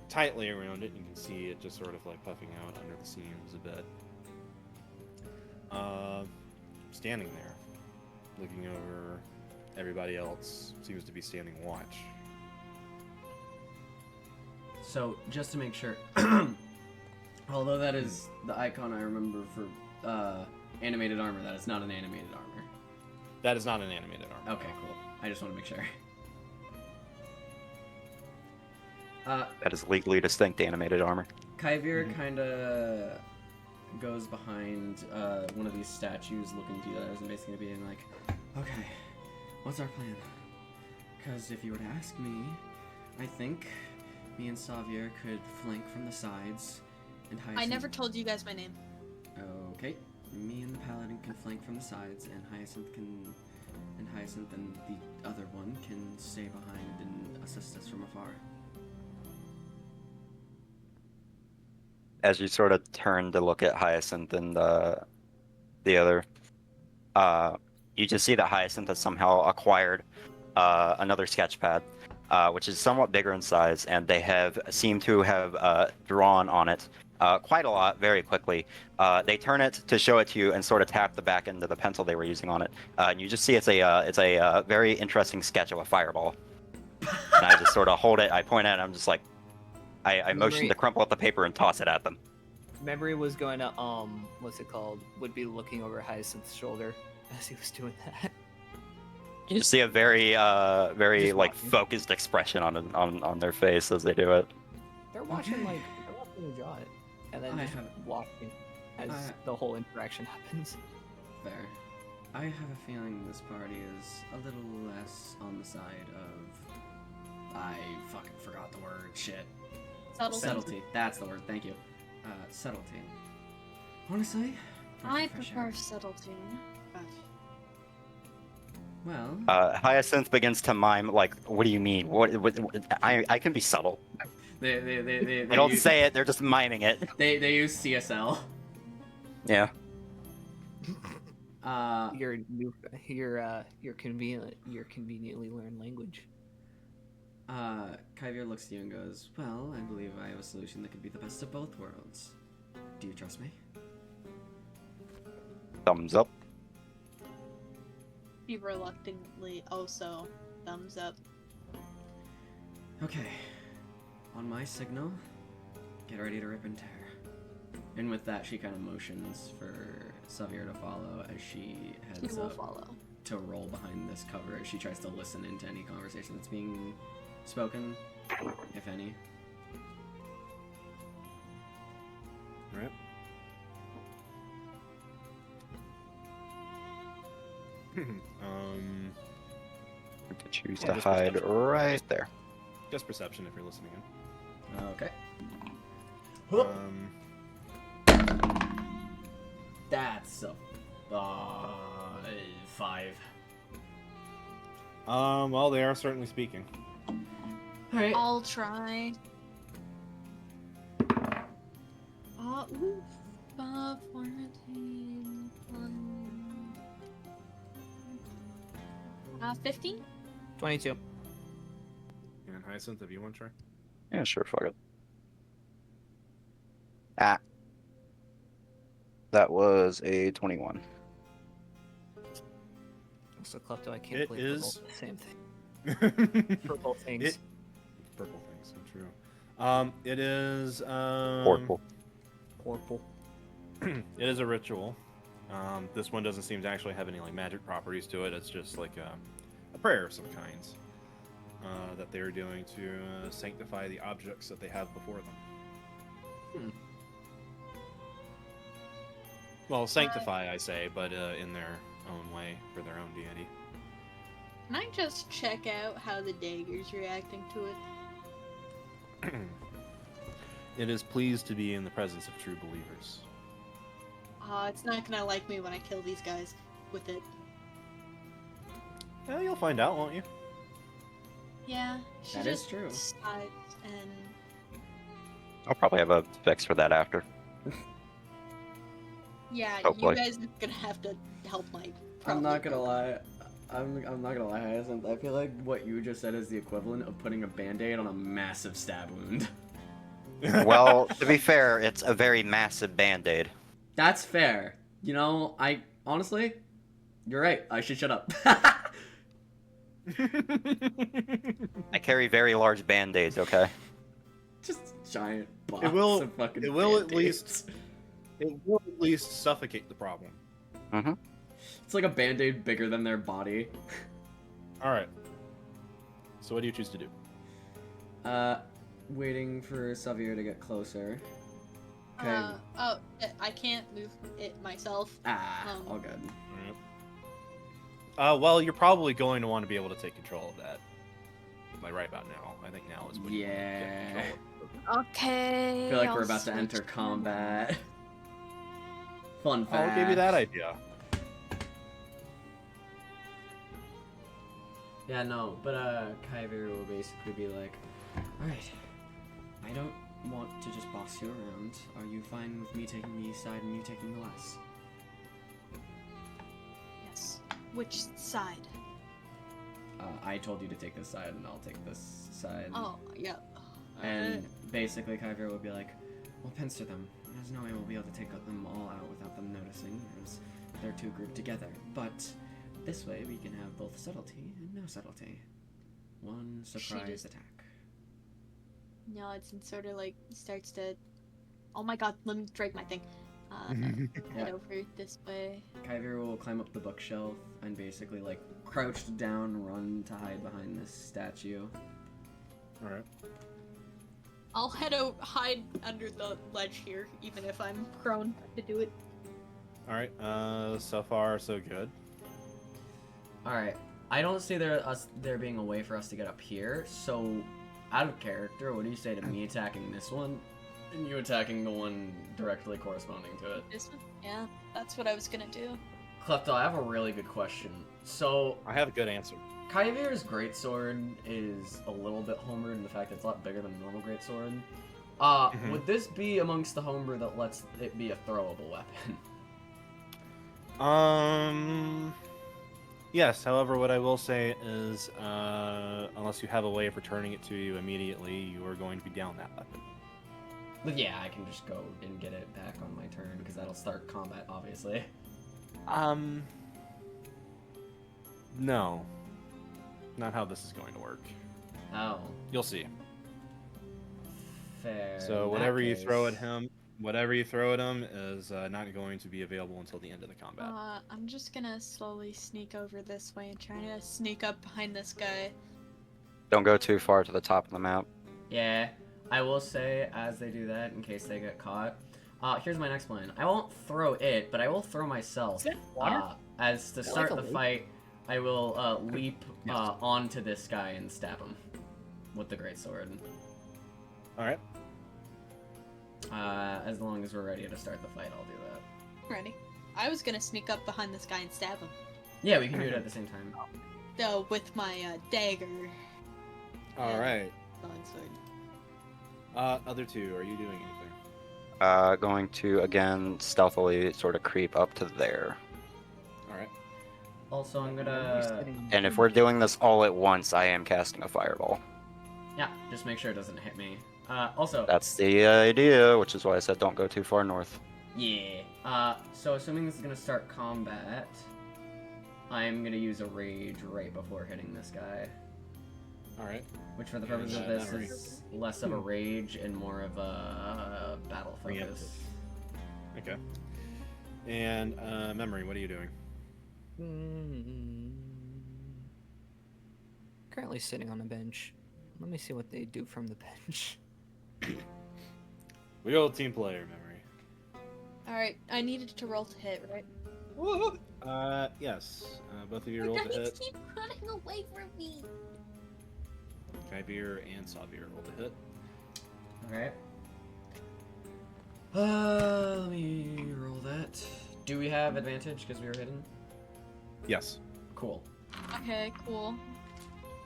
tightly around it, you can see it just sort of like puffing out under the seams a bit. Standing there, looking over everybody else, seems to be standing watch. So, just to make sure, Although that is the icon I remember for animated armor, that is not an animated armor. That is not an animated armor. Okay, cool. I just want to make sure. That is legally distinct animated armor. Kaivir kind of goes behind one of these statues looking to you guys and basically being like, okay, what's our plan? Because if you were to ask me, I think me and Sauvir could flank from the sides and Hyacinth... I never told you guys my name. Okay. Me and the Paladin can flank from the sides and Hyacinth and the other one can stay behind and assist us from afar. As you sort of turn to look at Hyacinth and the other, you just see that Hyacinth has somehow acquired another sketch pad, which is somewhat bigger in size, and they seem to have drawn on it quite a lot very quickly. They turn it to show it to you and sort of tap the back end of the pencil they were using on it, and you just see it's a very interesting sketch of a fireball. And I just sort of hold it, I point at it, I'm just like, I motion to crumple up the paper and toss it at them. Memory was going to, what's it called? Would be looking over Hyacinth's shoulder as he was doing that. You just see a very Just like watching. focused expression on their face as they do it. They're watching, Okay. they're watching you draw it. And then I just have- watching as the whole interaction happens. Fair. I have a feeling this party is a little less on the side of... I fucking forgot the word. Shit. Subtlety. That's the word. Thank you. Subtlety. Honestly, I for sure. prefer subtlety. Well, Hyacinth begins to mime like, "What do you mean? What I can be subtle." they They don't use, say it; they're just miming it. They use CSL. Yeah. Your conveniently learned language. Kaivir looks at you and goes, "Well, I believe I have a solution that could be the best of both worlds. Do you trust me?" Thumbs up. He reluctantly also thumbs up. Okay. On my signal, get ready to rip and tear. And with that, she kind of motions for Sauvir to follow as she He heads will up follow. to roll behind this cover as she tries to listen into any conversation that's being spoken, if any. Right. To choose Yeah, to just hide perception. right there. Just perception if you're listening in. Okay. Um, That's a 5. well, they are certainly speaking. Alright. I'll try. Ooh, 14, 15? 22. And Hyacinth, if you want to try. Yeah, sure, fuck it. Ah. That was a 21. So Klepto, I can't It believe we're is- both the same thing. For both things. It- Purple things, so true. It is Purple. Purple. it is a ritual. This one doesn't seem to actually have any like magic properties to it. It's just like a prayer of some kinds that they are doing to sanctify the objects that they have before them. Well, sanctify, I say, but in their own way for their own deity. Can I just check out how the dagger's reacting to it? It is pleased to be in the presence of true believers. It's not gonna like me when I kill these guys with it. Yeah, you'll find out, won't you? Yeah, she That is just true. sighs and I'll probably have a fix for that after. yeah, Hopefully. you guys are gonna have to help my. I'm not gonna problem. lie. I'm not gonna lie, Hyacinth. I feel like what you just said is the equivalent of putting a band-aid on a massive stab wound. Well, to be fair, it's a very massive band-aid. That's fair. You know, honestly, you're right. I should shut up. I carry very large band-aids, okay? Just giant box It will. of fucking It will at Band-Aids. least. It will at least suffocate the problem. Mm-hmm. It's like a band-aid bigger than their body. All right. So what do you choose to do? Waiting for Sauvir to get closer. Okay. I can't move it myself. All good. Well, you're probably going to want to be able to take control of that. Like right about now. I think now is when you want to get control of it. Okay. I feel like I'll we're about to enter switch combat. Fun fact. I'll give you that idea. Yeah, no, but Kaivir will basically be like, alright, I don't want to just boss you around. Are you fine with me taking the east side and you taking the west? Yes. Which side? I told you to take this side and I'll take this side. Oh, yeah. And basically Kaivir will be like, we'll pincer them. There's no way we'll be able to take them all out without them noticing, as they're two grouped together. But this way we can have both subtlety and no subtlety. One surprise attack. nods and sort of like starts to. Oh my god, let me drag my thing. Head over this way. Kaivir will climb up the bookshelf and basically like crouched down, run to hide behind this statue. Alright. I'll hide under the ledge here, even if I'm prone to do it. Alright, so far so good. Alright, I don't see there being a way for us to get up here, so out of character, what do you say to me attacking this one and you attacking the one directly corresponding to it? This one? Yeah, that's what I was gonna do. Klepto, I have a really good question. So, I have a good answer. Kaivir's greatsword is a little bit homebrewed in the fact that it's a lot bigger than a normal greatsword. Would this be amongst the homebrew that lets it be a throwable weapon? Yes, however, what I will say is, unless you have a way of returning it to you immediately, you are going to be down that weapon. But yeah, I can just go and get it back on my turn, because that'll start combat, obviously. No. Not how this is going to work. Oh. You'll see. Fair. So In whatever that you case- throw at him is not going to be available until the end of the combat. I'm just gonna slowly sneak over this way and try to sneak up behind this guy. Don't go too far to the top of the map. Yeah, I will say, as they do that, in case they get caught, here's my next plan. I won't throw it, but I will throw myself. As to start the fight, I will leap onto this guy and stab him with the greatsword. Alright. As long as we're ready to start the fight, I'll do that. Ready? I was gonna sneak up behind this guy and stab him. Yeah, we can do it at the same time. Though with my dagger. Alright. Longsword. Other two, are you doing anything? Going to, again, stealthily sort of creep up to there. Alright. Also, I'm gonna... And if we're doing this all at once, I am casting a fireball. Yeah, just make sure it doesn't hit me. Also... That's the idea, which is why I said don't go too far north. Yeah. So assuming this is gonna start combat, I'm gonna use a rage right before hitting this guy. Alright. Which for the purpose of this Memory. is less of a rage and more of a battle focus. Okay. And, Memory, what are you doing? Currently sitting on a bench. Let me see what they do from the bench. We all team player, Memory. Alright, I needed to roll to hit, right? Yes. Both of you roll to guys hit. keep running away from me. Kaivir and Sauvir roll to hit. Alright. Let me roll that. Do we have advantage because we were hidden? Yes. Cool. Okay, cool.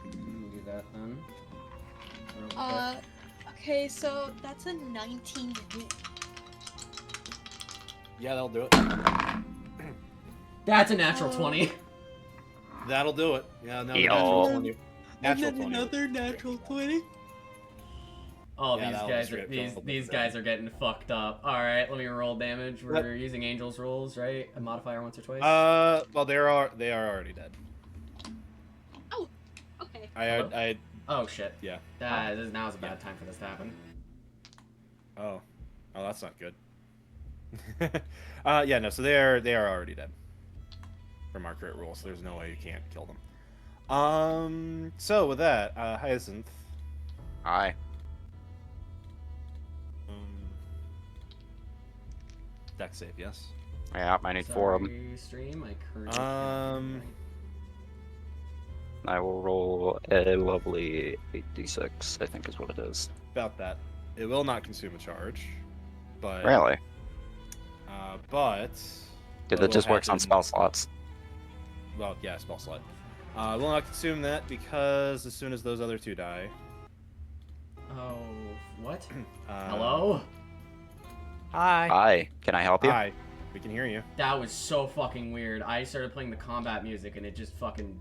We'll do that then. Real quick. Okay, so that's a 19 to hit. Yeah, that'll do it. That's a natural 20. That'll do it. Yeah, no, Yo. natural 20. Natural 20. natural 20. Oh, Yeah, these that'll guys just are rip these double these the guys are getting fucked up. All right, let me roll damage. We're What? using Angel's rules, right? A modifier once or twice. Well, they are already dead. Okay. I Oh shit. yeah. Now's a bad time for this to happen. Oh, that's not good. Yeah, no. So they are already dead from our crit rule. So there's no way you can't kill them. So with that, Hyacinth. Aye. Dex save, yes. Yeah, I need 4 of them. Sorry, stream. I currently can't. I will roll a lovely 8d6, I think is what it is. About that. It will not consume a charge, but Really? but Did what it just will works on happen- spell slots? Well, yeah, spell slot. Will not consume that because as soon as those other 2 die. Oh, what? Uh, Hello? Hi. Aye. Can I help you? Hi, we can hear you. That was so fucking weird. I started playing the combat music and it just fucking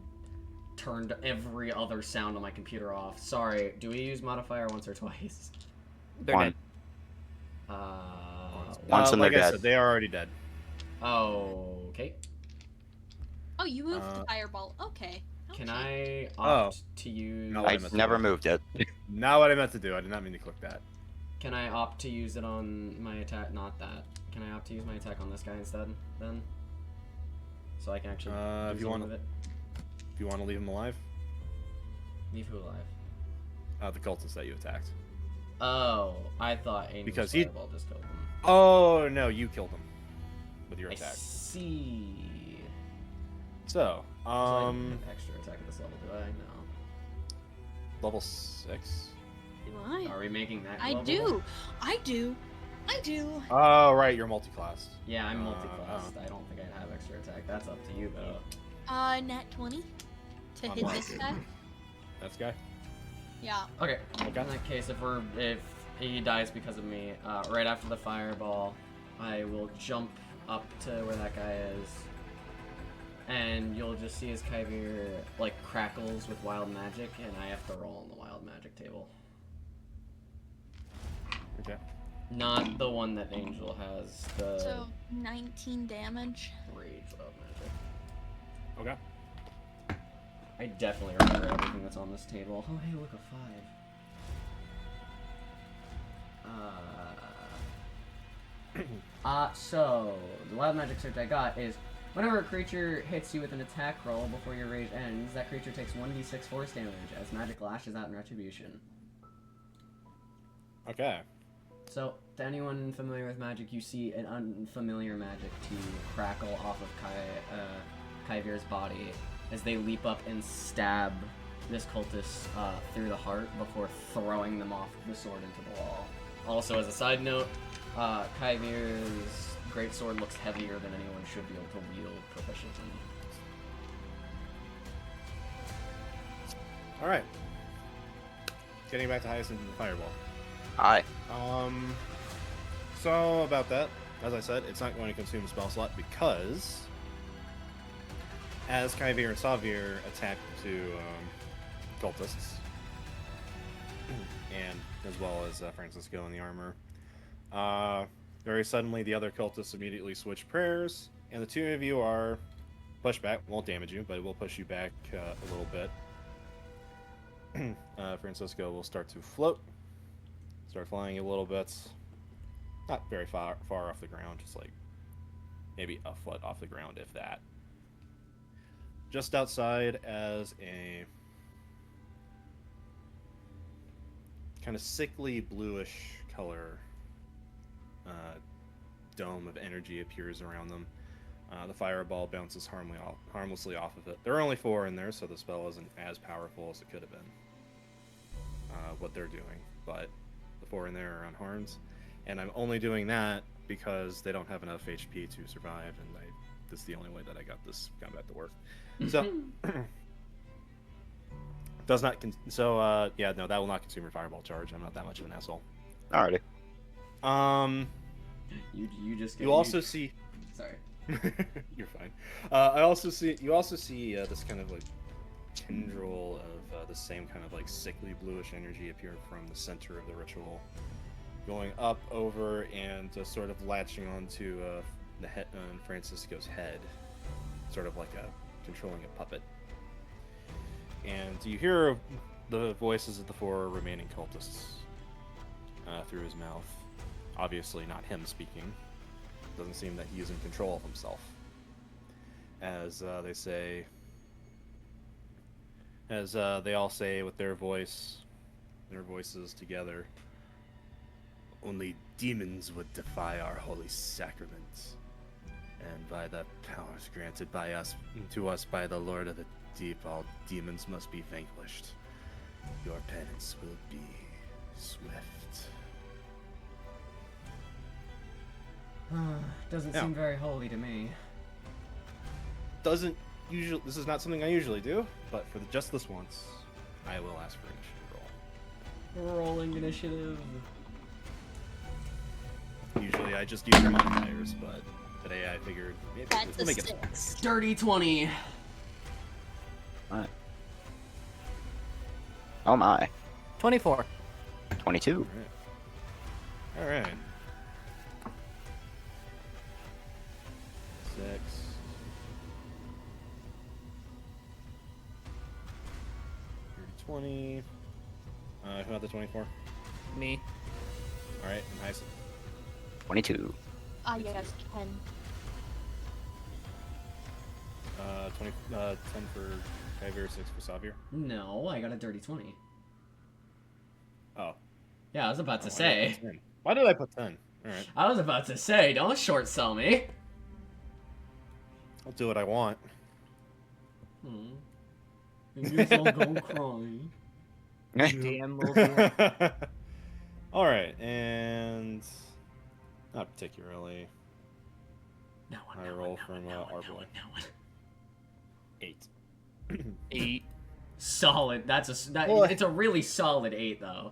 turned every other sound on my computer off. Sorry. Do we use modifier once or twice? They're One. dead. Once and like they're I dead. said, they are already dead. Okay. Oh, you moved the fireball. Okay. Can Okay. I opt to use... No, I meant to never do. moved it. Not what I meant to do. I did not mean to click that. Can I opt to use it on my attack? Not that. Can I opt to use my attack on this guy instead, then? So I can actually If do you something want with it? If you want to leave him alive, Leave who alive? the cultist that you attacked. Oh, I thought Angel's Because he- fireball just killed him. Oh no, you killed him with your I attack. see. So, So I don't have extra attack at this level, do I? No. level 6. Do I? Are we making that I global? do. I do. I do. Oh right, you're multi-class. Yeah, I'm Uh, multi-classed. I don't think I'd have extra attack. That's up to you, though. Nat 20 to On hit what? this guy. That's guy. Yeah. Okay. Okay. In that case, if he dies because of me, right after the fireball, I will jump up to where that guy is, and you'll just see his Kaivir like crackles with wild magic, and I have to roll on the wild magic table. Okay. Not the one that Angel has. The So 19 damage. rage wild magic. Okay. I definitely remember everything that's on this table. Oh, hey, look, a 5. So, the wild magic search I got is, whenever a creature hits you with an attack roll before your rage ends, that creature takes 1d6 force damage as magic lashes out in retribution. Okay. So, to anyone familiar with magic, you see an unfamiliar magic to crackle off of Kaivir's body as they leap up and stab this cultist through the heart before throwing them off the sword into the wall. Also, as a side note, Kaivir's greatsword looks heavier than anyone should be able to wield proficiently. All right. Getting back to Hyacinth and the fireball. Aye. So about that, as I said, it's not going to consume a spell slot because as Kaivir and Sauvir attack to cultists, and as well as Francisco in the armor, very suddenly the other cultists immediately switch prayers, and the 2 of you are pushed back. Won't damage you, but it will push you back a little bit. Francisco will start to float. Start flying a little bit. Not very far off the ground, just like maybe a foot off the ground, if that. Just outside as a kind of sickly bluish color dome of energy appears around them. The fireball bounces harmlessly off of it. There are only 4 in there, so the spell isn't as powerful as it could have been. What they're doing, but the 4 in there are unharmed, and I'm only doing that because they don't have enough HP to survive, and this is the only way that I got this combat to work. So, does not. Yeah, no, that will not consume your fireball charge. I'm not that much of an asshole. Alrighty. You just get... You also see. Sorry. You're fine. I also see. You also see this kind of like tendril of the same kind of like sickly bluish energy appear from the center of the ritual, going up over and sort of latching onto the head on Francisco's head, sort of like controlling a puppet. And you hear the voices of the 4 remaining cultists through his mouth. obviously not him speaking. Doesn't seem that he is in control of himself. As they all say with their voices together, only demons would defy our holy sacraments, and by the powers granted to us by the Lord of the Deep, all demons must be vanquished. Your penance will be swift. Doesn't Yeah. seem very holy to me. This is not something I usually do, but for just this once, I will ask for initiative roll. Rolling initiative. Usually I just use modifiers, but today I figured maybe That's we'll a make it. 6. Dirty 20. Alright. Oh my. 24. 22. All right. 6. 20. Who had the 24? Me. All right, and Hyacinth. 22. Ah, yes, 10. 10 for Kaivir, 6 for Sauvir. No, I got a dirty 20. Oh. Yeah, I was about to Oh, say. Why did I put 10? All right, I was about to say, don't short sell me. I'll do what I want. I guess I'll go cry. Damn little All right, and not particularly. No one, I no roll one, no from one, no one, our no boy. one, no one. 8. 8. Solid. Boy. It's a really solid 8 though.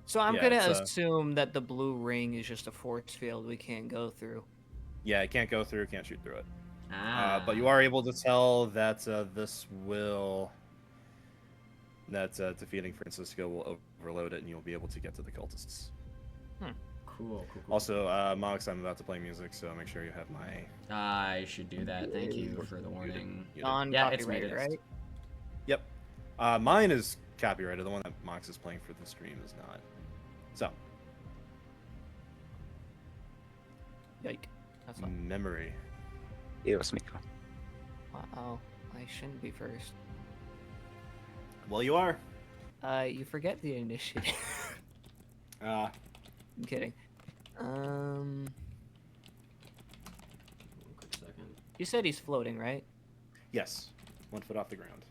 So I'm Yeah, gonna it's, assume that the blue ring is just a force field we can't go through. Yeah, I can't go through, can't shoot through it. Ah. But you are able to tell that defeating Francisco will overload it, and you'll be able to get to the cultists. Cool. Also, Mox, I'm about to play music, so make sure you have my. I should do that. Thank you for the warning. Non-copyrighted, it's muted. right? Yep. Mine is copyrighted. The one that Mox is playing for the stream is not. So, Yike. That's not... Memory. Dios mío. Wow. I shouldn't be first. Well, you are. You forget the initiative. Uh, I'm kidding. One quick second. You said he's floating, right? yes. 1 foot off the ground.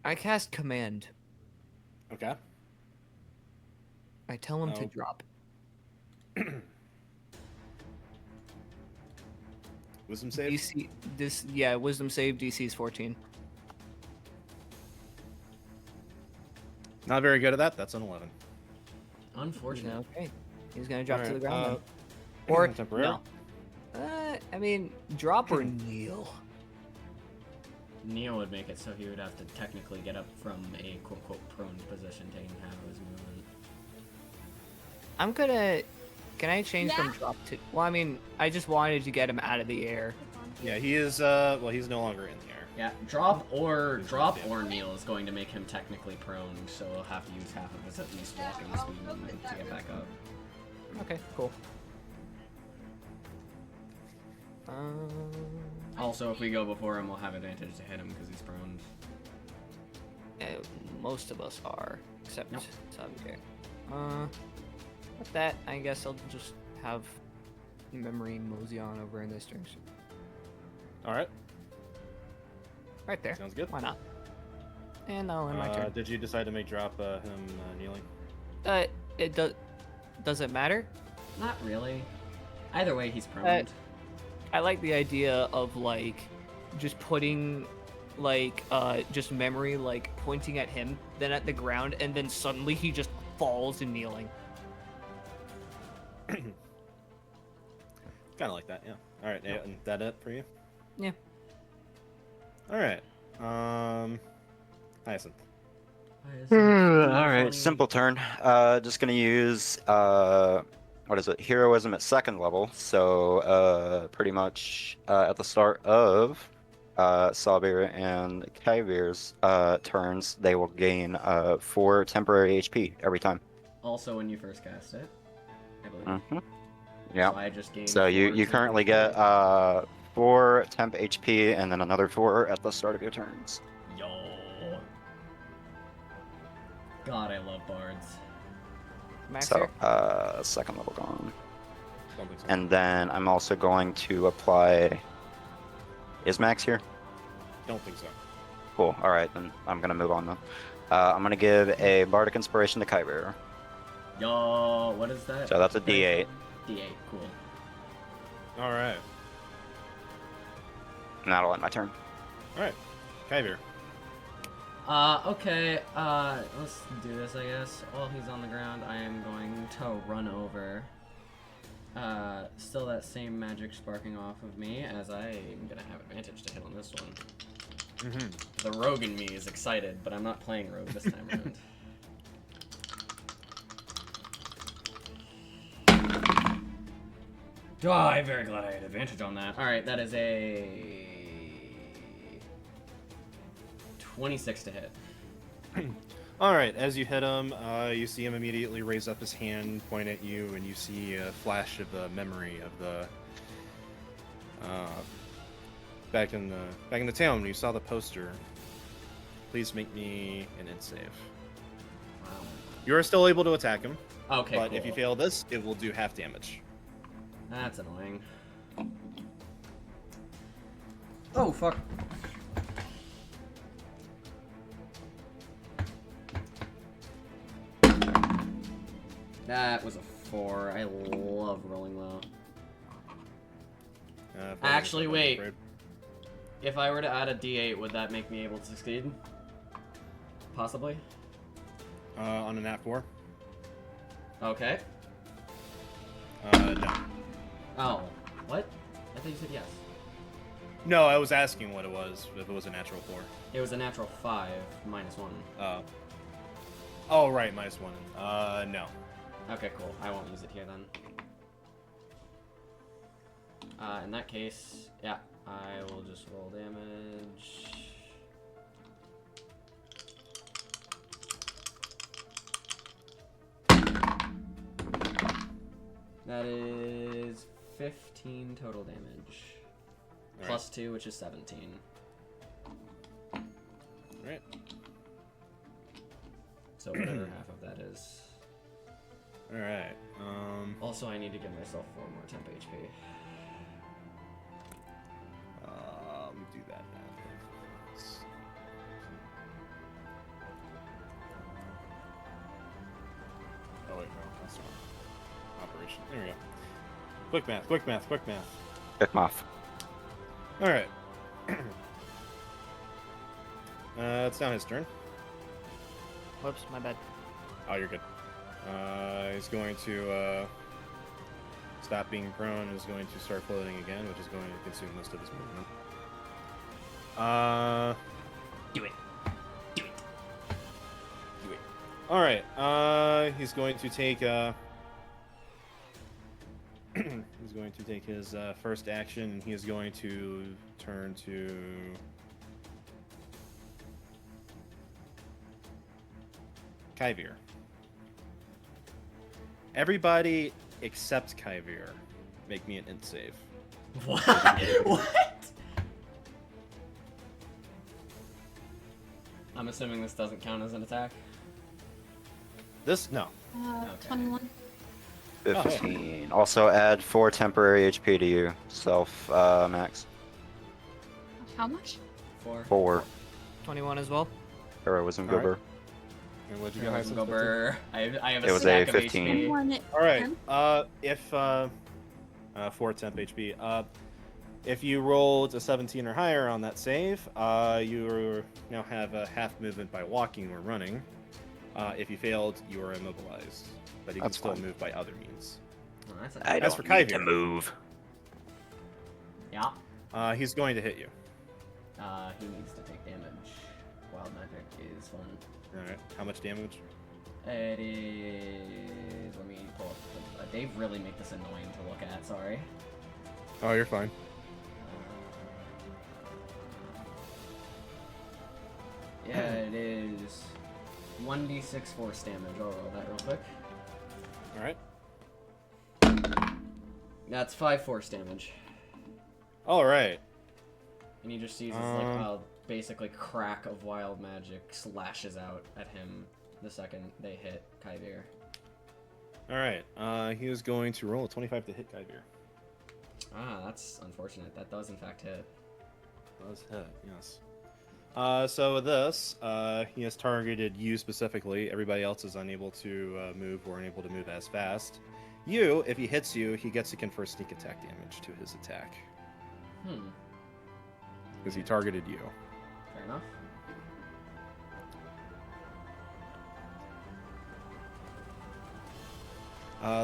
I cast command. Okay. I tell him to Oh. drop. Wisdom save. Wisdom save DC is 14. Not very good at that. That's an 11. Unfortunate. Okay. He's gonna drop to the Alright, ground then. Or temporary. no. I mean, drop or kneel. Neo would make it so he would have to technically get up from a quote-unquote prone position, taking half of his movement. I'm gonna. Can I change from Yeah. drop to? Well, I mean, I just wanted to get him out of the air. Yeah, he is. Well, he's no longer in the air. Yeah, drop or kneel is going to make him technically prone, so he'll have to use half of his at least walking speed movement to get back up. Okay, cool. Also, if we go before him, we'll have advantage to hit him because he's prone. Most of us are, except Nope. Sauvir. With that, I guess I'll just have Memory mosey on over in this direction. All right. Right there. Sounds good. Why not? And that'll end my turn. Did you decide to make drop him kneeling? It does it matter? Not really. Either way, he's prone. I like the idea of like just putting like just Memory like pointing at him, then at the ground, and then suddenly he just falls in kneeling. Kind of like that, yeah. All right, yeah, and that it for you? Yeah. All right. Hyacinth. All right, simple turn. Just gonna use what is it? Heroism at 2nd level. So pretty much at the start of Sauvir and Kaivir's turns, they will gain 4 temporary HP every time. Also, when you first cast it, I believe. Mm-hmm. Yeah. So I just gained. So you 4 temp currently HP. get 4 temp HP and then another 4 at the start of your turns. Yo. God, I love bards. Max So here? second level gone. Don't think so. And then I'm also going to apply. Is Max here? Don't think so. Cool. All right, then I'm gonna move on then. I'm gonna give a bardic inspiration to Kaivir. Yo, what is that? So that's a D8. D8, cool. All right. And that'll end my turn. All right. Kaivir. Okay, let's do this, I guess. While he's on the ground, I am going to run over. Still that same magic sparking off of me, as I am gonna have advantage to hit on this one. Mm-hmm. The rogue in me is excited, but I'm not playing rogue this time around. Oh, I'm very glad I had advantage on that. Alright, that is a 26 to hit. All right. As you hit him, you see him immediately raise up his hand, point at you, and you see a flash of the memory of the back in the town when you saw the poster. Please make me an int save. Wow. You are still able to attack him, Okay, but cool. if you fail this, it will do half damage. That's annoying. Oh, fuck. That was a 4. I love rolling low. Actually, wait. If I were to add a D8, would that make me able to succeed? Possibly. On a nat 4? Okay. No. Oh, what? I thought you said yes. No, I was asking what it was, if it was a natural 4. It was a natural 5, minus 1. Oh, right, minus 1. No. Okay, cool. I won't use it here then. In that case, yeah, I will just roll damage. That is 15 total damage. All Plus 2, which is 17. Alright. So whatever half of that is. Alright. Also, I need to give myself 4 more temp HP. Let me do that now. Oh wait, no, that's not. Operation. There we go. Quick math, quick math, quick math. Pick off. Alright. It's now his turn. Whoops, my bad. Oh, you're good. He's going to stop being prone and is going to start floating again, which is going to consume most of his movement. Do it. Do it. Do it. Alright, he's going to take he's going to take his first action, and he is going to turn to Kaivir. Everybody except Kaivir, make me an int save. What? What? I'm assuming this doesn't count as an attack. This no. Okay. 21. 15. Also add 4 temporary HP to you, self, Max. How much? 4. 4. 21 as well. All Heroism right. Goober. And what'd you get? Heroism Hyacinth? go burr. I have a It was stack a of 15. HP. 21. All right. If 4 temp HP. If you rolled a 17 or higher on that save, you now have a half movement by walking or running. If you failed, you are immobilized, but you can That's still fine. move by other means. Oh, that's I As don't for need to Kaivir. move. Yeah. He's going to hit you. He needs to take damage. Wild magic is fun. All right. How much damage? It is. Let me pull up. They really make this annoying to look at. Sorry. Oh, you're fine. Yeah, it is 1d6 force damage. I'll roll that real quick. Alright. That's 5 force damage. Alright. And he just sees this like basically crack of wild magic slashes out at him the second they hit Kaivir. Alright. He is going to roll a 25 to hit Kaivir. Ah, that's unfortunate. That does in fact hit. Does hit, yes. So with this, he has targeted you specifically. Everybody else is unable to move or unable to move as fast. You, if he hits you, he gets to confer sneak attack damage to his attack. Because he targeted you. Fair enough.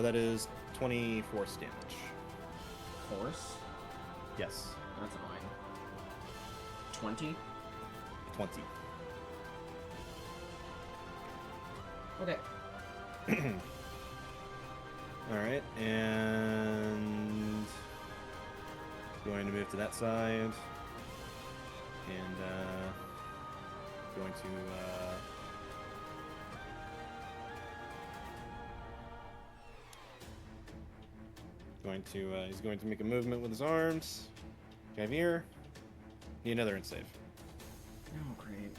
That is 20 force damage. Force? Yes. That's annoying. 20? 20. Okay. Alright, and going to move to that side. And going to he's going to make a movement with his arms. Kaivir, need another int save. Oh, great.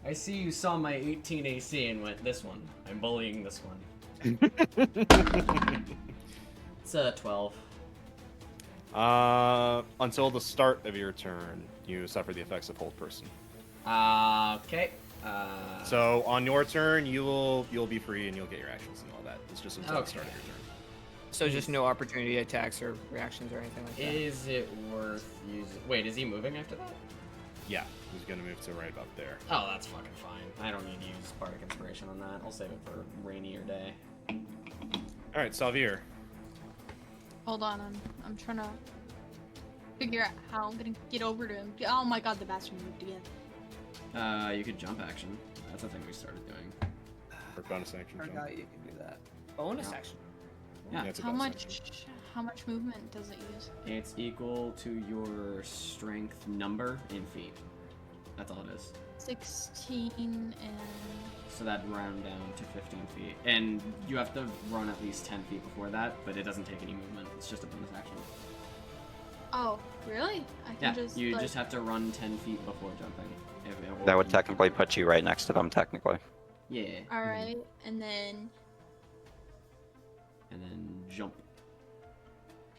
I see you saw my 18 AC and went, this one. I'm bullying this one. It's a 12. Until the start of your turn, you suffer the effects of hold person. Okay. So on your turn, you'll be free and you'll get your actions and all that. It's just until the start of your turn. So just no opportunity attacks or reactions or anything like that? Is it worth using... Wait, is he moving after that? Yeah, he's gonna move to right about there. Oh, that's fucking fine. I don't need to use Bardic Inspiration on that. I'll save it for rainier day. Alright, Sauvir. Hold on, I'm trying to figure out how I'm gonna get over to him. Oh my god, the bastard moved again. You could jump action. That's a thing we started doing. For bonus action jump. Forgot you can do that. Bonus action. Yeah. It's a How bonus action. how much movement does it use? It's equal to your strength number in feet. That's all it is. 16 and So that'd round down to 15 feet. And you have to run at least 10 feet before that, but it doesn't take any movement. It's just a bonus action. oh, really? I Yeah, can just you like, just have to run 10 feet before jumping. That would technically put you right next to them, technically. Yeah. all right, and then Jump.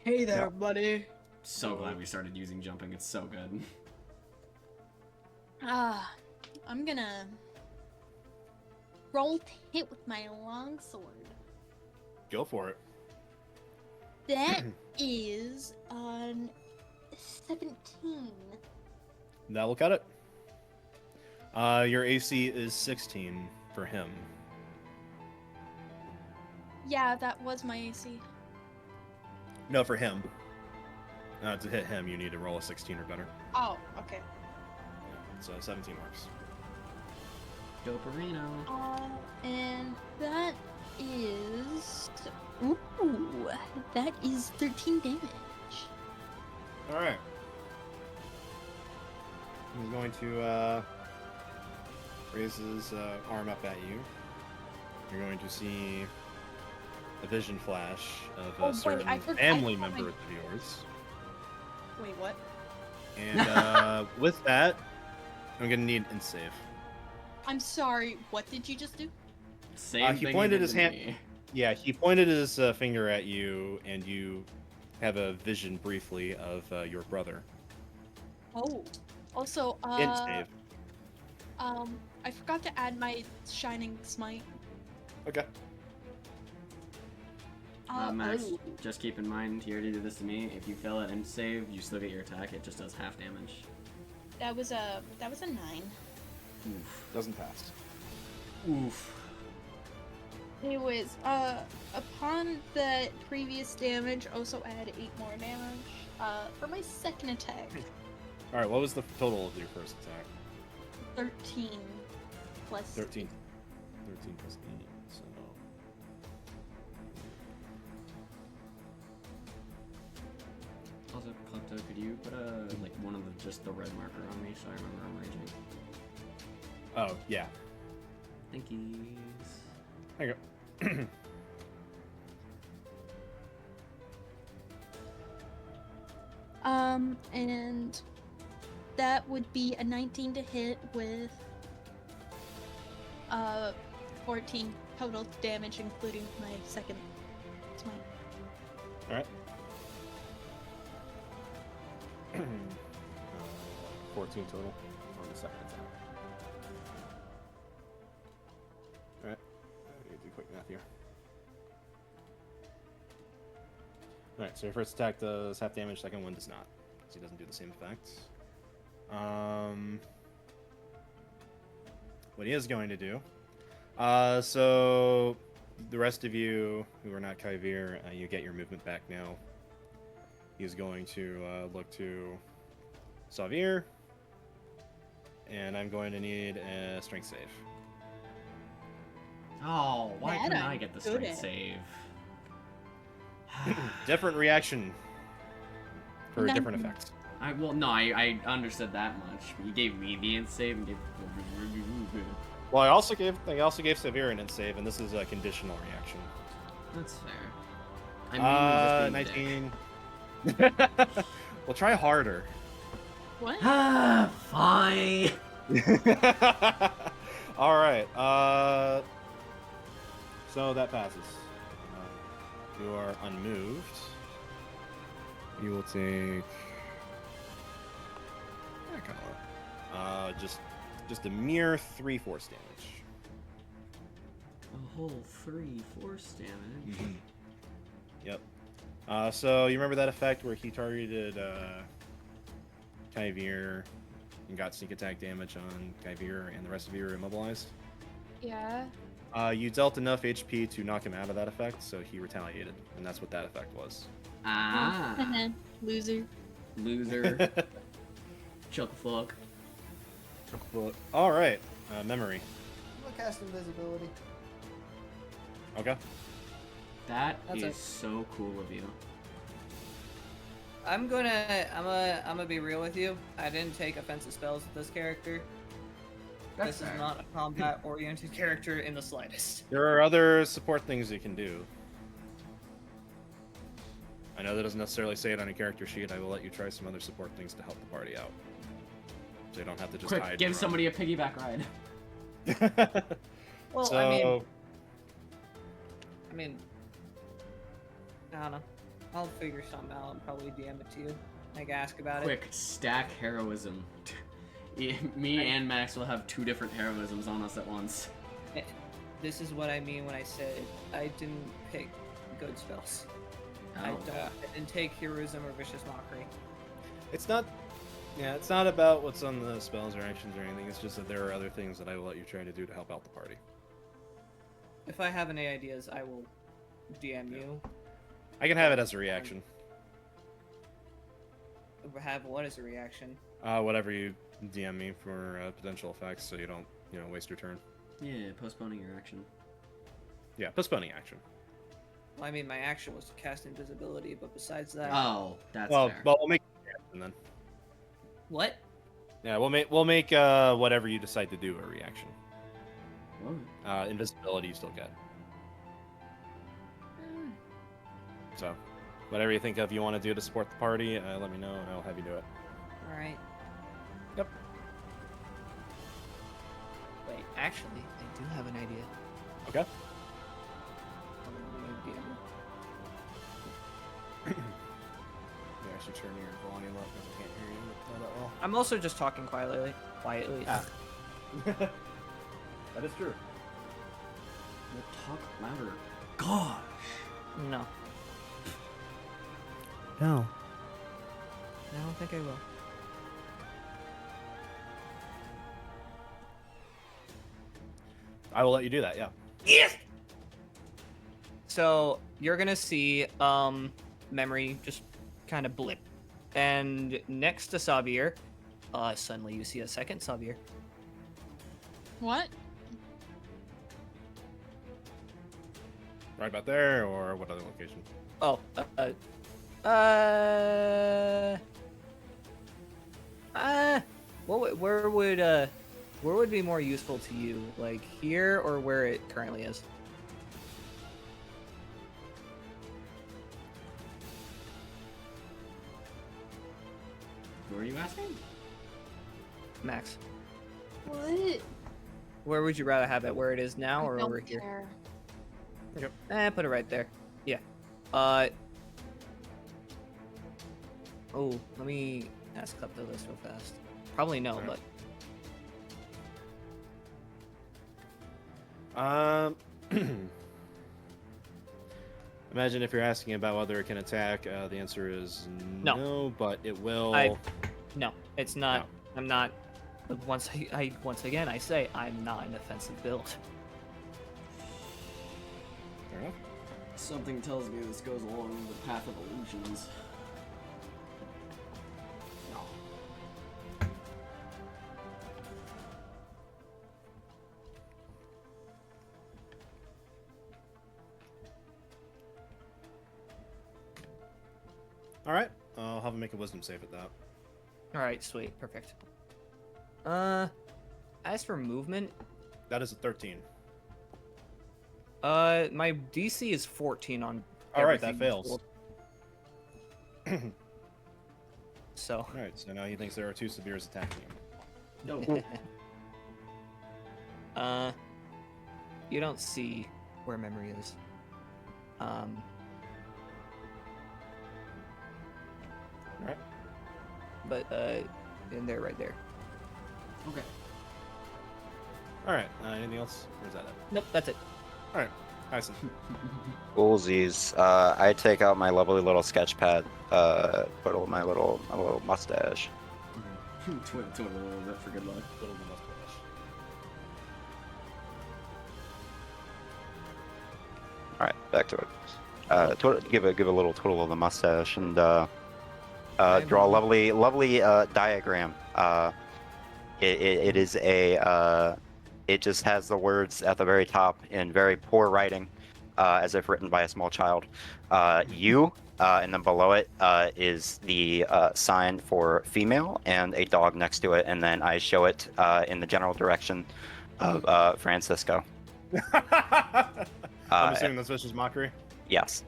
Hey there, buddy. So glad we started using jumping. It's so good. I'm gonna roll to hit with my long sword. Go for it. That is on 17. That will cut it. Your AC is 16 for him. Yeah, that was my AC. No, for him. To hit him, you need to roll a 16 or better. Oh, okay. So 17 works. Doperino. And that is... Ooh, that is 13 damage. Alright. He's going to raise his arm up at you. You're going to see a vision flash of a certain family member of yours. Wait, what? And with that, I'm going to need an int save. I'm sorry, what did you just do? Same he thing pointed did his to hand- me. Yeah, he pointed his finger at you, and you have a vision briefly of your brother. Oh. Also, Int save. I forgot to add my Shining Smite. Okay. Max, oh. just keep in mind, he already did this to me. If you fail at int save, you still get your attack. It just does half damage. That was a 9. Oof. Doesn't pass. Oof. Anyways, upon the previous damage, also add 8 more damage, for my second attack. Alright, what was the total of your first attack? 13 plus 13. 13 plus 8, so... Also, collect could you put like one of just the red marker on me so I remember I'm raging? Oh, yeah. Thank you. There you go. And that would be a 19 to hit with 14 total damage, including my second smite. Alright. 14 total on the second attack. Alright. I need to do quick math here. Alright, so your first attack does half damage, second one does not. So he doesn't do the same effect. What he is going to do. So the rest of you who are not Kaivir, you get your movement back now. He's going to look to Sauvir, and I'm going to need a strength save. Oh, why That couldn't I'm I get the good strength at. save? Different reaction for a None. different effect. I understood that much. You gave me the int save and gave. Well, I also gave Sauvir an int save, and this is a conditional reaction. That's fair. I mean, just being 19. Well, try harder. What? Ah, fine. All right. So that passes. You are unmoved. You will take. Yeah, kind of. Just a mere 3 force damage. A whole 3 force damage. Yep. So you remember that effect where he targeted Kaivir and got sneak attack damage on Kaivir, and the rest of you are immobilized? Yeah. You dealt enough HP to knock him out of that effect, so he retaliated, and that's what that effect was. Ah, Loser. loser. Chuck fuck. All right, Memory. I'm gonna cast invisibility. Okay. That That's is it. so cool of you. I'm gonna be real with you. I didn't take offensive spells with this character. This is not a combat-oriented character in the slightest. There are other support things you can do. I know that doesn't necessarily say it on a character sheet. I will let you try some other support things to help the party out. So you don't have to just Quick, hide. give your somebody a piggyback ride. own. Well, so, I mean, I don't know. I'll figure something out and probably DM it to you. Like, ask about Quick, stack heroism. Me and Max will have 2 different heroisms on us at once. it. This is what I mean when I said I didn't pick good spells. I didn't take heroism or vicious mockery. it's not. Yeah, it's not about what's on the spells or actions or anything. It's just that there are other things that I will let you try to do to help out the party. If I have any ideas, I will DM you. I can have it as a reaction. Have what as a reaction? Whatever you DM me for potential effects, so you don't, waste your turn. Yeah, postponing your action. Yeah, postponing action. Well, I mean, my action was to cast invisibility, but besides that, Oh, that's Well, fair. we'll make it a reaction then. what? Yeah, we'll make whatever you decide to do a reaction. Whoa. Invisibility you still get. So, whatever you think of you want to do to support the party, let me know and I'll have you do it. All right. Yep. Wait, actually, I do have an idea. Okay. I'm gonna DM you. Yeah, I should turn your volume up because I can't hear you that well. I'm also just talking quietly. Ah. That is true. We'll talk louder. Gosh. No. No. I don't think I will. I will let you do that, yeah. So you're gonna see Memory just kind of blip, and next to Sauvir, suddenly you see a second Sauvir. What? Right about there, or what other location? Oh, Where would be more useful to you? Like here or where it currently is? Who are you asking? Max. What? Where would you rather have it? Where it is now or I don't over here? care. Put it right there. Yeah. Oh, let me ask up the list real fast. Probably no, Alright. but Imagine if you're asking about whether it can attack, the answer is No. no, but it will. no, it's not. No. I'm not. Once again I say I'm not an offensive build. Fair enough. Something tells me this goes along the path of illusions. All right, I'll have him make a wisdom save at that. All right, sweet, perfect. As for movement, That is a 13. my DC is 14 on. All right, that everything fails. rolled. So. All right, so now he thinks there are two Sauvirs attacking him. No. You don't see where Memory is. Alright. But in there, right there. Okay. All right, anything else? Or is that it? Nope, that's it. All right, Hyacinth. Coolsies. I take out my lovely little sketch pad, twiddle my little mustache. Twiddle a little bit for good luck. Little the mustache. All right, back to it. Give a little twiddle of the mustache and draw a lovely diagram. It is a it just has the words at the very top in very poor writing, as if written by a small child. You, and then below it is the sign for female and a dog next to it, and then I show it in the general direction of Francisco. I'm assuming that's vicious mockery. Yes,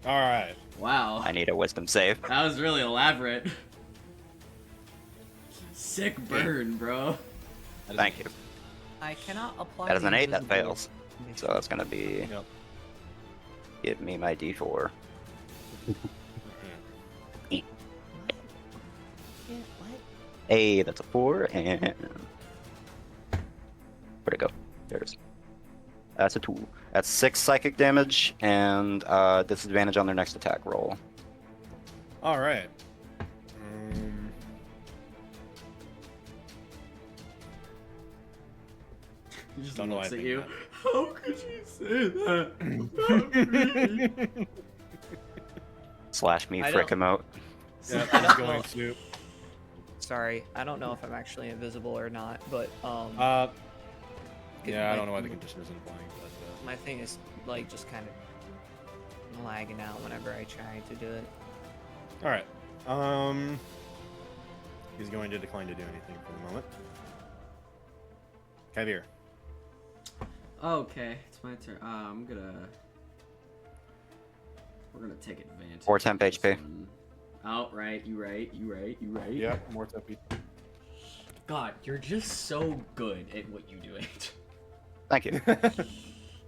All right. Wow. I need a wisdom save. That was really elaborate. Sick burn, bro. Thank you. I cannot apply. That is an the 8, that invisible fails. condition. So that's gonna be. Yep. Give me my D4. Yeah, what? Hey, that's a 4, and where'd it go? There's. That's a 2. That's 6 psychic damage and disadvantage on their next attack roll. All right. He just Don't know why I looks at think you. that. How could you say that? Slash me I frick don't- emote. Yeah, I he's don't going know. to. Sorry, I don't know if I'm actually invisible or not, but Yeah, I don't know why the condition isn't applying, but my thing is like just kind of lagging out whenever I try to do it. all right. He's going to decline to do anything for the moment. Kaivir. Okay, it's my turn. We're gonna take advantage. Or temp of this HP. one. Oh, right, you right. Yeah, more tempi. God, you're just so good at what you do. Thank you.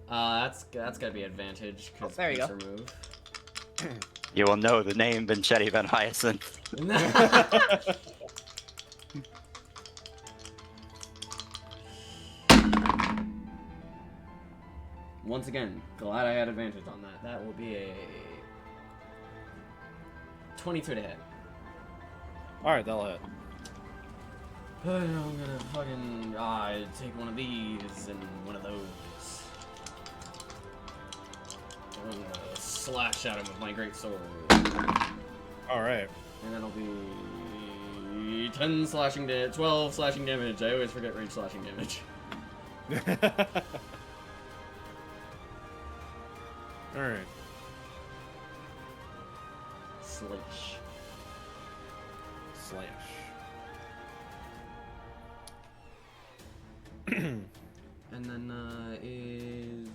That's gotta be advantage because Oh, there you go. remove. You will know the name Vincetti Van Hyacinth. Once again, glad I had advantage on that. That will be a 22 to hit. All right, that'll hit. I'm gonna fucking take one of these and one of those. I'm gonna slash at him with my great sword. All right. And that'll be 10 slashing damage, 12 slashing damage. I always forget range slashing damage. All right. Slash. Slash. And then is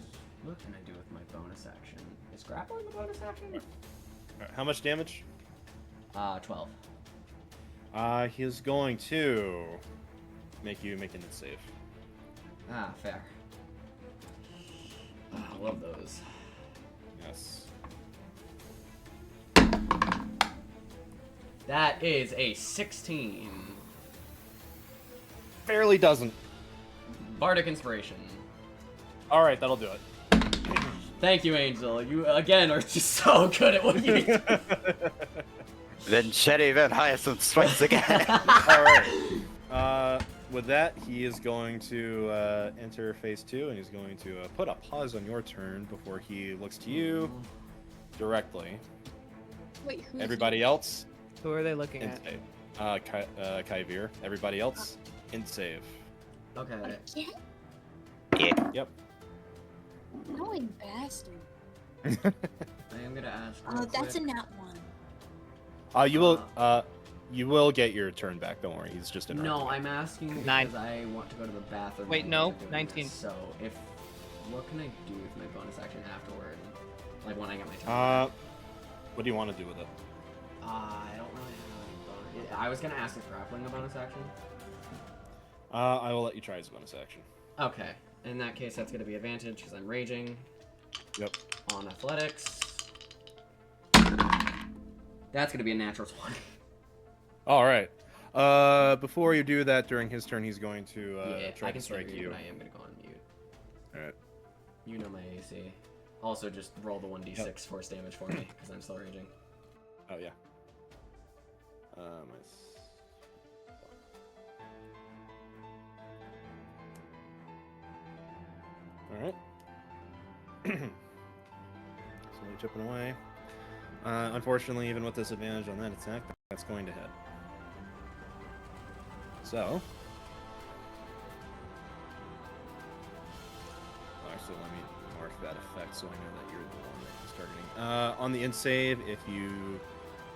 what can I do with my bonus action? Is grappling a bonus action? Alright, how much damage? 12. He's going to make you make an int save. Ah, fair. I love those. Yes. That is a 16. Barely doesn't. Bardic Inspiration. All right, that'll do it. Thank you, Angel. You, again, are just so good at what you do. Then Shetty Van Hyacinth strikes again. All right. With that, he is going to enter phase 2, and he's going to put a pause on your turn before he looks to you directly. Wait, who's Everybody else, Who are they looking int at? save. Kaivir. Everybody else, int save. Okay. Yeah, Yeah. Yep. annoying bastard. I am gonna ask. Oh, that's a nat one. You will get your turn back. Don't worry. He's just interrupting. No, I'm asking because 9. I want to go to the bathroom. Wait, while no, you're doing 19. this. So if what can I do with my bonus action afterward? Like when I get my turn. What do you want to do with it? I don't really have any bonus. I was gonna ask if grappling a bonus action. I will let you try his bonus action. Okay. In that case, that's gonna be advantage because I'm raging. Yep. On athletics. That's gonna be a natural 20. All right. Before you do that, during his turn, he's going to Yeah, try I to can strike strike you. but I am gonna go on mute. All right. You know my AC. Also, just roll the 1d6 force damage for me because I'm still raging. Oh yeah. All right. Slowly chipping away. Unfortunately, even with this advantage on that attack, that's going to hit. So. Actually, let me mark that effect so I know that you're the one that is targeting. On the int save, if you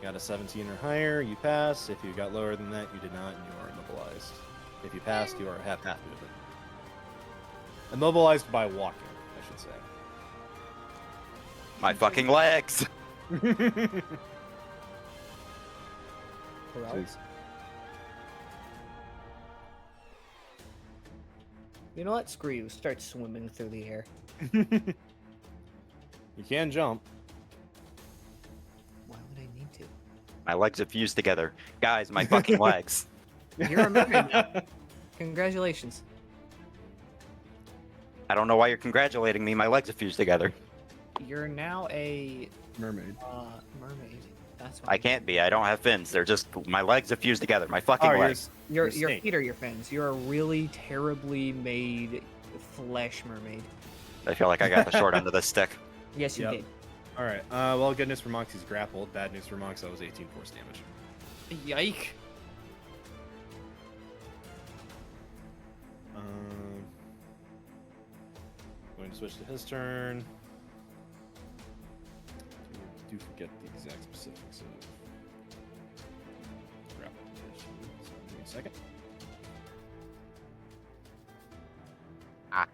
got a 17 or higher, you pass. If you got lower than that, you did not, and you are immobilized. If you passed, you are half movement. Immobilized by walking, I should say. My fucking legs. Paralysis? You know what? Screw you. Start swimming through the air. You can jump. Why would I need to? My legs have fused together. Guys, my fucking legs. You're a mermaid now. Congratulations. I don't know why you're congratulating me. My legs have fused together. You're now a Mermaid. mermaid. That's why. I can't be. I don't have fins. They're just my legs have fused together. My fucking legs. Your snake. feet are your fins. You're a really terribly made flesh mermaid. I feel like I got the short end of the stick. Yes, you Yep. did. All right. Well, good news for Mox, he's grappled. Bad news for Mox, that was 18 force damage. Yike. Going to switch to his turn. Do forget the exact specifics of grapple position. So give me a second. Ah.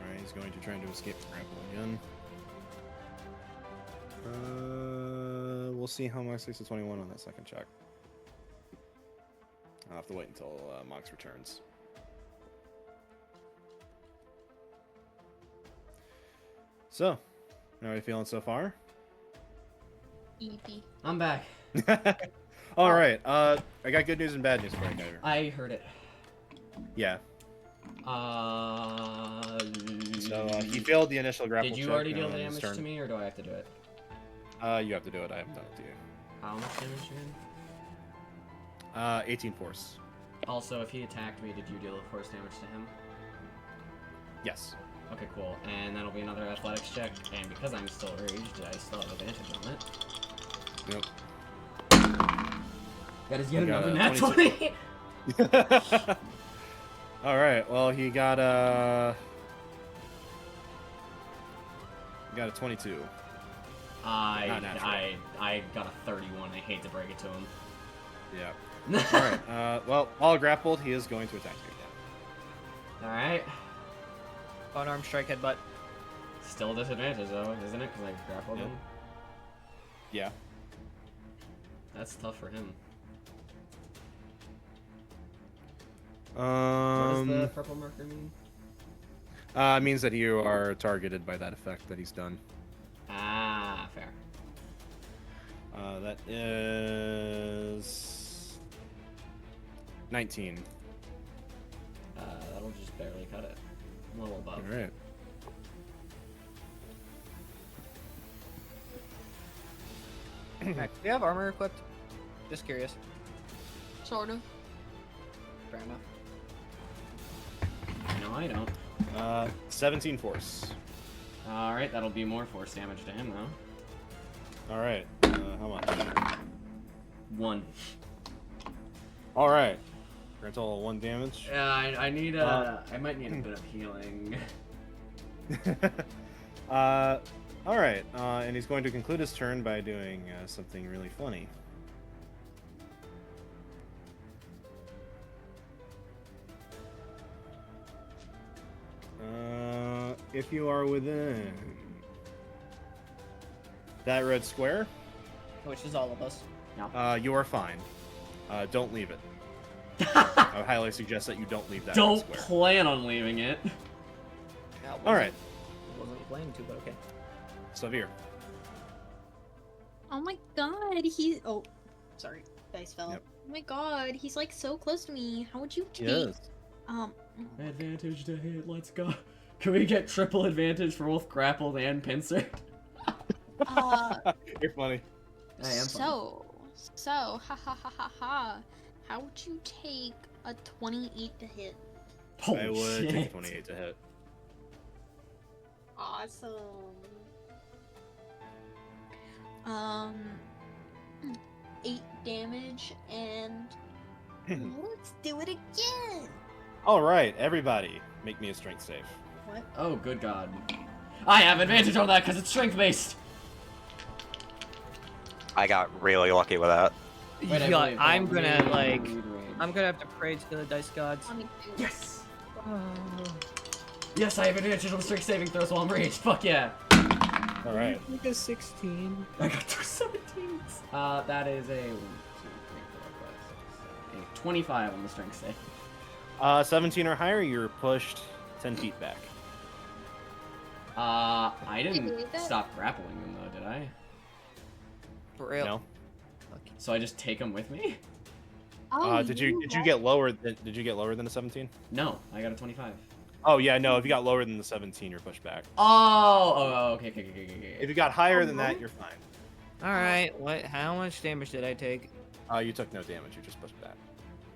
Alright, he's going to try to escape the grapple again. We'll see how Mox takes a 21 on that second check. I'll have to wait until Mox returns. So, how are you feeling so far? EP. I'm back. All right. I got good news and bad news for you, Kaivir. I heard it. Yeah. So So he failed the initial grapple did you check already deal on his damage turn. to me, or do I have to do it? You have to do it. I haven't done it to you. How much damage again? 18 force. Also, if he attacked me, did you deal force damage to him? Yes. Okay, cool. And that'll be another athletics check. And because I'm still raged, I still have advantage on it. Yep. That is yet You got another a nat 22. 20. All right. Well, he got a 22. Not natural. I got a 31. I hate to break it to him. Yeah. All right. Well, all grappled, he is going to attack you again. All right. Unarmed strike headbutt. Still a disadvantage though, isn't it? Because I grappled Yeah. him. Yeah. That's tough for him. What does the purple marker mean? It means that you are targeted by that effect that he's done. Ah, fair. That is 19. That'll just barely cut it. A little above. All right. Max, do you have armor equipped? Just curious. Sort of. Fair enough. No, I don't. 17 force. All right, that'll be more force damage to him though. All right. How much? 1. All right. Grand total of 1 damage. Yeah, I need I might need a bit of healing. All right. And he's going to conclude his turn by doing something really funny. If you are within that red square, Which is all of us. you are fine. Don't leave it. I would highly suggest that you don't leave that red Don't square. plan on leaving it. Yeah, All right, Wasn't planning to, but okay. Sauvir. Oh my god, he. Oh, sorry, dice fell. Yep. Oh my god, he's like so close to me. How would you take? Yes. Advantage to hit. Let's go. Can we get triple advantage for both grappled and pincered? You're funny. I am so, ha ha ha ha ha. How would you take a 28 to hit? Holy I would shit. take 28 to hit. Awesome. 8 damage and let's do it again. All right, everybody, make me a strength save. What? Oh, good god. I have advantage on that because it's strength based. I got really lucky with that. Wait, I Yeah, believe- I'm oh, gonna read like. range. I'm gonna have to pray to the dice gods. Let me do Yes! Yes, I have advantage on strength saving throws while I'm raged. Fuck yeah. All right. Like a 16. I got 2 17s. That is a 1, 2, 3, 4, 5, 6, 7, 8, 25 on the strength save. 17 or higher, you're pushed 10 feet back. I I didn't believe that. stop grappling them though, did I? For real. No. So I just take them with me? Oh, Did you get lower than a 17? No, I got a 25. Oh yeah, no. If you got lower than the 17, you're pushed back. Oh, okay. If you got higher than that, you're fine. All right. What? How much damage did I take? You took no damage. You're just pushed back.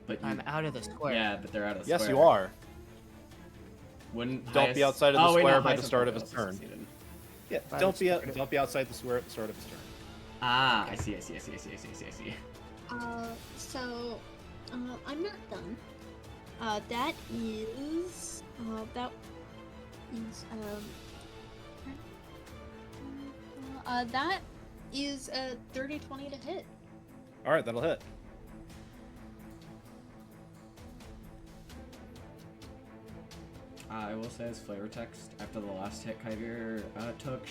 But you, I'm out of the square. yeah, but they're out of the Yes, square. you are. Wouldn't Don't be Hyacinth- outside of the oh, wait, square no, by the Hyacinth start of also his turn. succeeded. Yeah. By Don't the start of- be outside the square at the start of his turn. Ah, I see. So, I'm not done. That is, that is a 30-20 to hit. All right, that'll hit. I will say as flavor text, after the last hit Kaivir took,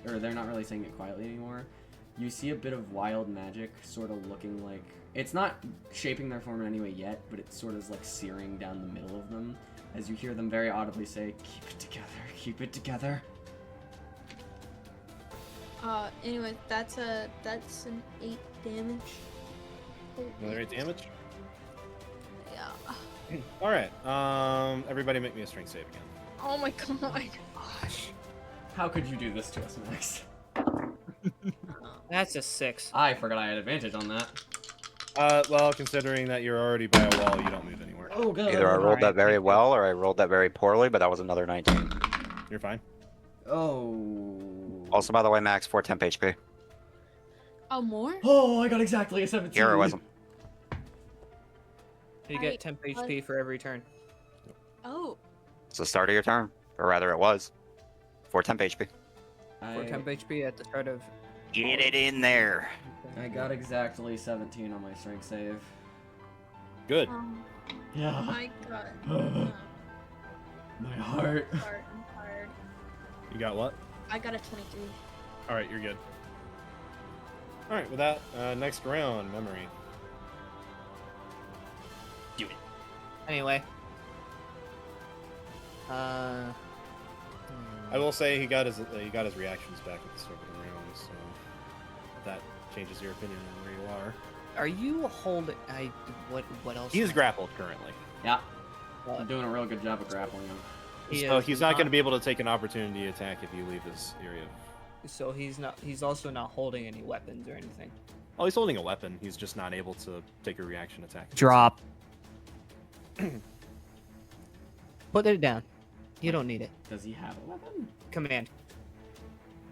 they're not really saying it quietly anymore. You see a bit of wild magic sort of looking like, it's not shaping their form in any way yet, but it sort of is like searing down the middle of them, as you hear them very audibly say, keep it together. Anyway, that's an 8 damage. Another 8 damage. Yeah. All right. Everybody, make me a strength save again. Oh my god. How could you do this to us, Max? That's a 6. I forgot I had advantage on that. Well, considering that you're already by a wall, you don't move anywhere. Oh, good. Either I rolled Alright, that very thank you. well or I rolled that very poorly, but that was another 19. You're fine. Oh. Also, by the way, Max, 4 temp HP. Oh, more? Oh, I got exactly a 17. Heroism. So you get 10 HP for every turn. Oh, It's the start of your turn, or rather, it was for temp HP. For temp HP at the start of. Get it in there. I got exactly 17 on my strength save. Good. oh Yeah. my god. No, My heart. I'm tired. You got what? I got a 23. All right, you're good. All right, with that, next round, Memory. Do it. Anyway. I will say he got his reactions back at the start of the round, so if that changes your opinion on where you are. Are you holding? What else? He is grappled currently, Yeah. I'm doing a real good job of grappling him. so he's not going to be able to take an opportunity attack if you leave this area. So he's not. He's also not holding any weapons or anything. Oh, he's holding a weapon. He's just not able to take a reaction attack. Drop. Put it down. You don't need it. Does he have a weapon? Command.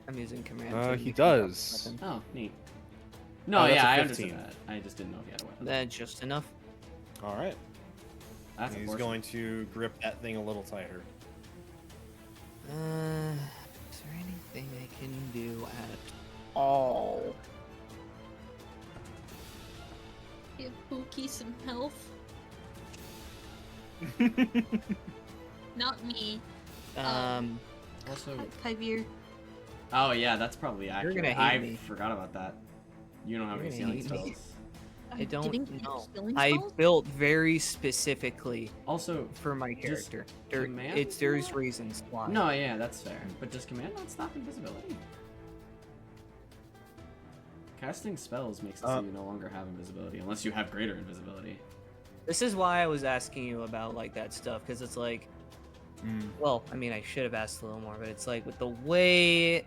I'm using command. so He you can drop does. weapon. Oh, neat. No, that's yeah, a I 15. understood that. I just didn't know if he had a weapon. That's just enough. All right. That's He's unfortunate. going to grip that thing a little tighter. Is there anything I can do at all? Give Pookie some health. Not me. Also, Kaivir. oh yeah, that's probably accurate. gonna hate I me. forgot about that. You don't have You're any gonna healing hate me. spells. I don't Getting know. healing I spells? built very specifically Also, for my Just character. command There's not- reasons why. no, yeah, that's fair. But does command not stop invisibility? Casting spells makes it so you no longer have invisibility unless you have greater invisibility. This is why I was asking you about like that stuff, because it's like, well, I mean, I should have asked a little more, but it's like with the way.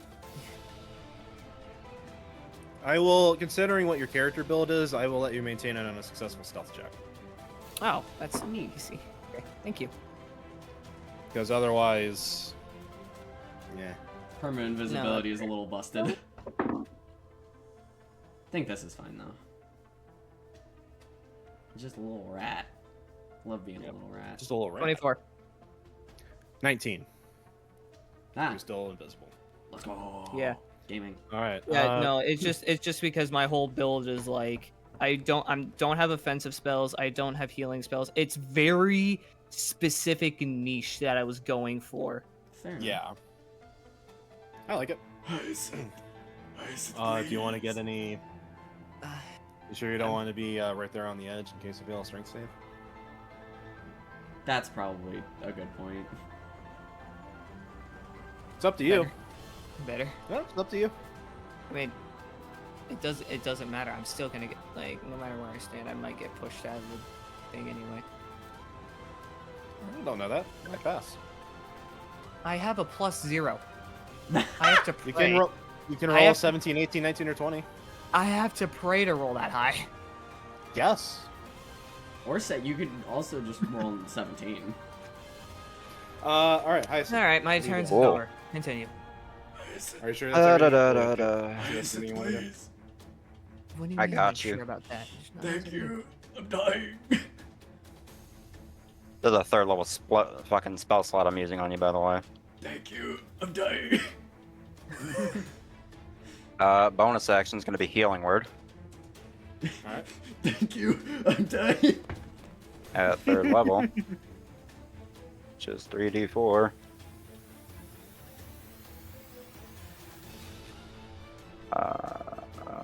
I will, considering what your character build is, I will let you maintain it on a successful stealth check. Oh, that's neat. Easy. Okay, thank you. Because otherwise, yeah. Permanent invisibility is a little busted. I think this is fine though. Just a little rat. Love being a little rat. Just a little rat. 24. 19. Ah, You're still invisible. let's go. Yeah. Gaming. All right. Yeah, no, it's just because my whole build is like I don't have offensive spells, I don't have healing spells. It's very specific and niche that I was going for. Fair enough. Yeah. I like it. Do you want to get any? You sure you don't want to be right there on the edge in case you fail a strength save? That's probably a good point. It's up to you. Better. No, it's up to you. I mean, it doesn't matter. I'm still gonna get like no matter where I stand, I might get pushed out of the thing anyway. I don't know that. I pass. I have a +0. I have to You pray. can roll. You can I roll have- 17, 18, 19, or 20. I have to pray to roll that high. Yes. Or say you could also just roll 17. All right. Hyacinth. All right, my What do you turn's got? over. Continue. Are you sure Da, that's da, already- da, da. That's what you wanna do? What do you I mean? got I'm you. Sure about that. There's no- I'm dying. There's a third level fucking spell slot I'm using on you, by the way. Thank you. I'm dying. Bonus action is going to be healing word All right. Thank you. I'm dying. at third level, which is 3d4.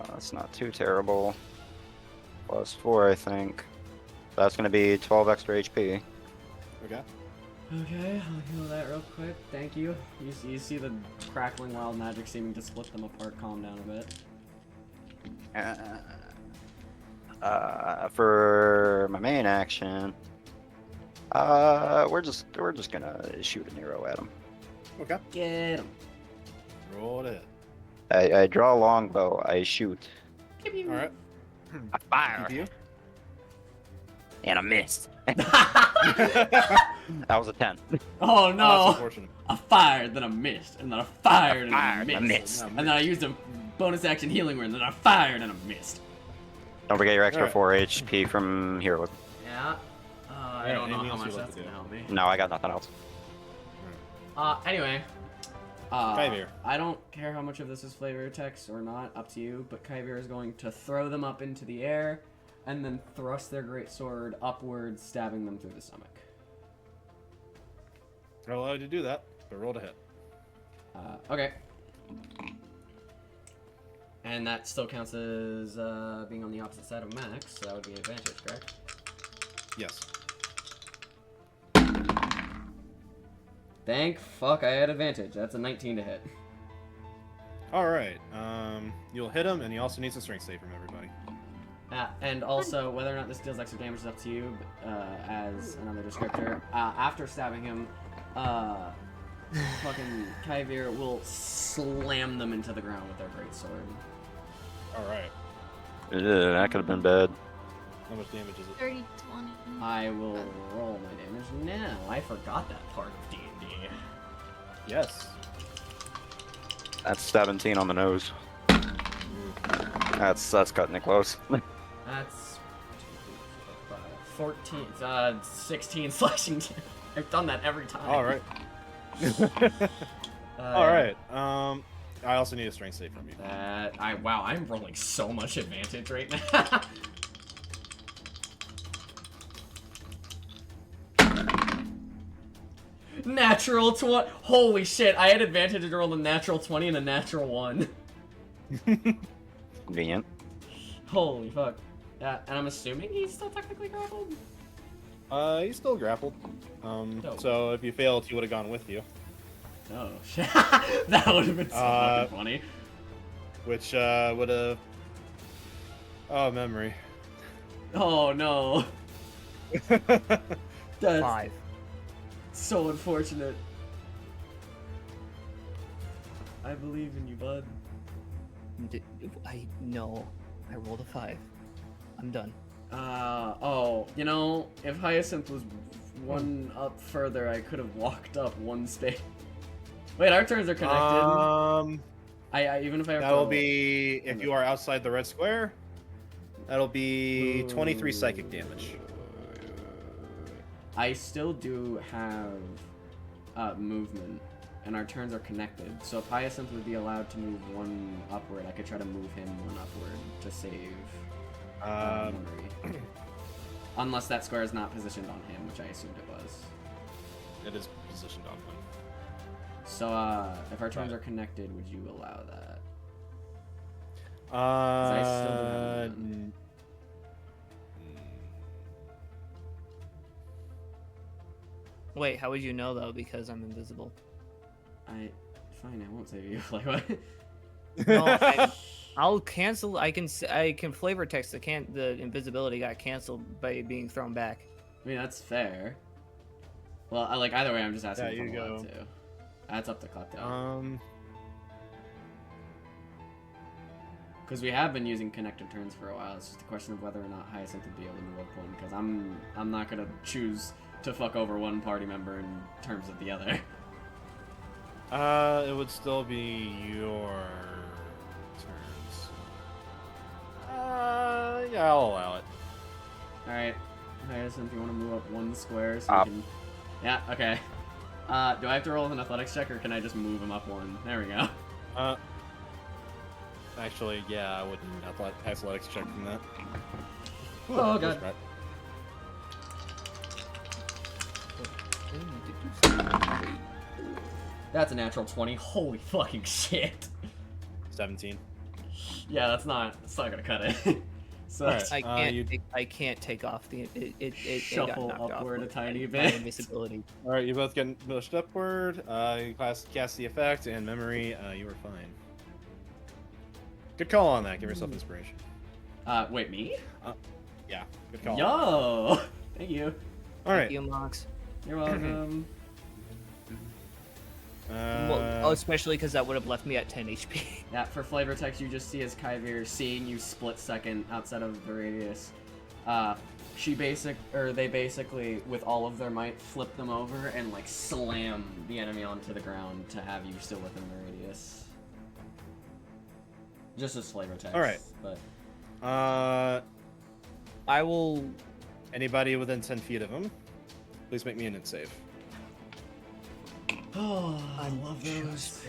That's not too terrible. +4, I think. That's going to be 12 extra HP. Okay. Okay, I'll heal that real quick. Thank you. You see the crackling wild magic seeming to split them apart. Calm down a bit. For my main action, we're just gonna shoot an arrow at him. Okay. Get him. Roll it. I draw a longbow. I shoot. All right. I fire. You? And I missed. That was a 10. Oh Oh, that's no! unfortunate. I fired, then I missed, and then I fired, and I fired, missed. and I missed. And then I used a bonus action healing word, and then I fired, and I missed. Don't forget your extra Alright. 4 HP from hero. Yeah. I Yeah, don't know anything how else much you'd like that's to gonna do? help me. No, I got nothing else. Anyway. Kaivir. I don't care how much of this is flavor text or not, up to you, but Kaivir is going to throw them up into the air and then thrust their great sword upwards, stabbing them through the stomach. You're allowed to do that, but roll to hit. Okay. And that still counts as being on the opposite side of Max, so that would be an advantage, correct? Yes. Thank fuck I had advantage. That's a 19 to hit. Alright, you'll hit him, and he also needs a strength save from everybody. And also, whether or not this deals extra damage is up to you, as another descriptor. After stabbing him, fucking Kaivir will slam them into the ground with their great sword. Alright. That could have been bad. How much damage is it? 30, 20. I will roll my damage now. I forgot that part of D&D. Yes. That's 17 on the nose. That's cutting it close. That's 14, 16 slashing damage. I've done that every time. Alright. Alright, I also need a strength save from you. Wow, I'm rolling so much advantage right now. Natural 20. Holy shit, I had advantage to roll a natural 20 and a natural 1. Convenient. Holy fuck. And I'm assuming he's still technically grappled? He's still grappled. So if you failed, he would have gone with you. Oh, shit. That would have been so fucking funny. Which, would have... Oh, memory. Oh, no. That's 5. so unfortunate. I believe in you, bud. No. I rolled a 5. I'm done. Oh, you know, if Hyacinth was one up further, I could have walked up one space. Wait, our turns are connected. I even if I have That'll to be, if you are outside the red square, that'll be 23 psychic damage. I still do have movement, and our turns are connected. So if Hyacinth would be allowed to move one upward, I could try to move him one upward to save Memori. Unless that square is not positioned on him, which I assumed it was. It is positioned on him. So if our turns are connected, would you allow that? I still do have movement. Wait, how would you know though? Because I'm invisible. Fine, I won't save you. Like what? No, I'll cancel. I can flavor text the invisibility got canceled by being thrown back. I mean that's fair. Well, like either way, I'm just asking Yeah, if I'm you allowed go. to. That's up to Klepto. Because we have been using connected turns for a while. It's just a question of whether or not Hyacinth would be able to move up one. Because I'm not gonna choose to fuck over one party member in terms of the other. It would still be your turns. Yeah, I'll allow it. All right, Hyacinth, you want to move up one square so Up. we can? Yeah. Okay. Do I have to roll an athletics check, or can I just move him up one? There we go. Actually, yeah, I wouldn't athletics check from that. Oh, God. Right. That's a natural 20. Holy fucking shit. 17. Yeah, that's not gonna cut it. So Alright. I can't take off the it shuffle got knocked upward off a tiny my bit. invisibility. Alright, you both get pushed upward. You cast the effect, and Memory, you were fine. Good call on that. Give yourself inspiration. Wait, me? Yeah, good call. Yo! Thank you. Alright. Thank you, Mox. You're welcome. Well, especially because that would have left me at 10 HP. Yeah, for flavor text, you just see as Kaivir seeing you split second outside of the radius. They basically, with all of their might, flip them over and like slam the enemy onto the ground to have you still within the radius. Just as flavor text. Alright. But I will. Anybody within 10 feet of him. Please make me an int save. Oh, I love those.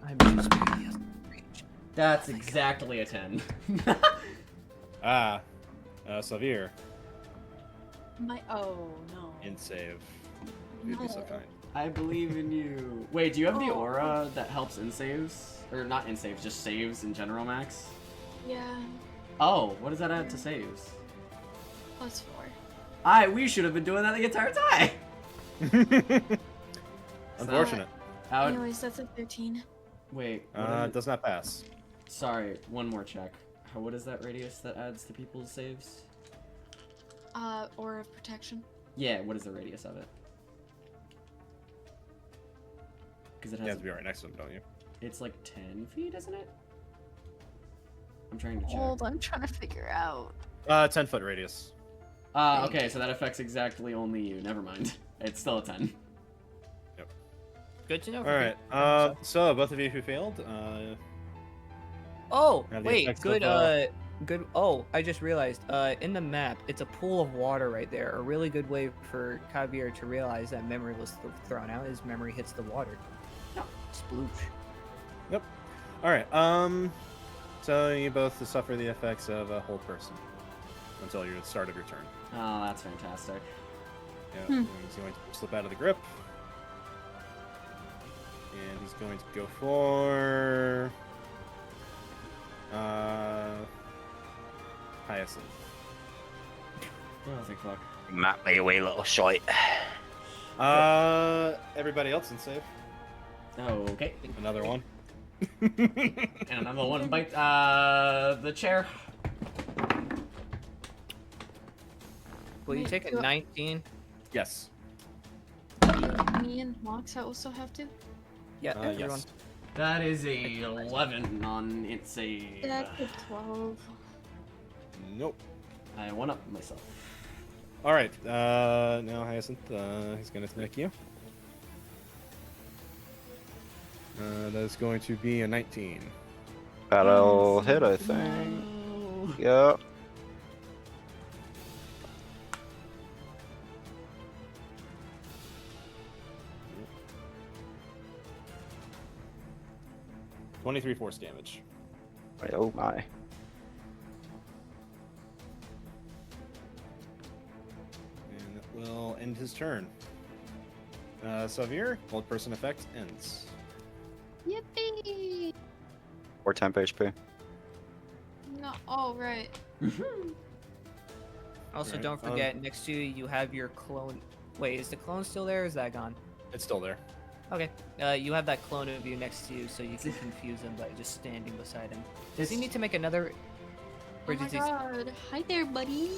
I'm too spirit. Yes. That's exactly a 10. Sauvir, Oh no. int save. You'd be so No. kind. I believe in you. Wait, do you have the Oh. aura that helps in saves? Or not in saves, just saves in general, Max? Yeah. Oh, what does that add to saves? +4. We should have been doing that the entire time. Unfortunate. How? Anyways, that's a 13. Wait. It does not pass. Sorry, one more check. What is that radius that adds to people's saves? Aura of protection. Yeah, what is the radius of it? Because it You has. have to be right next to him, don't you? It's like 10 feet, isn't it? I'm trying to check. Hold, I'm trying to figure out. 10-foot radius. Okay, so that affects exactly only you. Never mind. It's still a 10. Good to know. All right. So both of you who failed, Oh, Have the wait, effects good, of, good. Oh, I just realized, in the map, it's a pool of water right there. A really good way for Kaivir to realize that Memory was thrown out is Memory hits the water. No. Sploosh. all right. So you both suffer the effects of a whole person until the start of your turn. Oh, that's fantastic. Yeah. And he's going to slip out of the grip, and he's going to go for Hyacinth. Oh, thank fuck. Map me away, little shite. Everybody else in save. Oh, okay. Another one. And another one bite the chair. Will you Wait, take a do I- 19? Yes. Me and Mox also have to? Yeah, everyone. Yes. That is a 11 on int save. That's a 12. Nope. I one up myself. All right. Now Hyacinth, he's going to attack you. That's going to be a 19. That'll hit, I think. Yep. No. 23 force damage. Oh my. And that will end his turn. Sauvir, old person effect ends. Yippee! Or temp HP. No, oh, right. Also, Right, don't forget, next to you, you have your clone. Wait, is the clone still there or is that gone? It's still there. Okay. You have that clone of you next to you so you can confuse him by just standing beside him. Does he need to make another. Or Oh my does he... god. Hi there, buddy.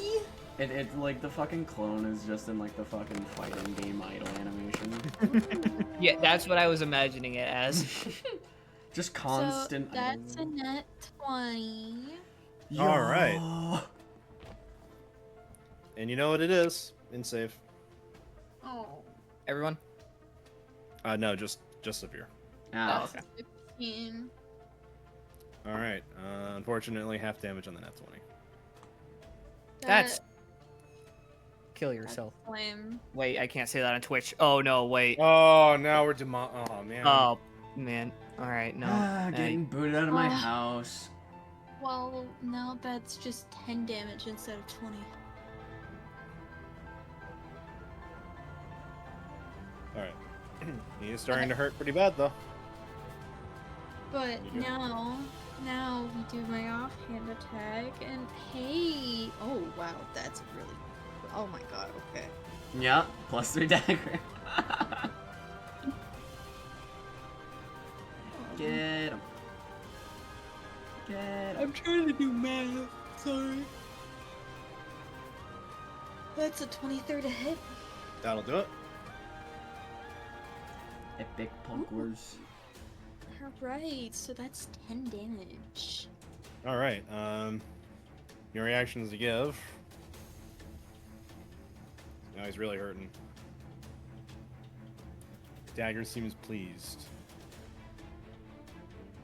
It like the fucking clone is just in like the fucking fighting game idle animation. Yeah, that's what I was imagining it as. Just constant. So that's a net 20. All right. And you know what it is? In save. Oh. Everyone? No, just Sauvir. Ah, That's a 15. All right. Unfortunately, half damage on the net 20. That's. That- Kill yourself. Lame. Wait, I can't say that on Twitch. Oh no, wait. Oh, now we're oh man. Oh, man. Alright, no. getting booted out of my Ah. house. Well, now that's just 10 damage instead of 20. All right. He is starting to hurt pretty bad though. But You go. now we do my offhand attack, and hey, oh wow, that's really, oh my god, okay. Yeah, +3 dagger. Get him. Get him. I'm trying to do math. Sorry. That's a 23 to hit. That'll do it. Epic punkers. All right, so that's 10 damage. All right. Your reactions to give. Now he's really hurting. Dagger seems pleased.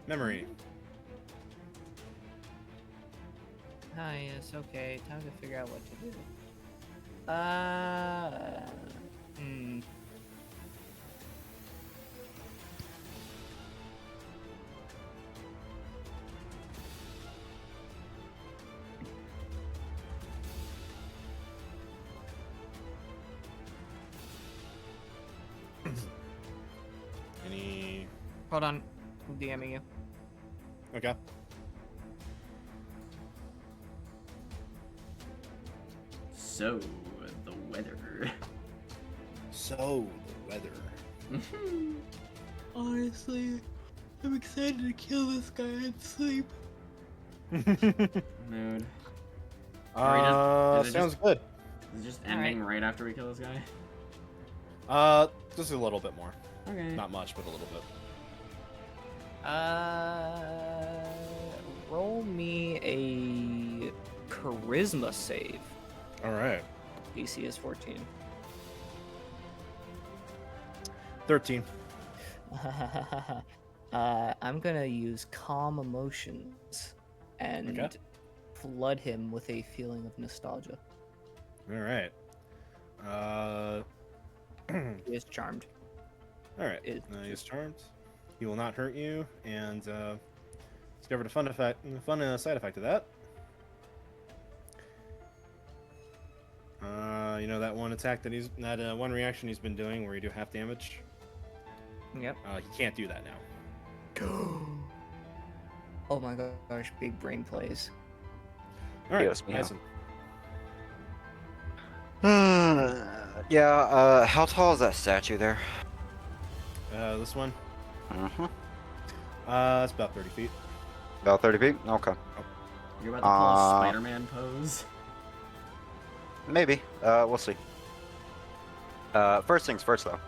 Memory. Ah, yes, okay. Time to figure out what to do. Hmm. Any? Hold on. I'm DMing you. Okay. So, the weather. So the weather. Honestly, I'm excited to kill this guy and sleep. Mood. Is it Sounds good. Is it just All ending right after we kill this guy? Just a little bit more. Okay. Not much, but a little bit. Roll me a charisma save. All right. DC is 14. 13. I'm gonna use calm emotions and Okay. flood him with a feeling of nostalgia. All right. He is charmed. All right. It- He's charmed. He will not hurt you, and discovered a fun side effect of that. You know that one attack that one reaction he's been doing where you do half damage. Yep. He can't do that now. Oh my gosh, big brain plays. All right. Yes, meow. Hyacinth. Yeah, how tall is that statue there? This one. Mm-hmm. It's about 30 feet. About 30 feet? Okay. You're about to pull a Spider-Man pose. Maybe. We'll see. First things first, though.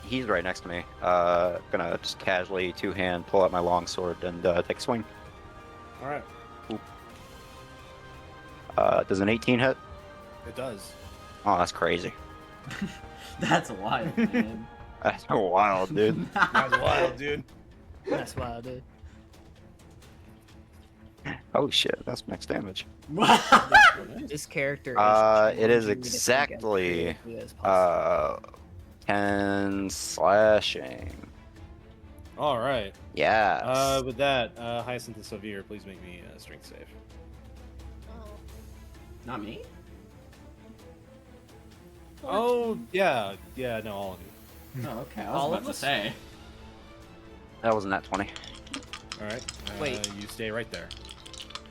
He's right next to me. Gonna just casually two-hand pull out my longsword and take a swing. All right. Does an 18 hit? It does. Oh, that's crazy. That's wild, man. That's wild, dude. That was wild, dude. That's wild, dude. Oh shit, that's max damage. This character is. It is challenging me to think as exactly, creatively as possible. 10 slashing. All right. Yes. With that, Hyacinth and Sauvir, please make me a strength save. Not me? Oh, yeah. Yeah, no, all of you. Oh, okay. I All was of about to us? say. That was a nat 20. All right. Wait. You stay right there.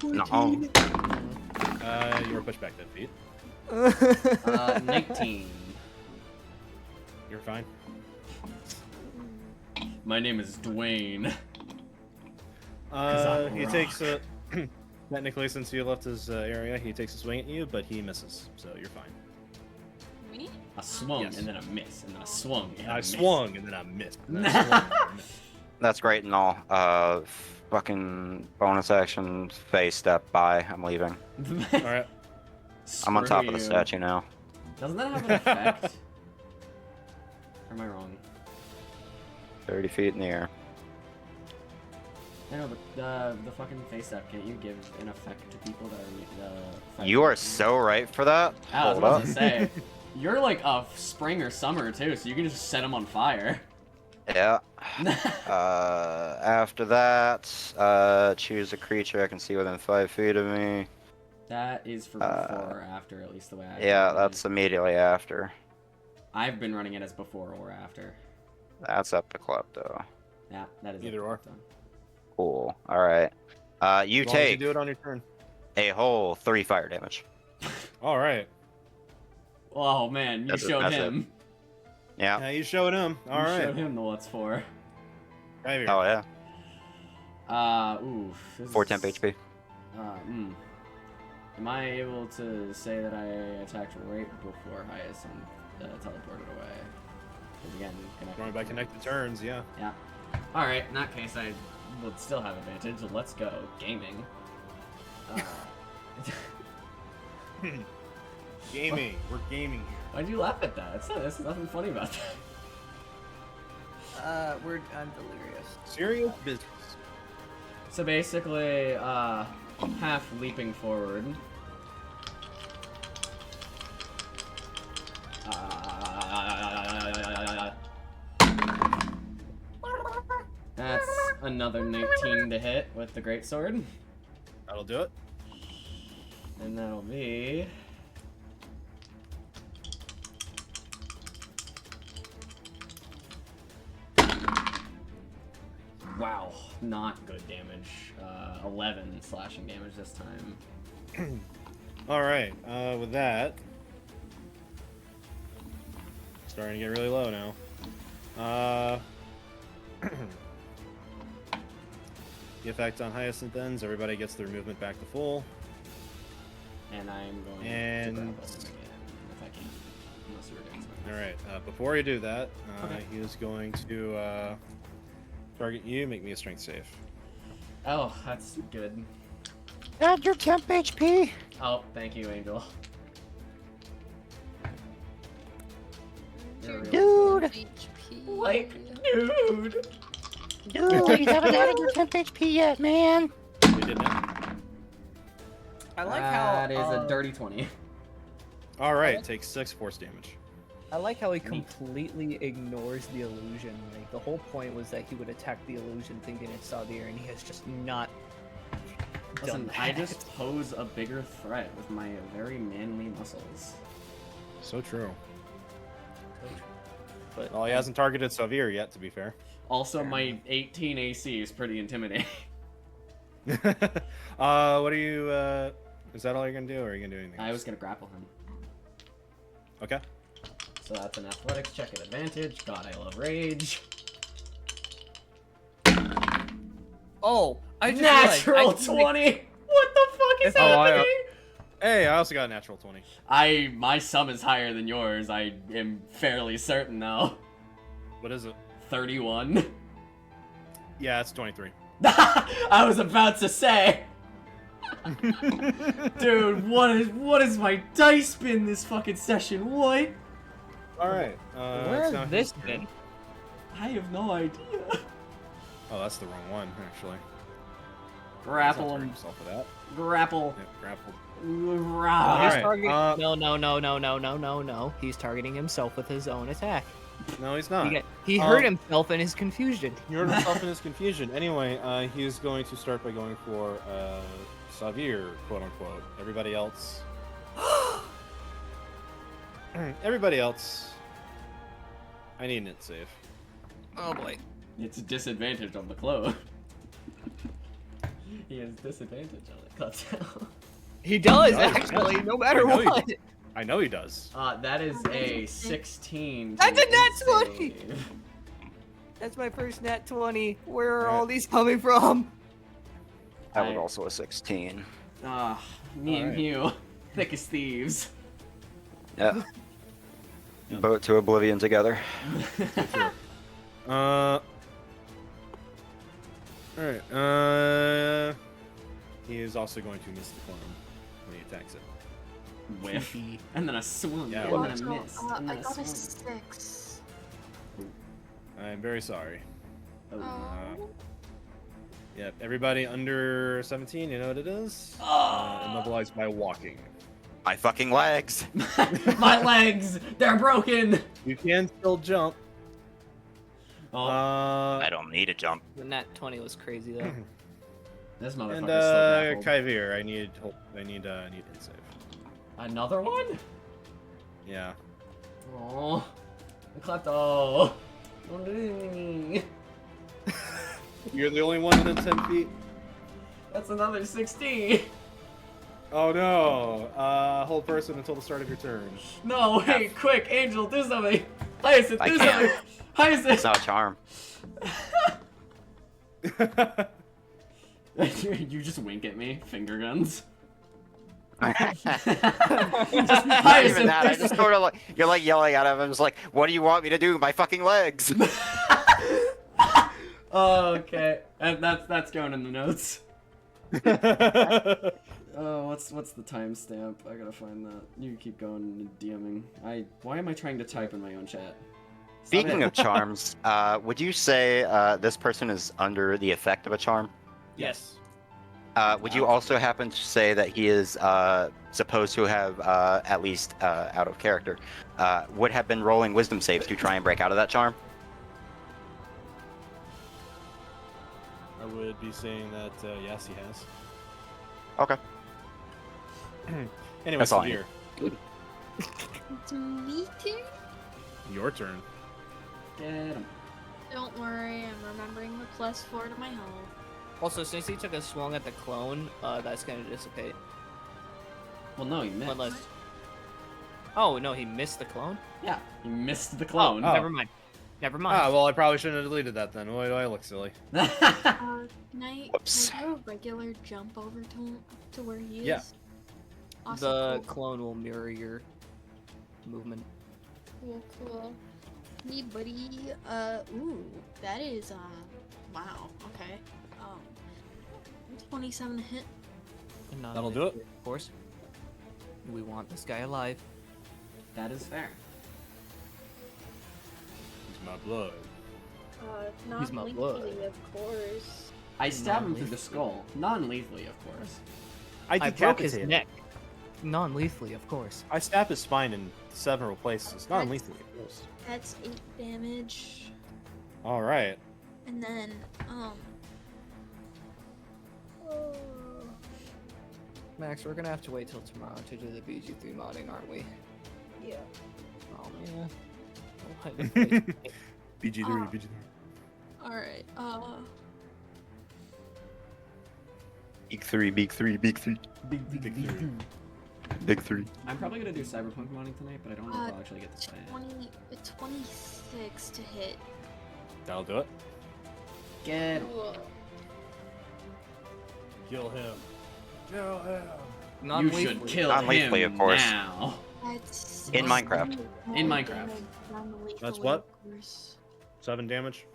No. You were pushed back 10 feet. 19. You're fine. My name is Dwayne. 'Cause I'm a He rock. takes a... Technically, since you left his area, he takes a swing at you, but he misses, so you're fine. Me? I swung Yes. and then I missed, and then I swung and I missed. swung, and then I missed. And then I swung, and then I missed. That's great and all. Fucking bonus action, phase step by. I'm leaving. All right. I'm on Screw top of the you. statue now. Doesn't that have an effect? Or am I wrong? 30 feet in the air. I know, but the fucking face up, can't you give an effect to people that are You are so right for that. I was Hold about up. to say, you're like a spring or summer too, so you can just set them on fire. Yeah. After that, choose a creature I can see within 5 feet of me. That is for before or after, at least the way I Yeah, do it. that's immediately after. I've been running it as before or after. That's up to Klepto. Yeah, that is Either up or. to Klepto. Cool. All right. You As long as you take do it on your turn. a whole 3 fire damage. All right. Oh man, you That's it, showed that's it. him. Yeah. Now you showed him. All You right. showed him the what's for. Kaivir. Oh yeah. Oof. This 4 temp is- HP. Am I able to say that I attacked right before Hyacinth teleported away? Because again, Going by connected turns, yeah. Yeah. Alright, in that case, I would still have advantage. Let's go. Gaming. Gaming. We're gaming here. Why'd you laugh at that? There's nothing funny about that. I'm delirious. Serious business. So basically, half leaping forward. another 19 to hit with the greatsword. That'll do it. And that'll be... Wow, not good damage. 11 slashing damage this time. All right. With that, starting to get really low now. The effect on Hyacinth ends. Everybody gets their movement back to full. And I'm going And- to grapple him again, if I can. Unless you were doing something. All right. Before you do that, Okay. he is going to target you. Make me a strength save. Oh, that's good. Add your temp HP. Oh, thank you, Angel. You're really Dude. HP. Like, dude! Dude, you haven't added your temp HP yet, man. You did not. I like how That is a dirty 20. All right. Take 6 force damage. I like how he completely ignores the illusion. Like the whole point was that he would attack the illusion thinking it's Sauvir, and he has just not done Listen, that. I just pose a bigger threat with my very manly muscles. So true. But Well, he hasn't targeted Sauvir yet, to be fair. Also, my 18 AC is pretty intimidating. What are you? Is that all you're gonna do, or are you gonna do anything? I else? was gonna grapple him. Okay. So that's an athletics check at advantage. God, I love rage. oh, I just Natural realized, 20! What the fuck is Oh, happening? Hey, I also got a natural 20. My sum is higher than yours. I am fairly certain now. What is it? 31. Yeah, it's 23. I was about to say. Dude, what is my dice been this fucking session? What? All right. Where it's now has this his turn. been? I have no idea. Oh, that's the wrong one, actually. Grapple He's not him. turning himself for that. Grapple. Yeah, grapple. Grapple. He's Alright, targeting. No. He's targeting himself with his own attack. No, he's not. He hurt himself in his confusion. He hurt himself in his confusion. Anyway, he's going to start by going for Sauvir, quote unquote. Everybody else. Everybody else. I need an int save. Oh boy. It's a disadvantage on the clone. He has disadvantage on it. Cut down. He does does. actually, no matter I know he what. does. I know he does. That is a 16. That's to a nat int 20! save. That's my first nat 20. Where are Alright. all these coming from? That was also a 16. Me and Alright. you, thick as thieves. Yeah. Yep. Boat to oblivion together. Alright, he is also going to miss the clone when he attacks it. Whiff. And then a swung. Yeah, and well, then a miss. And I then a got a swung. 6. I'm very sorry. Oh. Yep, everybody under 17, you know what it is? Immobilized by walking. My fucking legs. My legs! They're broken! You can still jump. Oh, I don't need a jump. The nat 20 was crazy though. this And motherfucker's still grappled. Kaivir, I need int save. Another one? Yeah. Oh, Klepto. You're the only one within 10 feet. That's another 16. Oh no. Hold person until the start of your turn. No, wait, quick, Angel, do something. Hyacinth, I do can't. something. Hyacinth. It's not a charm. You just wink at me, finger guns. Not Hyacinth, even that. I do just sort of like you're like yelling at him. I'm just like, what do you want me to do? My fucking legs. Oh, okay. That's going in the notes. Oh, what's the timestamp? I gotta find that. You keep going DMing. Why am I trying to type in my own chat? Stop Speaking it. of charms, would you say this person is under the effect of a charm? Yes. Would you also happen to say that he is supposed to have, at least out of character, would have been rolling wisdom saves to try and break out of that charm? would be saying that yes, he has. Okay. Anyway, That's all I Sauvir, It's me too. your turn. Get him. Don't worry, I'm remembering the +4 to my health. Also, since he took a swung at the clone, that's gonna dissipate. Well, no, you missed. Unless... Oh, no, he missed the clone? Yeah, you missed the clone. Oh. Never mind. Never mind. Ah, well, I probably shouldn't have deleted that then. Why do I look silly? Can Whoops. I do a regular jump over to where he is? Yeah. Awesome, The cool. clone will mirror your movement. Cool. Me, buddy. Ooh, that is, wow, okay. 27 to hit. Not That'll do it. Of course. We want this guy alive. That is fair. It's my blood. Not He's my lethally, blood. of course. I stab him through the Non-lethally. skull. Non-lethally, of course. I broke his neck. Non-lethally, of course. I stab his spine in several places. Not lethally, of course. That's 8 damage. All right. And then, Max, we're gonna have to wait till tomorrow to do the BG3 modding, aren't we? yeah. Oh, man. BG3, Ah. BG3. Alright, Big three, big three, big three, Big three. big three. I'm probably gonna do Cyberpunk modding tonight, but I don't know if I'll actually get to play it. 26 to hit. That'll do it. Get him. Kill him. Kill him. You Non-lethally. should kill Non-lethally, him of course. now. That's In Minecraft. In Minecraft. Non-lethally, That's what? of course. 7 damage.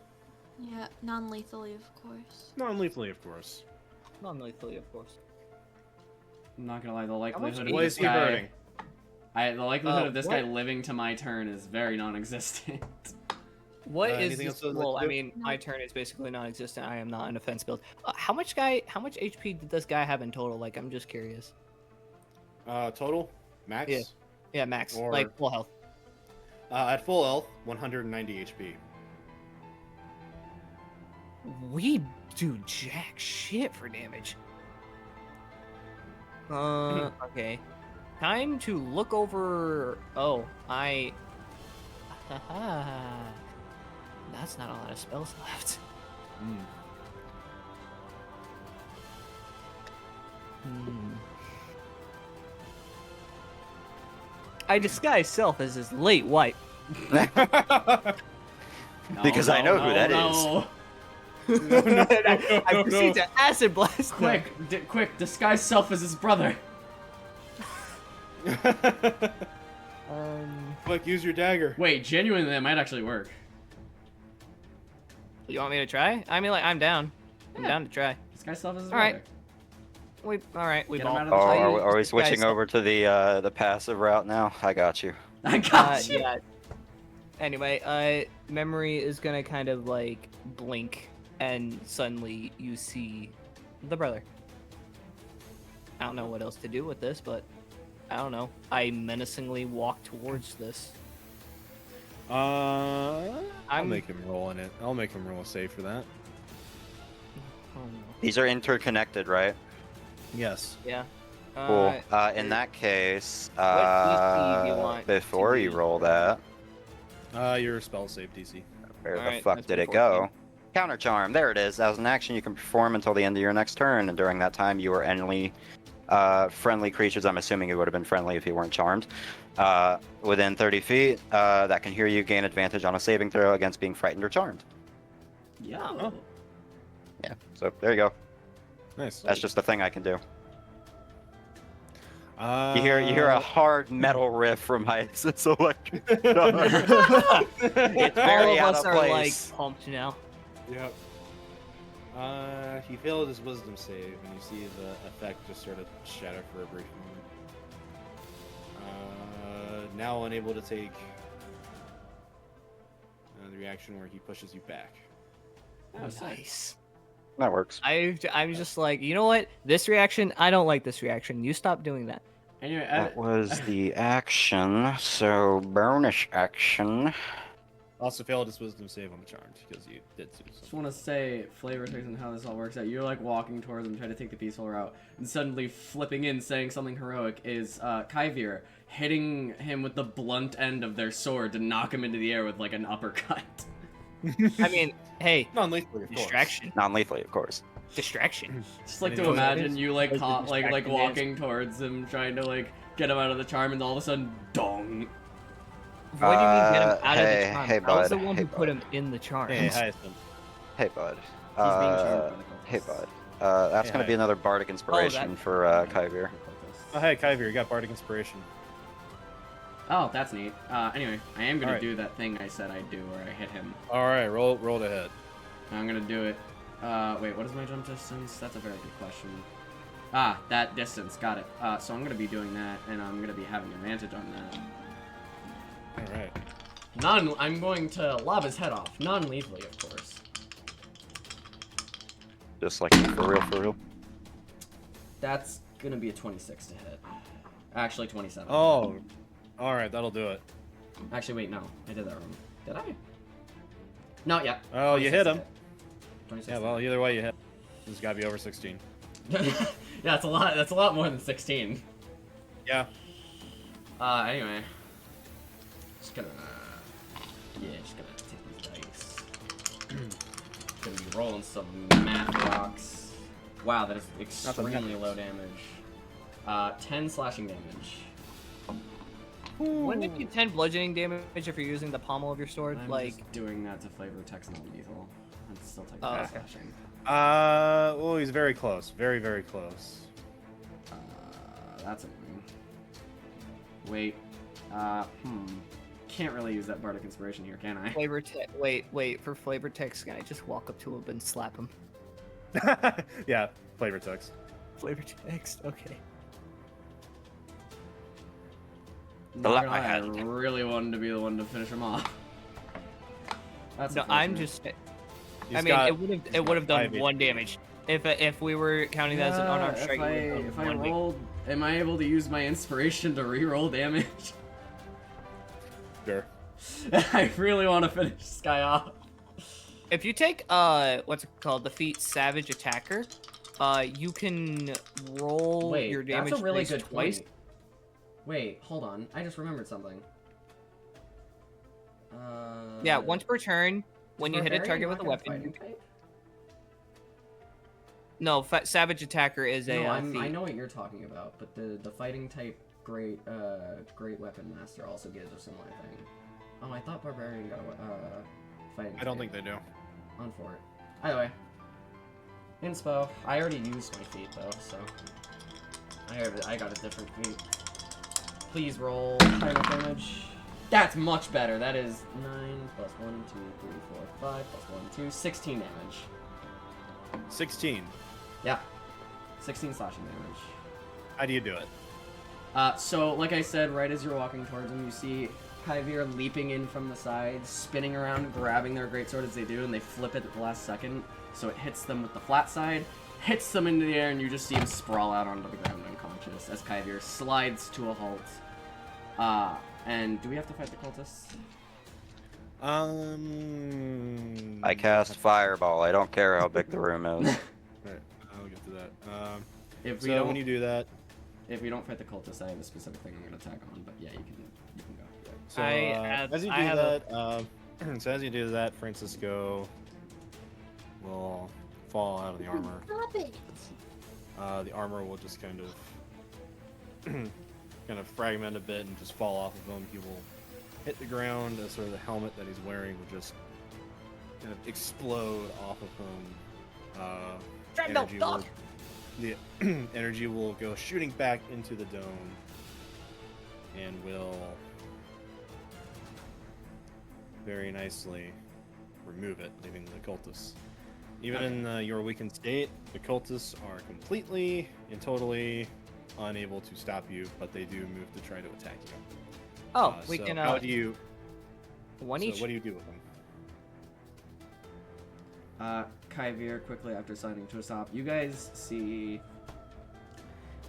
Yeah, non-lethally, of course. Non-lethally, of course. Non-lethally, of course. I'm not gonna lie, the likelihood of What is this he guy, burning? the likelihood of this guy what? living to my turn is very non-existent. What is anything this? else you'd like Well, to I do? mean, my turn is basically non-existent. I am not an offense build. How much HP did this guy have in total? Like, I'm just curious. Total? Max? Yeah. Yeah, max. Or- Like, full health. At full health, 190 HP. We do jack shit for damage. Okay. Time to look over... Oh, That's not a lot of spells left. I disguise self as his late wife. Because I know who that is. I proceed to acid blast them. Quick, disguise self as his brother. Quick, use your dagger. Wait, genuinely, that might actually work. You want me to try? I mean, like, I'm down. I'm Yeah. down to try. Disguise self as his All right. brother. All right, we Get him ball. out of the Oh, fight. are we Disguise switching self. over to the passive route now? I got you. I got you. Yeah. Anyway, Memory is gonna kind of like blink, and suddenly you see the brother. I don't know what else to do with this, but I don't know. I menacingly walk towards this. I'll I'm- make him roll in it. I'll make him roll a save for that. Oh, no. These are interconnected, right? Yes. Yeah. Cool. In that case, what DC do you want before to you be? roll that, Your spell save DC. where the Alright, fuck that's did it before go? Counter charm. There it is. As an action you can perform until the end of your next turn, and during that time you or any friendly creatures, I'm assuming it would have been friendly if you weren't charmed, within 30 feet that can hear you gain advantage on a saving throw against being frightened or charmed. Yeah. Oh. Yeah. So there you go. Nice. That's just a thing I can do. Uh, You hear a hard metal riff from Hyacinth's electric guitar. It's All very of out us of are like place. pumped now. Yep. He failed his wisdom save, and you see the effect just sort of shatter for a brief moment. Now unable to take the reaction where he pushes you back. Oh, sick. Nice. That works. I'm just like, you know what? This reaction, I don't like this reaction. You stop doing that. Anyway, That was the action, so bonus action. Also failed his wisdom save on the charmed because you did too. Just want to say, flavor text and how this all works out. You're like walking towards him, trying to take the peaceful route, and suddenly flipping in, saying something heroic is Kaivir hitting him with the blunt end of their sword to knock him into the air with like an uppercut. I mean, hey, Non-lethally, of course. distraction. Non-lethally, of course. Distraction. Just like It to is. imagine you like Like the like distracting walking towards him, trying to like get him out of the charm, and all of a sudden, dong. What do you mean get him out of hey, the charm? hey, I was the bud, one hey, who put bud. him in the charm. Hey, Hyacinth. Hey, bud. He's being charmed by the cultists. Hey, bud. That's Hey, gonna be hi. another bardic inspiration that- for Kaivir. Oh, hey, Kaivir, you got bardic inspiration. Oh, that's neat. Anyway, I am gonna Alright. do that thing I said I'd do, where I hit him. All right, roll it ahead. I'm gonna do it. Wait, what is my jump distance? That's a very good question. Ah, that distance. Got it. So I'm gonna be doing that, and I'm gonna be having advantage on that. All right. I'm going to lob his head off. Non-lethally, of course. Just like for real. That's gonna be a 26 to hit. Actually, 27. Oh, all right, that'll do it. Actually, wait, no. I did that wrong. Did I? Not yet. Oh, you 26 hit to him. 26 Yeah, to well, either way you hit. This has got to be over 16. yeah, that's a lot. That's a lot more than 16. Yeah. Anyway. Just gonna... Yeah, just gonna take these dice. Gonna be rolling some math rocks. Wow, that is extremely low damage. 10 slashing damage. Wouldn't it be 10 bludgeoning damage if you're using the pommel of your sword? I'm Like, just doing that to flavor text non-lethal. I'm still taking Oh, 10 okay. slashing. Well, he's very close. Very, very close. That's annoying. Wait. Can't really use that bardic inspiration here, can I? flavor text. Wait. For flavor text, can I just walk up to him and slap him? Yeah, flavor text. Flavor text. Okay. Not Slap gonna my lie, I hand. really wanted to be the one to finish him off. That's No, I'm unfortunate. just. He's I mean, got- it would have done 5 1 HP. damage if we were counting that as an unarmed strike. If I rolled, am I able to use my inspiration to re-roll damage? Sure. I really want to finish this guy off. If you take what's it called, the feat Savage Attacker, you can roll Wait, your damage that's a really dice good twice. point. Wait, hold on. I just remembered something. Yeah, once per turn, when you hit a Barbarian target with a not weapon. fighting You... type? No, Savage Attacker is a No, feat. I know what you're talking about, but the fighting type great weapon master also gives a similar thing. Oh, I thought barbarian got a fighting. I don't type. think they do. On for it. Either way. Inspo. I already used my feat though, so I got a different feat. Please roll high enough damage. That's much better. That is 9 plus 1, 2, 3, 4, 5 plus 1, 2, 16 damage. 16. Yeah. 16 slashing damage. How do you do it? So, like I said, right as you're walking towards him, you see Kaivir leaping in from the side, spinning around, grabbing their greatsword as they do, and they flip it at the last second, so it hits them with the flat side, hits them into the air, and you just see him sprawl out onto the ground unconscious as Kaivir slides to a halt. And do we have to fight the cultists? I cast Fireball. I don't care how big the room is. Right, I'll get to that. If we So don't, when you do that, if we don't fight the cultists, I have a specific thing I'm gonna tag on. But yeah, you can go. so as you I do have that, so as you do that, Francisco will fall out of the armor. Stop it. The armor will just kind of fragment a bit and just fall off of him. He will hit the ground, and sort of the helmet that he's wearing will just kind of explode off of him. Energy will, the energy will go shooting back into the dome and will very nicely remove it, leaving the cultists. Even in your weakened state, the cultists are completely and totally unable to stop you, but they do move to try to attack you. Oh, we so can how do you? one So each. what do you do with them? Kaivir quickly after signing to a stop. You guys see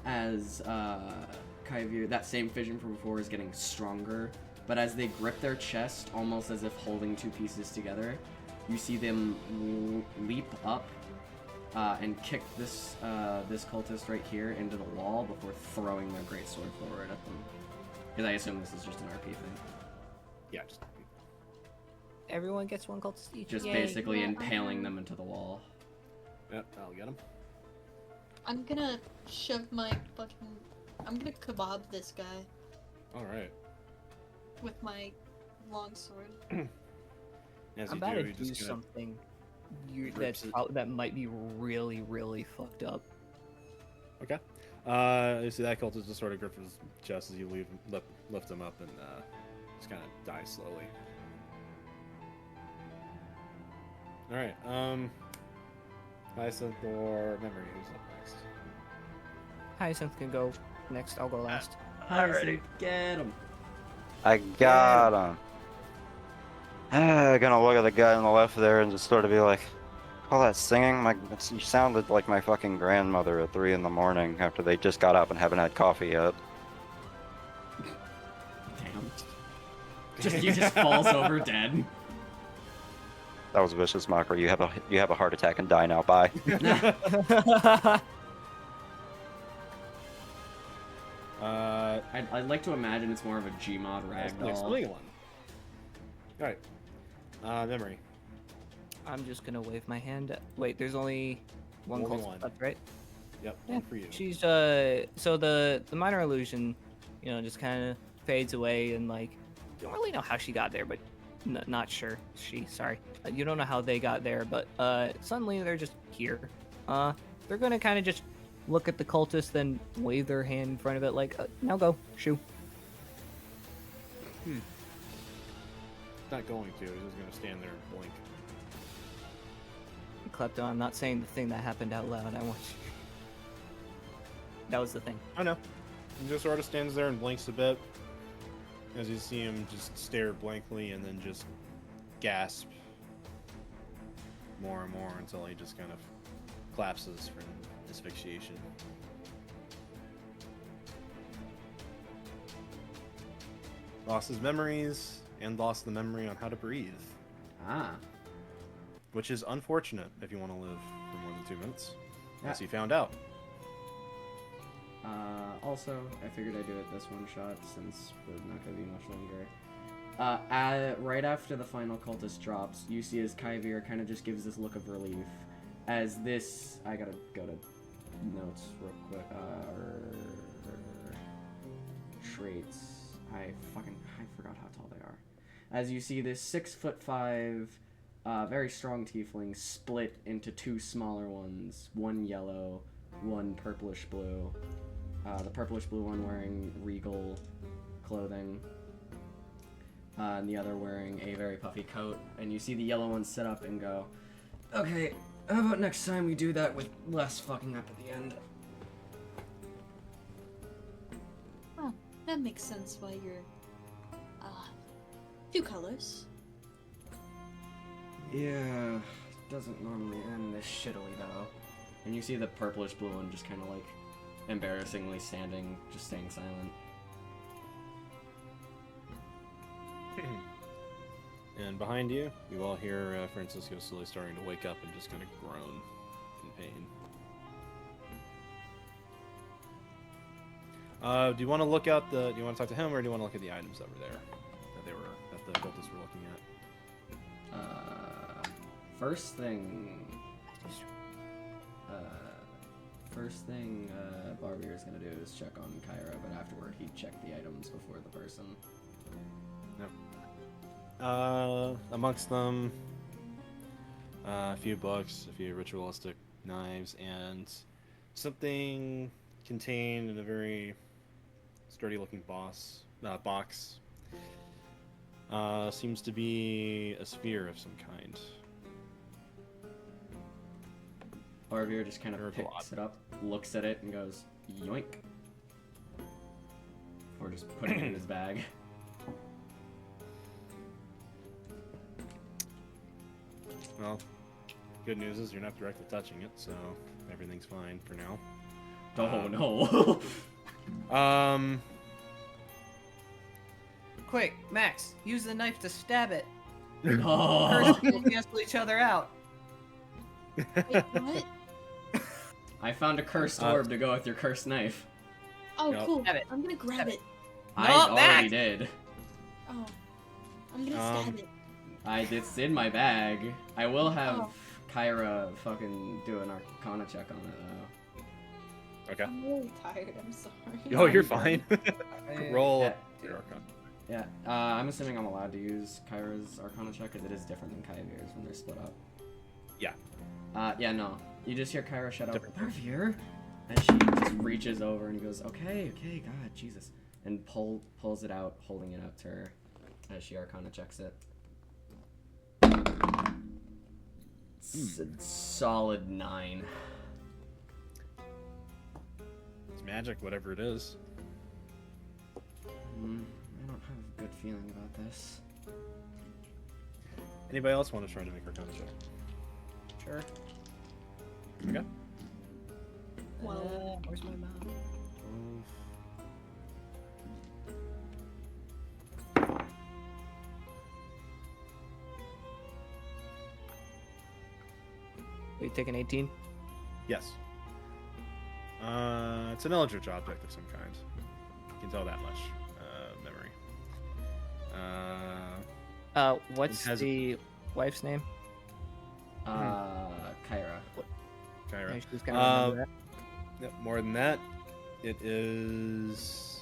as Kaivir, that same vision from before is getting stronger. but as they grip their chest, almost as if holding two pieces together, you see them leap up and kick this this cultist right here into the wall before throwing their greatsword forward at them. Because I assume this is just an RP thing. Yeah, just Everyone gets one cultist each. Just Yay. basically impaling them into the wall. yep, I'll get him. I'm gonna shove my fucking. I'm gonna kebab this guy All right. with my longsword. As I'm you about do, to you do just gonna something rips it. that might be really, really fucked up. Okay. You see that cultist just sort of grip his chest as you lift him up and just kind of die slowly. All right. Hyacinth or Memory, who's up next? Hyacinth can go next. I'll go last. Alrighty, get him. I got him. Gonna look at the guy on the left there and just sort of be like, all that singing? You sounded like my fucking grandmother at 3 in the morning after they just got up and haven't had coffee yet. Damn. He just falls over dead. That was vicious mockery. You have a heart attack and die now. Bye. I'd like to imagine it's more of a Gmod Next ragdoll. one. All right. Memory. I'm just gonna wave my hand. Wait, there's only one Only cultist one. left, right? Yep, Yeah, one for you. She's so the minor illusion, just kind of fades away and like you don't really know how she got there, but not sure. Sorry, you don't know how they got there, but suddenly they're just here. They're gonna kind of just look at the cultist, then wave their hand in front of it like, now go, shoo. Not going to. He's just gonna stand there and blink. Klepto, I'm not saying the thing that happened out loud. I want you. That was the thing. I know. He just sort of stands there and blinks a bit as you see him just stare blankly and then just gasp more and more until he just kind of collapses from asphyxiation. Lost his memories and lost the memory on how to breathe, Ah. which is unfortunate if you want to live for more than 2 minutes, as Yeah. he found out. Also, I figured I'd do it this one shot since we're not going to be much longer. Right after the final cultist drops, you see as Kaivir kind of just gives this look of relief. As this, I gotta go to notes real quick. Traits. I forgot how tall they are. As you see this 6'5", very strong tiefling split into two smaller ones, one yellow, one purplish blue. The purplish blue one wearing regal clothing, and the other wearing a very puffy coat. And you see the yellow one sit up and go, "Okay, how about next time we do that with less fucking up at the end?" Oh, that makes sense why you're two colors. Yeah, doesn't normally end this shittily though. And you see the purplish blue one just kind of like embarrassingly staying silent. And behind you, you all hear Francisco slowly starting to wake up and just kind of groan in pain. Do you want to look out do you want to talk to him, or do you want to look at the items that were there, that the cultists were looking at? First thing Barbier is gonna do is check on Kyra, but afterward he'd check the items before the person. Yep. Amongst them, a few books, a few ritualistic knives, and something contained in a very sturdy-looking box. Seems to be a sphere of some kind. Barbier just kind of Herbal picks it up, looks at it, and goes, "Yoink." Or just putting it in his bag. Well, good news is you're not directly touching it, so everything's fine for now. Oh no. quick, Max, use the knife to stab it. Oh. Curse will cancel each other out. Wait, what? I found a cursed orb to go with your cursed knife. Oh, Yep. cool. Stab it. I'm gonna grab Stab it. I No, already Max! did. Oh. I'm gonna stab it. It's in my bag. I will have Oh. Kyra fucking do an Arcana check on it though. Okay. I'm really tired. I'm sorry. Oh, you're fine. Roll Yeah. your Arcana. Yeah, I'm assuming I'm allowed to use Kyra's Arcana check because it is different than Kaivir's when they're split up. Yeah. Yeah, no. You just hear Kyra shout out, Different. Barvier! And she just reaches over and goes, okay, God, Jesus. And pulls it out, holding it up to her as she Arcana checks it. Solid 9. It's magic, whatever it is. I don't have a good feeling about this. Anybody else want to try to make Arcana check? Sure. Okay. Well, Where's my mom? You take an 18? Yes. It's an eldritch object of some kind. You can tell that much. Memory. What's It has- the wife's name? Kyra. Kyra. Yeah, she's gonna remember Yep, more than that, it is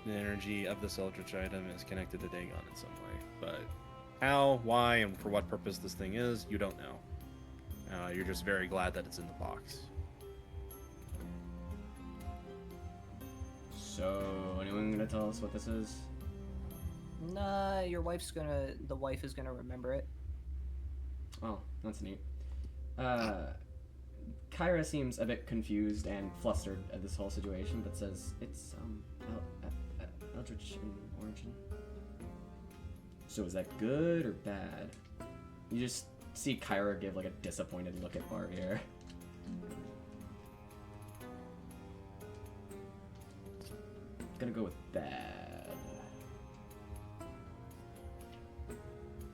the energy of this eldritch item is connected to Dagon in some way. But how, why, and for what purpose this thing is, you don't know. You're just very glad that it's in the box. So, anyone gonna tell us what this is? that. Nah, the wife is gonna remember it. Oh, that's neat. Kyra seems a bit confused and flustered at this whole situation, but says it's eldritch in origin. So is that good or bad? You just see Kyra give like a disappointed look at Barvier. Gonna go with bad.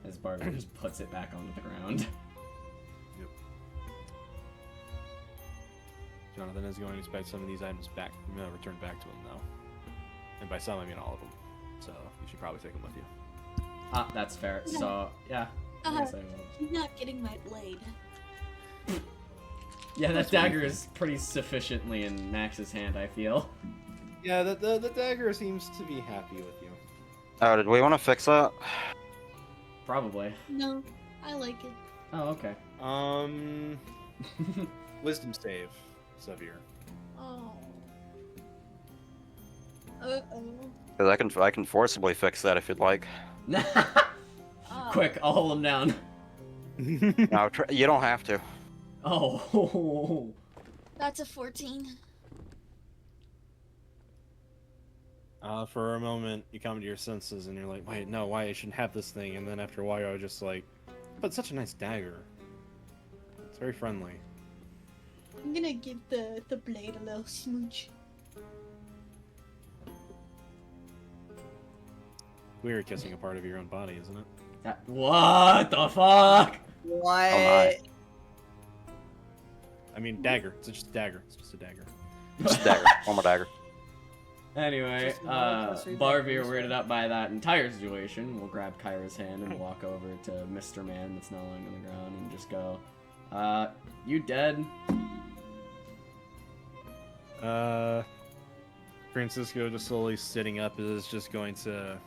As Barvier just puts it back onto the ground. Jonathan is going to expect some of these items back, returned back to him, though. And by some, I mean all of them. So you should probably take them with you. Ah, that's fair. So, yeah. I'm gonna say well. You're not getting my blade. Yeah, that dagger is pretty sufficiently in Max's hand, I feel. Yeah, the dagger seems to be happy with you. Oh, did we want to fix that? Probably. No, I like it. Oh, okay. Wisdom save, Sauvir. Oh. Uh-oh. 'Cause I can forcibly fix that if you'd like. Oh. Quick, I'll hold him down. No, you don't have to. Oh. That's a 14. For a moment, you come to your senses and you're like, wait, no, why I shouldn't have this thing? And then after a while, you're just like, but it's such a nice dagger. It's very friendly. I'm gonna give the blade a little smooch. Weird kissing a part of your own body, isn't it? What the fuck? What? Oh my. I mean, dagger. It's just a dagger. It's just a dagger. Just a dagger. One more dagger. Anyway, Just another accessory Barvier, that- weirded out by that entire situation, will grab Kyra's hand and walk over to Mr. Man that's now lying on the ground and just go, you dead? Francisco just slowly sitting up is just going to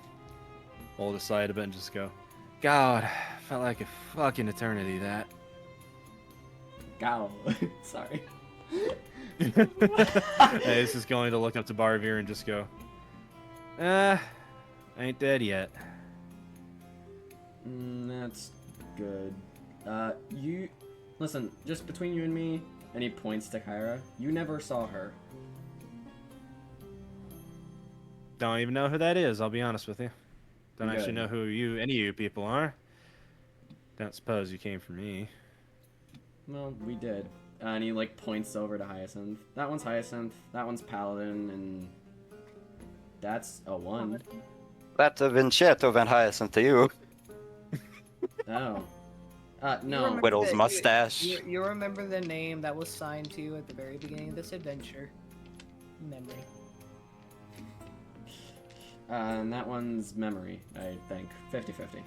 hold aside a bit and just go, God, felt like a fucking eternity, that. Gow. Sorry. Ace is going to look up to Barvier and just go, ain't dead yet. That's good. You... Listen, just between you and me, and he points to Kyra, you never saw her. Don't even know who that is, I'll be honest with you. Don't actually Good. know who any of you people are. Don't suppose you came for me. Well, we did. And he, like, points over to Hyacinth. That one's Hyacinth, that one's Paladin, and... That's a 1. That's a Vincetto Van Hyacinth to you. Oh. You No. remember Whittle's the- mustache. You remember the name that was signed to you at the very beginning of this adventure? Memory. And that one's Memory, I think. 50-50.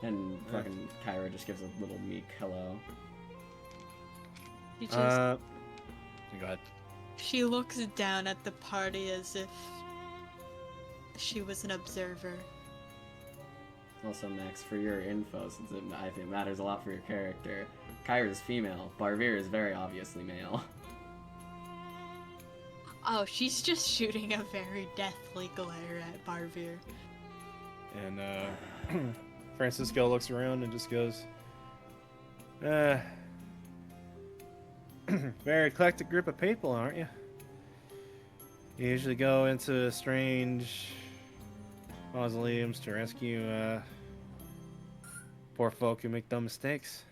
And fucking Kyra just gives a little meek hello. She just Go ahead. she looks down at the party as if she was an observer. Also, Max, for your info, since I think it matters a lot for your character, Kyra's female. Barvir is very obviously male. Oh, she's just shooting a very deathly glare at Barvir. And Francisco looks around and just goes, very eclectic group of people, aren't you? You usually go into strange mausoleums to rescue poor folk who make dumb mistakes.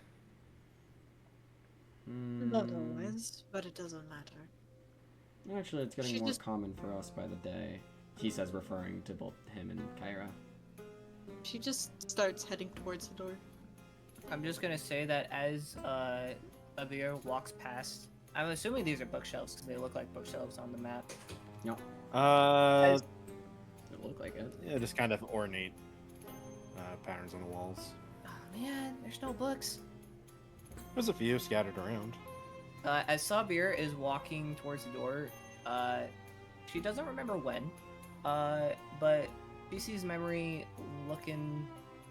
Not always, but it doesn't matter. Actually, it's getting She more just- common for us by the day. He says, referring to both him and Kyra. She just starts heading towards the door. I'm just gonna say that as Sauvir walks past, I'm assuming these are bookshelves because they look like bookshelves on the map. Nope. Uh, It looked like it. yeah, just kind of ornate patterns on the walls. Oh man, there's no books. There's a few scattered around. As Sauvir is walking towards the door, she doesn't remember when, but she sees Memory looking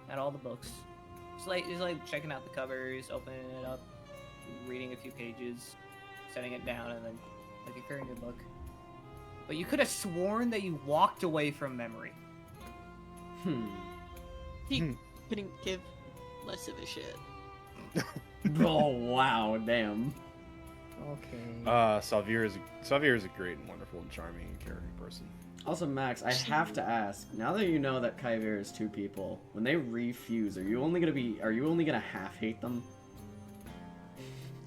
at all the books. She's like checking out the covers, opening it up, reading a few pages, setting it down, and then looking for a new book. But you could have sworn that you walked away from Memory. He couldn't give less of a shit. Oh, wow, damn. Okay. Sauvir is a great and wonderful and charming and caring person. Also, Max, I have to ask, now that you know that Kaivir is 2 people, when they refuse, are you only gonna half hate them?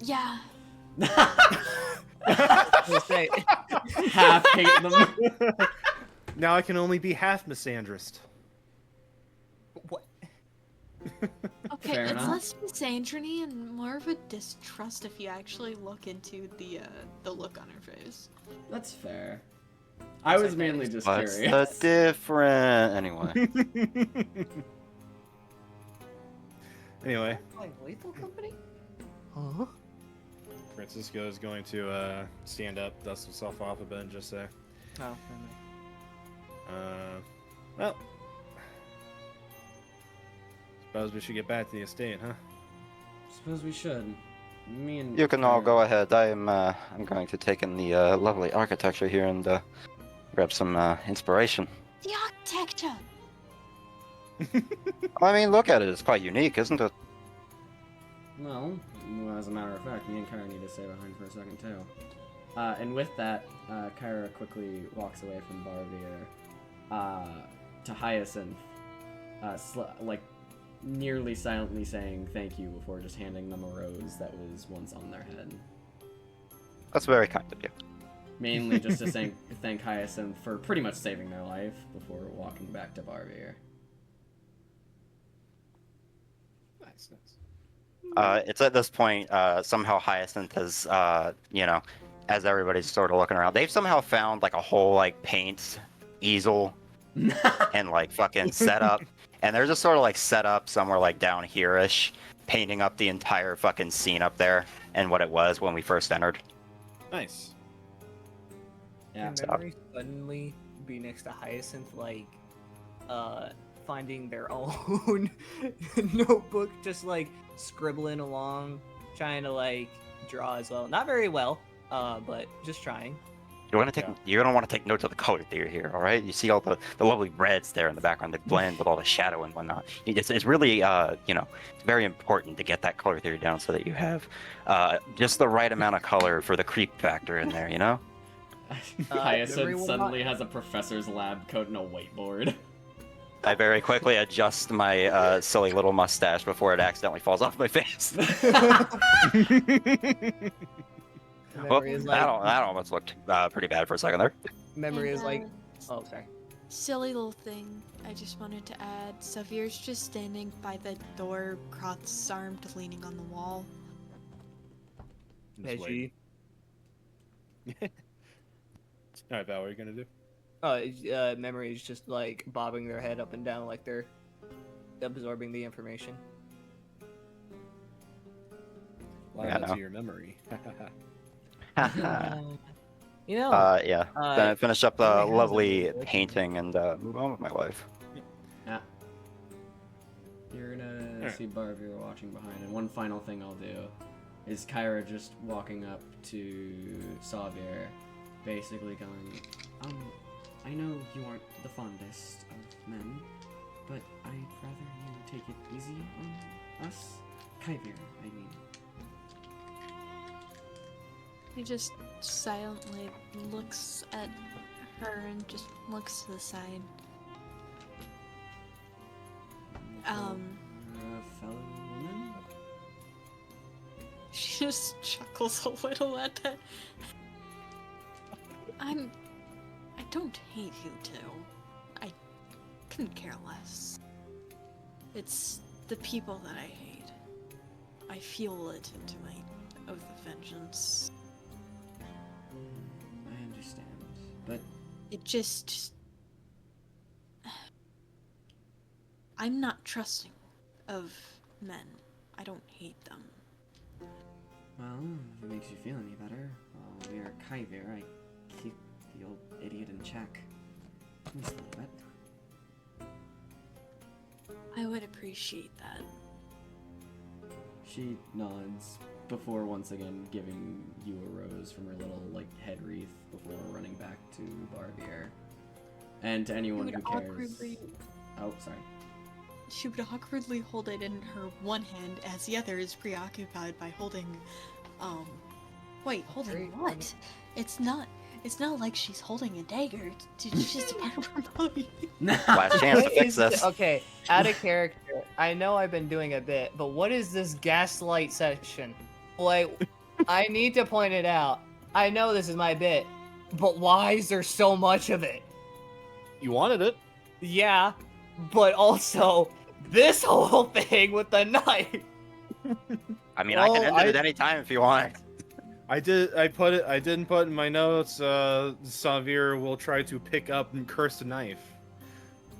Yeah. Say, Half hate them? Now I can only be half misandrist. what? Okay, Fair it's enough. less misandry and more of a distrust if you actually look into the look on her face. That's fair. I was mainly just What's curious. the difference? Anyway. Anyway, Like Lethal Company? Huh? Francisco is going to stand up, dust himself off a bit, and just say, Oh. well, suppose we should get back to the estate, huh? Suppose we should. Me and You can all Kyra- go ahead. I'm going to take in the lovely architecture here and grab some inspiration. The architecture! I mean, look at it. It's quite unique, isn't it? Well, as a matter of fact, me and Kyra need to stay behind for a second too. And with that, Kyra quickly walks away from Barvir to Hyacinth, like nearly silently saying thank you before just handing them a rose that was once on their head. That's very kind of you. Mainly just to thank Hyacinth for pretty much saving their life before walking back to Barvir. Nice, nice. It's at this point, somehow Hyacinth has, as everybody's sort of looking around, they've somehow found like a whole like paint easel and like fucking setup, and they're just sort of like set up somewhere like down here-ish, painting up the entire fucking scene up there and what it was when we first entered. Nice. Yeah. Can Memory suddenly be next to Hyacinth, like, finding their own notebook, just like scribbling along, trying to like draw as well. Not very well, but just trying. You're gonna want to take notes of the color theory here, all right? You see all the lovely reds there in the background that blend with all the shadow and whatnot. It's really, it's very important to get that color theory down so that you have just the right amount of color for the creep factor in there, you know? Hyacinth Memory will suddenly has a professor's lab coat and a whiteboard. I very quickly adjust my silly little mustache before it accidentally falls off my face. Well, Memory is that almost looked pretty bad for a second there. Memory And, is like, oh, sorry. Silly little thing I just wanted to add. Sauvir's just standing by the door, cross-armed, leaning on the wall. Just wait. All right, Val, what are you gonna do? Memory is just like bobbing their head up and down like they're absorbing the information. Lie Yeah, that no. to your memory. You know, Yeah. Then I finish up the Memory has a lovely really good painting and move on with my life. Yeah. You're gonna Alright. see Barvir watching behind, and one final thing I'll do is Kyra just walking up to Sauvir, basically going, I know you aren't the fondest of men, but I'd rather you take it easy on us. Kaivir, I mean. He just silently looks at her and just looks to the side. Fellow woman? She just chuckles a little at that. I don't hate you two. I couldn't care less. It's the people that I hate. I feel it into my oath of vengeance. I understand, but It just... I'm not trusting of men. I don't hate them. well, if it makes you feel any better, while we are Kaivir, I keep the old idiot in check. Just a little bit. I would appreciate that. She nods before once again giving you a rose from her little head wreath before running back to Barvier. And to anyone who cares. Oh, sorry. She would awkwardly hold it in her one hand as the other is preoccupied by holding, wait, holding what? It's not like she's holding a dagger. It's just a part of her body. Last chance to What fix is this. Okay, out of character. I know I've been doing a bit, but what is this gaslight section? Like, I need to point it out. I know this is my bit, but why is there so much of it? You wanted it. Yeah, but also this whole thing with the knife. I mean, I can Well, end it at any time if you want. I didn't put in my notes. Sauvir will try to pick up and curse a knife.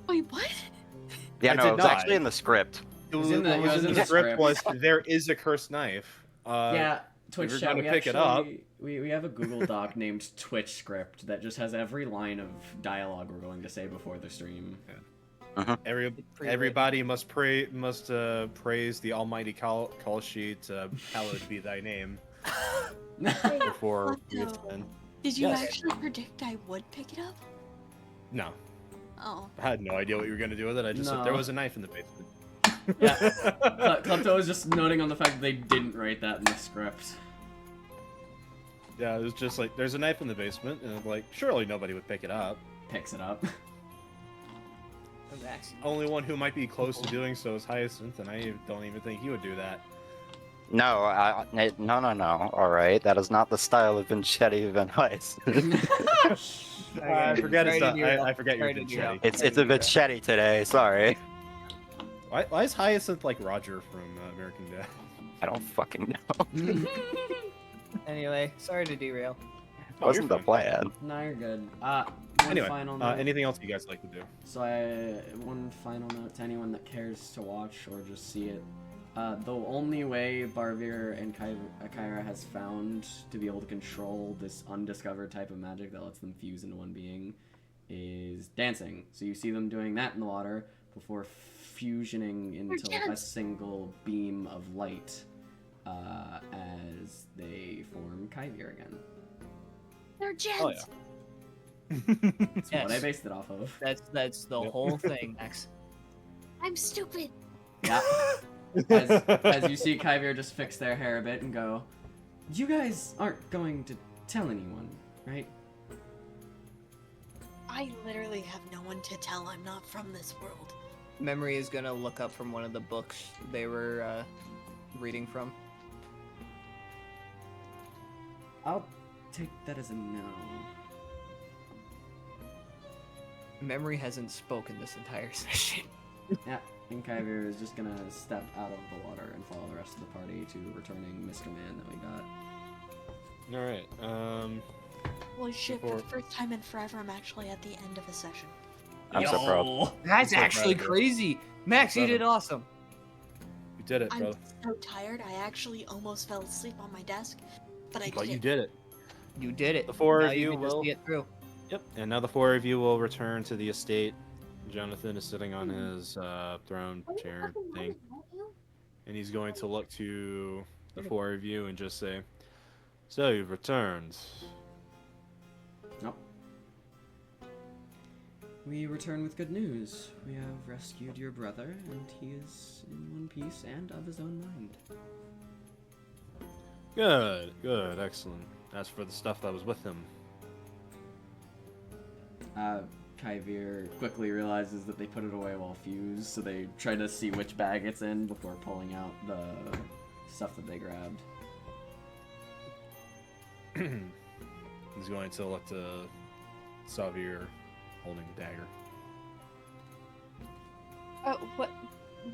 Wait, what? Yeah, I no, did it was not. actually in the script. It was in the- what it was in the script script. was there is a cursed knife. Yeah, Twitch were chat. gonna We pick it up. we have a Google Doc named Twitch script that just has every line of dialogue we're going to say before the stream. Everybody must praise the Almighty call sheet. Hallowed be thy name. Before we What attend. Did you Yes. actually predict I would pick it up? No, Oh. I had no idea what you were gonna do with it. I just said No. there was a knife in the basement. Yeah, Klepto was just noting on the fact that they didn't write that in the script. Yeah, it was just like there's a knife in the basement, and like surely nobody would pick it up. Picks it up. Only one who might be close to doing so is Hyacinth, and I don't even think he would do that. No, no. All right, that is not the style of Vincetti Van Heist. I forget Sorry it's to not. derail. I forget your Sorry to derail. Vincetti. it's a bit Vincetti today. Sorry, Why is Hyacinth like Roger from American Dad? I don't fucking know. Anyway, sorry to derail. Wasn't the fine. plan. No, you're good. One Anyway, final note. anything else you guys like to do? So one final note to anyone that cares to watch or just see it. The only way Barvir and Kyra has found to be able to control this undiscovered type of magic that lets them fuse into one being is dancing. So you see them doing that in the water before fusioning into a single beam of light as they form Kaivir again. They're jets! Oh, yeah. That's what I Yes. based it off of. That's the whole thing, Max. I'm stupid! Yeah. as you see Kaivir just fix their hair a bit and go, you guys aren't going to tell anyone, right? I literally have no one to tell I'm not from this world. Memory is gonna look up from one of the books they were reading from. I'll take that as a no. Memory hasn't spoken this entire session. Yeah, and Kaivir is just gonna step out of the water and follow the rest of the party to returning Mr. Man that we got. Alright, Holy shit, for Before- the first time in forever, I'm actually at the end of a session. I'm so proud. That's so proud actually of you. crazy. Max, you did awesome. you did it, I'm bro. so tired, I actually almost fell asleep on my desk, but I But did you it. did it. You did it. The four Now of you can just will. get through. Yep. And now the four of you will return to the estate. Jonathan is sitting on his throne chair thing, and he's going to look to the four of you and just say, "So you've returned." Nope. We return with good news. We have rescued your brother, and he is in one piece and of his own mind. Good, good, excellent. As for the stuff that was with him, Kaivir quickly realizes that they put it away while fused, so they try to see which bag it's in before pulling out the stuff that they grabbed. he's going to look to Sauvir holding the dagger.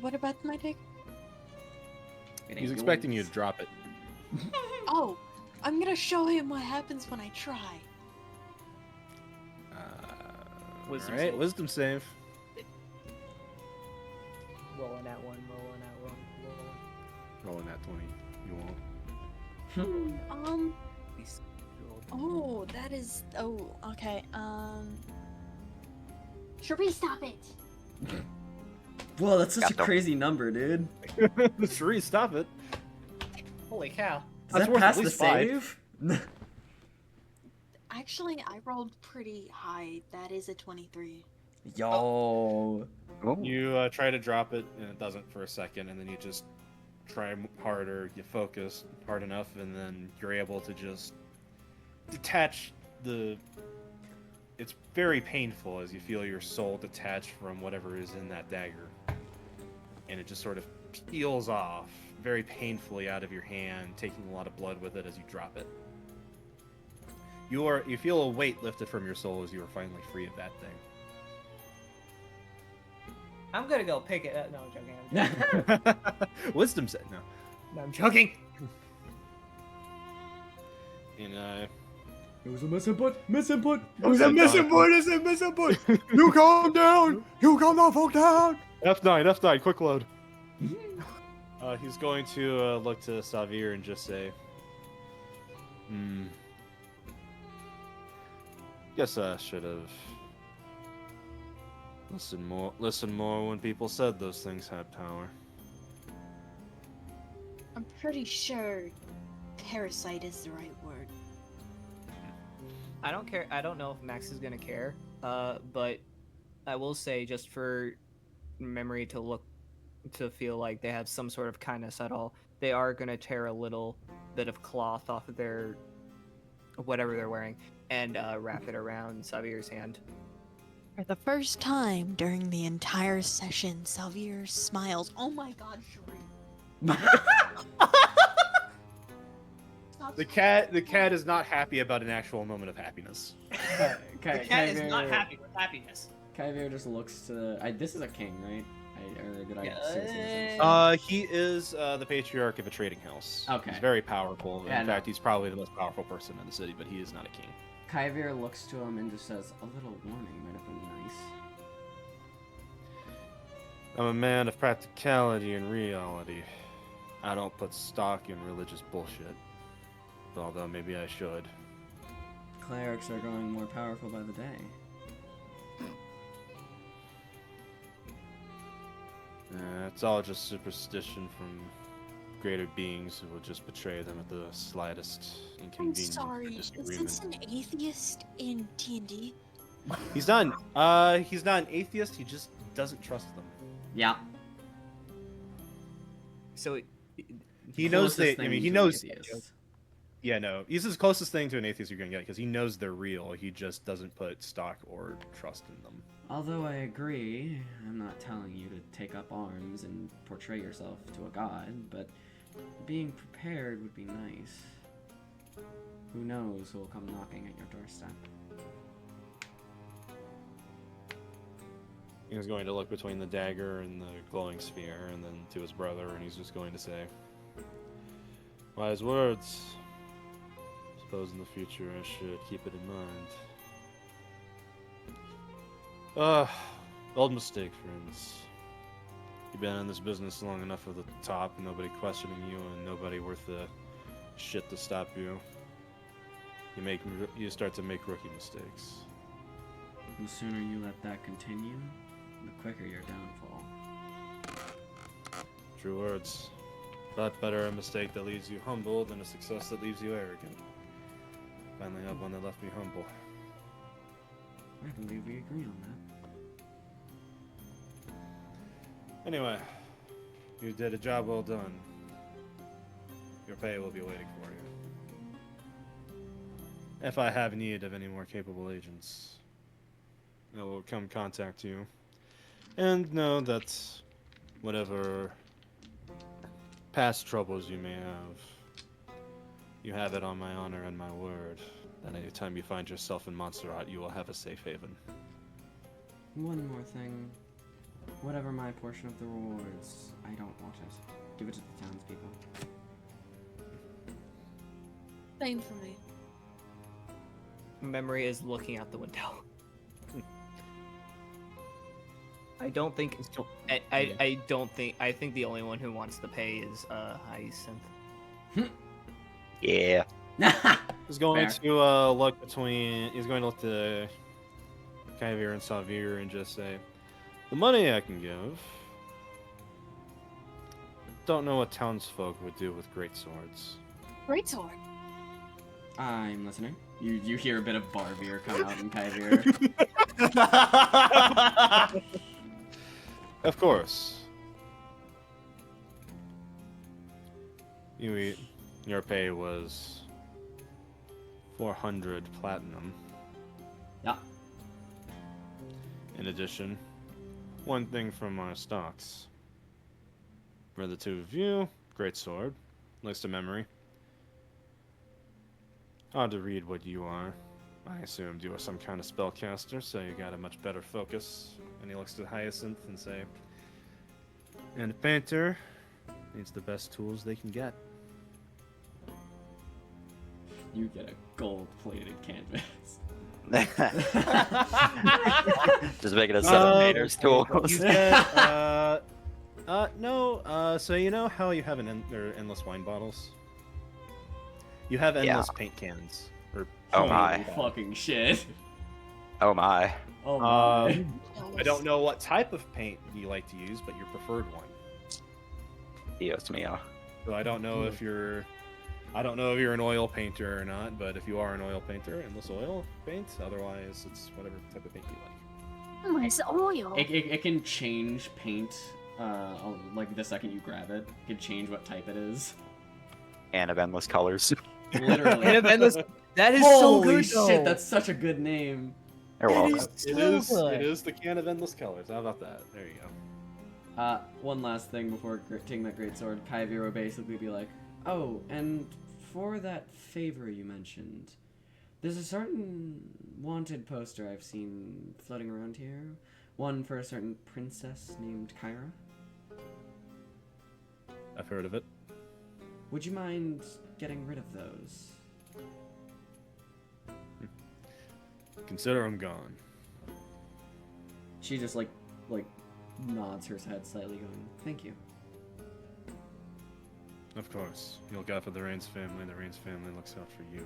What about my take? It He's ain't expecting you yours. to drop it. Oh, I'm gonna show him what happens when I try. Wisdom Alright, save. wisdom save. Rolling at one, rolling at one, Rolling that 20. You won't. Oh, that is. Oh, okay. Sharpie, stop it. Whoa, that's such Got a them. crazy number, dude. Sheree, stop it. Holy cow. Does That's that worth pass at the least 5. save? Actually, I rolled pretty high. That is a 23. Yo. Ooh. You try to drop it, and it doesn't for a second, and then you just try harder, you focus hard enough, and then you're able to just detach the... It's very painful as you feel your soul detach from whatever is in that dagger. And it just sort of peels off very painfully out of your hand, taking a lot of blood with it as you drop it. You feel a weight lifted from your soul as you are finally free of that thing. I'm gonna go pick it up. No, I'm joking. Wisdom set, no. No, I'm joking. And It was a misinput. Misinput. It was a misinput, It's a misinput. you calm down! You calm the fuck down! F9, quick load. He's going to look to Sauvir and just say, guess I should have listened more when people said those things had power. I'm pretty sure parasite is the right word. I don't care. I don't know if Max is gonna care. But I will say, just for Memory to feel like they have some sort of kindness at all, they are gonna tear a little bit of cloth off of their whatever they're wearing and wrap it around Sauvir's hand. For the first time during the entire session, Sauvir smiles. Oh my god, Sheree. Stop. The cat is not happy about an actual moment of happiness. The cat is not happy with happiness. Kaivir just looks to. This is a king, right? Or did I Yeah, say citizens? He is the patriarch of a trading house. Okay. He's very powerful. Yeah, In no. fact, he's probably the most powerful person in the city, but he is not a king. Kaivir looks to him and just says, "A little warning might have been nice." I'm a man of practicality and reality. I don't put stock in religious bullshit. Although maybe I should. Clerics are growing more powerful by the day. It's all just superstition from greater beings who will just betray them at the slightest I'm inconvenience or sorry. Is disagreement. this an atheist in D&D? He's not an atheist, he just doesn't trust them. Yeah. So He knows Closest that, thing he to knows, an atheist. yeah, no, he's the closest thing to an atheist you're gonna get, because he knows they're real, he just doesn't put stock or trust in them. Although I agree, I'm not telling you to take up arms and portray yourself to a god, but being prepared would be nice. Who knows who will come knocking at your doorstep? He's going to look between the dagger and the glowing sphere, and then to his brother, and he's just going to say, "Wise words. Suppose in the future I should keep it in mind." Old mistake, friends. You've been in this business long enough at the top, nobody questioning you, and nobody worth the shit to stop you. You start to make rookie mistakes. The sooner you let that continue, the quicker your downfall. True words. But better a mistake that leaves you humble than a success that leaves you arrogant. Finally have one that left me humble. I believe we agree on that. Anyway, you did a job well done. Your pay will be waiting for you. If I have need of any more capable agents, I will come contact you. And know that whatever past troubles you may have, you have it on my honor and my word that anytime you find yourself in Montserrat, you will have a safe haven. One more thing. Whatever my portion of the rewards, I don't want it. Give it to the townspeople. Same for me. Memory is looking out the window. I don't think. I don't think. I think the only one who wants to pay is Hyacinth. Yeah. He's going Fair. to look between. He's going to look to Kaivir and Sauvir and just say, "The money I can give. Don't know what townsfolk would do with great swords." Great sword. I'm listening. You hear a bit of Barvir come out in Kaivir. Of course. Your pay was 400 platinum. Yeah. In addition, one thing from our stocks. For the two of you, great sword, next to memory. Hard to read what you are. I assumed you were some kind of spellcaster, so you got a much better focus. And he looks to Hyacinth and say, "And a painter needs the best tools they can get." You get a gold-plated canvas. Just making a set of painter's tools. You said, no. So you know how you have endless wine bottles? You have endless paint cans. Or Oh Holy my. fucking shit. Oh my. Oh my. I don't know what type of paint you like to use, but your preferred one. Dios mío. So I don't know if you're an oil painter or not, but if you are an oil painter, endless oil paint. Otherwise, it's whatever type of paint you like. Nice oil. It can change paint, like the second you grab it. It can change what type it is. And of endless colors. Literally. That is so Holy good. shit, though. that's such a good name. You're welcome. It is the can of endless colors. How about that? There you go. One last thing before taking that great sword, Kaivir would basically be like, "Oh, and for that favor you mentioned, there's a certain wanted poster I've seen floating around here. One for a certain princess named Kyra. I've heard of it. Would you mind getting rid of those?" Consider I'm gone. She just like nods her head slightly, going, "Thank you." Of course. You look out for the Rains family, the Rains family looks out for you.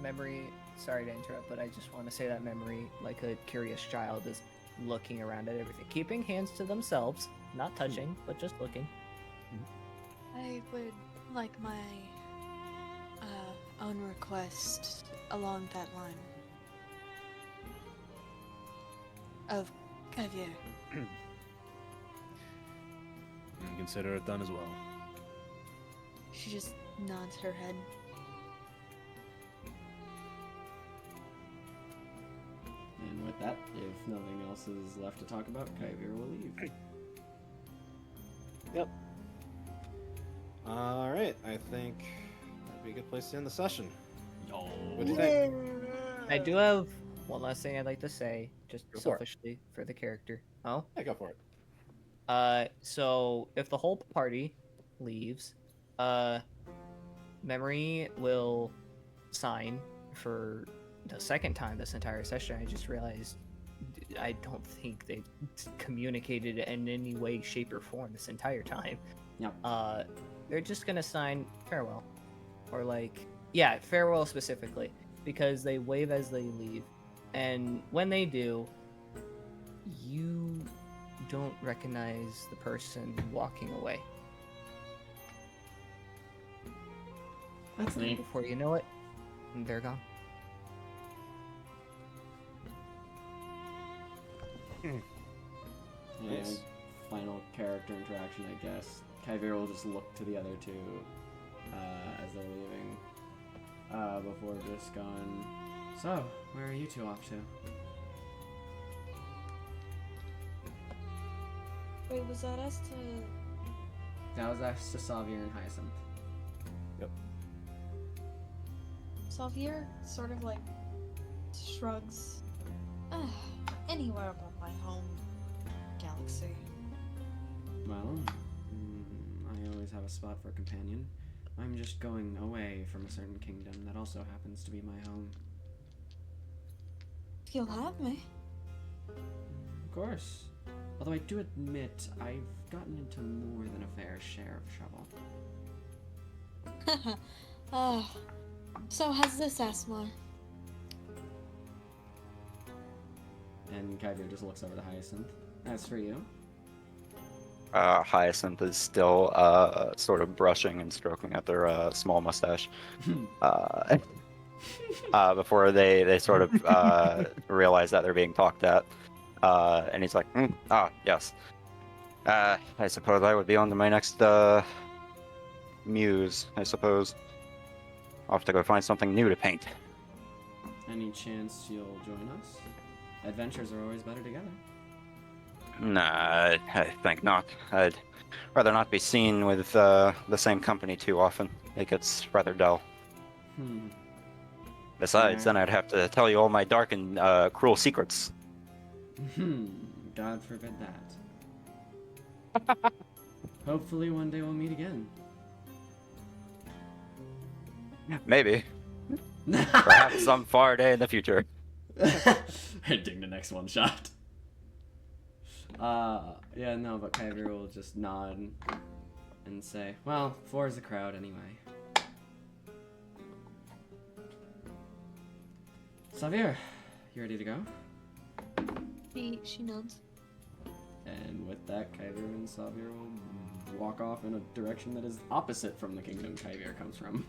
Memory, sorry to interrupt, but I just want to say that Memory, like a curious child, is looking around at everything, keeping hands to themselves, not touching, but just looking. I would like my own request along that line. Of Kaivir. And consider it done as well. She just nods her head. And with that, if nothing else is left to talk about, Kaivir will leave. Yep. Alright, I think that'd be a good place to end the session. Yo. What do you think? I do have one last thing I'd like to say, just Go for it. selfishly for the character. Oh, Yeah, go for it. so if the whole party leaves, Memory will sign for the second time this entire session. I just realized I don't think they communicated in any way, shape, or form this entire time. Yep. They're just gonna sign farewell, or like, yeah, farewell specifically, because they wave as they leave, and when they do, you don't recognize the person walking away. That's And neat. before you know it, they're gone. And Nice. final character interaction, I guess. Kaivir will just look to the other two as they're leaving before just going, so, where are you two off to? Wait, was that us to? That was us to Sauvir and Hyacinth. Sauvir sort of like shrugs. Anywhere but my home galaxy. Well, I always have a spot for a companion. I'm just going away from a certain kingdom that also happens to be my home. You'll have me. Of course. Although I do admit, I've gotten into more than a fair share of trouble. So has this asthma. And Kaivir just looks over to Hyacinth. As for you? Hyacinth is still sort of brushing and stroking at their small mustache before they sort of realize that they're being talked at. And he's like, yes. I suppose I would be on to my next muse, I suppose. I'll have to go find something new to paint. Any chance you'll join us? Adventures are always better together. Nah, I think not. I'd rather not be seen with the same company too often. It gets rather dull. Besides, then I'd have to tell you all my dark and cruel secrets. God forbid that. Hopefully one day we'll meet again. Maybe. Perhaps some far day in the future. Dig the next one shot. Yeah, no, but Kaivir will just nod and say, well, 4 is the crowd anyway. Sauvir, you ready to go? She nods. And with that, Kaivir and Sauvir will walk off in a direction that is opposite from the kingdom Kaivir comes from.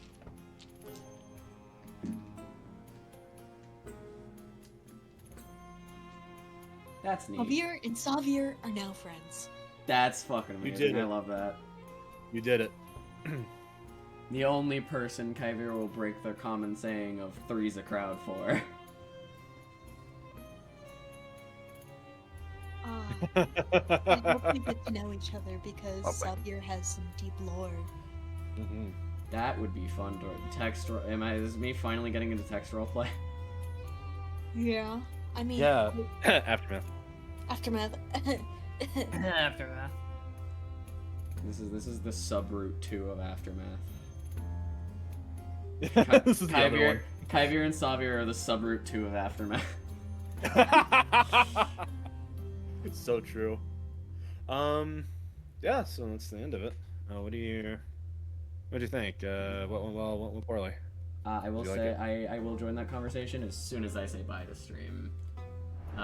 That's neat. Sauvir and Sauvir are now friends. That's fucking You amazing. did I it. love that. You did it. The only person Kaivir will break their common saying of 3's a crowd for. I hope we get to know each other because Sauvir has some deep lore. Mhm. That would be fun to text. Is this me finally getting into text roleplay? Yeah. I mean, Yeah. Aftermath. Aftermath. Aftermath. This is the sub-route 2 of Aftermath. This is the other one. Kaivir and Sauvir are the sub-route 2 of Aftermath. It's so true. Yeah, so that's the end of it. What do you think? What went well, what went poorly? I will Do you say like I will join that conversation as soon as I say bye to stream. You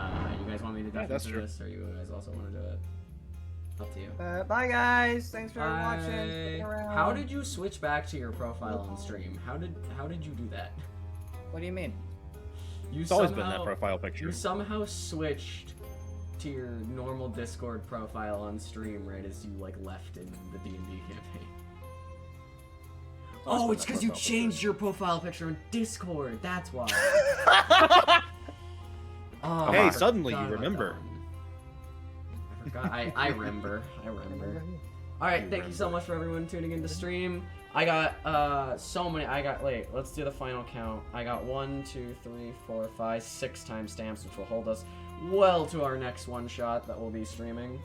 guys want me to Yeah, definitely that's do true. this, or you guys also want to do it? Up to you. Bye guys. Thanks for watching. Bye. Sticking around. How did you switch back to your profile on stream? How did you do that? What do you mean? You It's always been that profile picture. You somehow switched to your normal Discord profile on stream right as you like left in the D&D campaign. Oh, it's because you changed your profile picture on Discord. That's why. Oh, Hey, I suddenly forgot you about remember. that one. I forgot. I remember. I remember. All right, thank you so much for everyone tuning in to stream. I got so many. Wait, let's do the final count. I got 1, 2, 3, 4, 5, 6 timestamps, which will hold us well to our next one shot that we'll be streaming.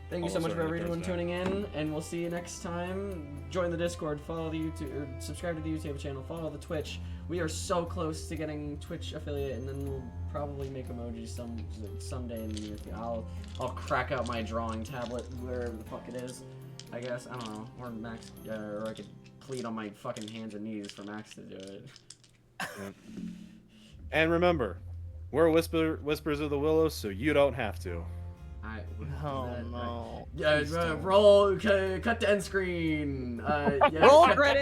Thank you so much for everyone tuning in, and we'll see you next time. Join the Discord, follow the YouTube, or subscribe to the YouTube channel, follow the Twitch. We are so close to getting Twitch affiliate, and then we'll probably make emojis someday in the near future. I'll crack out my drawing tablet, wherever the fuck it is. I guess, I don't know, or Max, or I could plead on my fucking hands and knees for Max to do it. And remember, we're Whispers of the Willows, so you don't have to. Oh no. Yeah, roll, cut to end screen. Roll credit!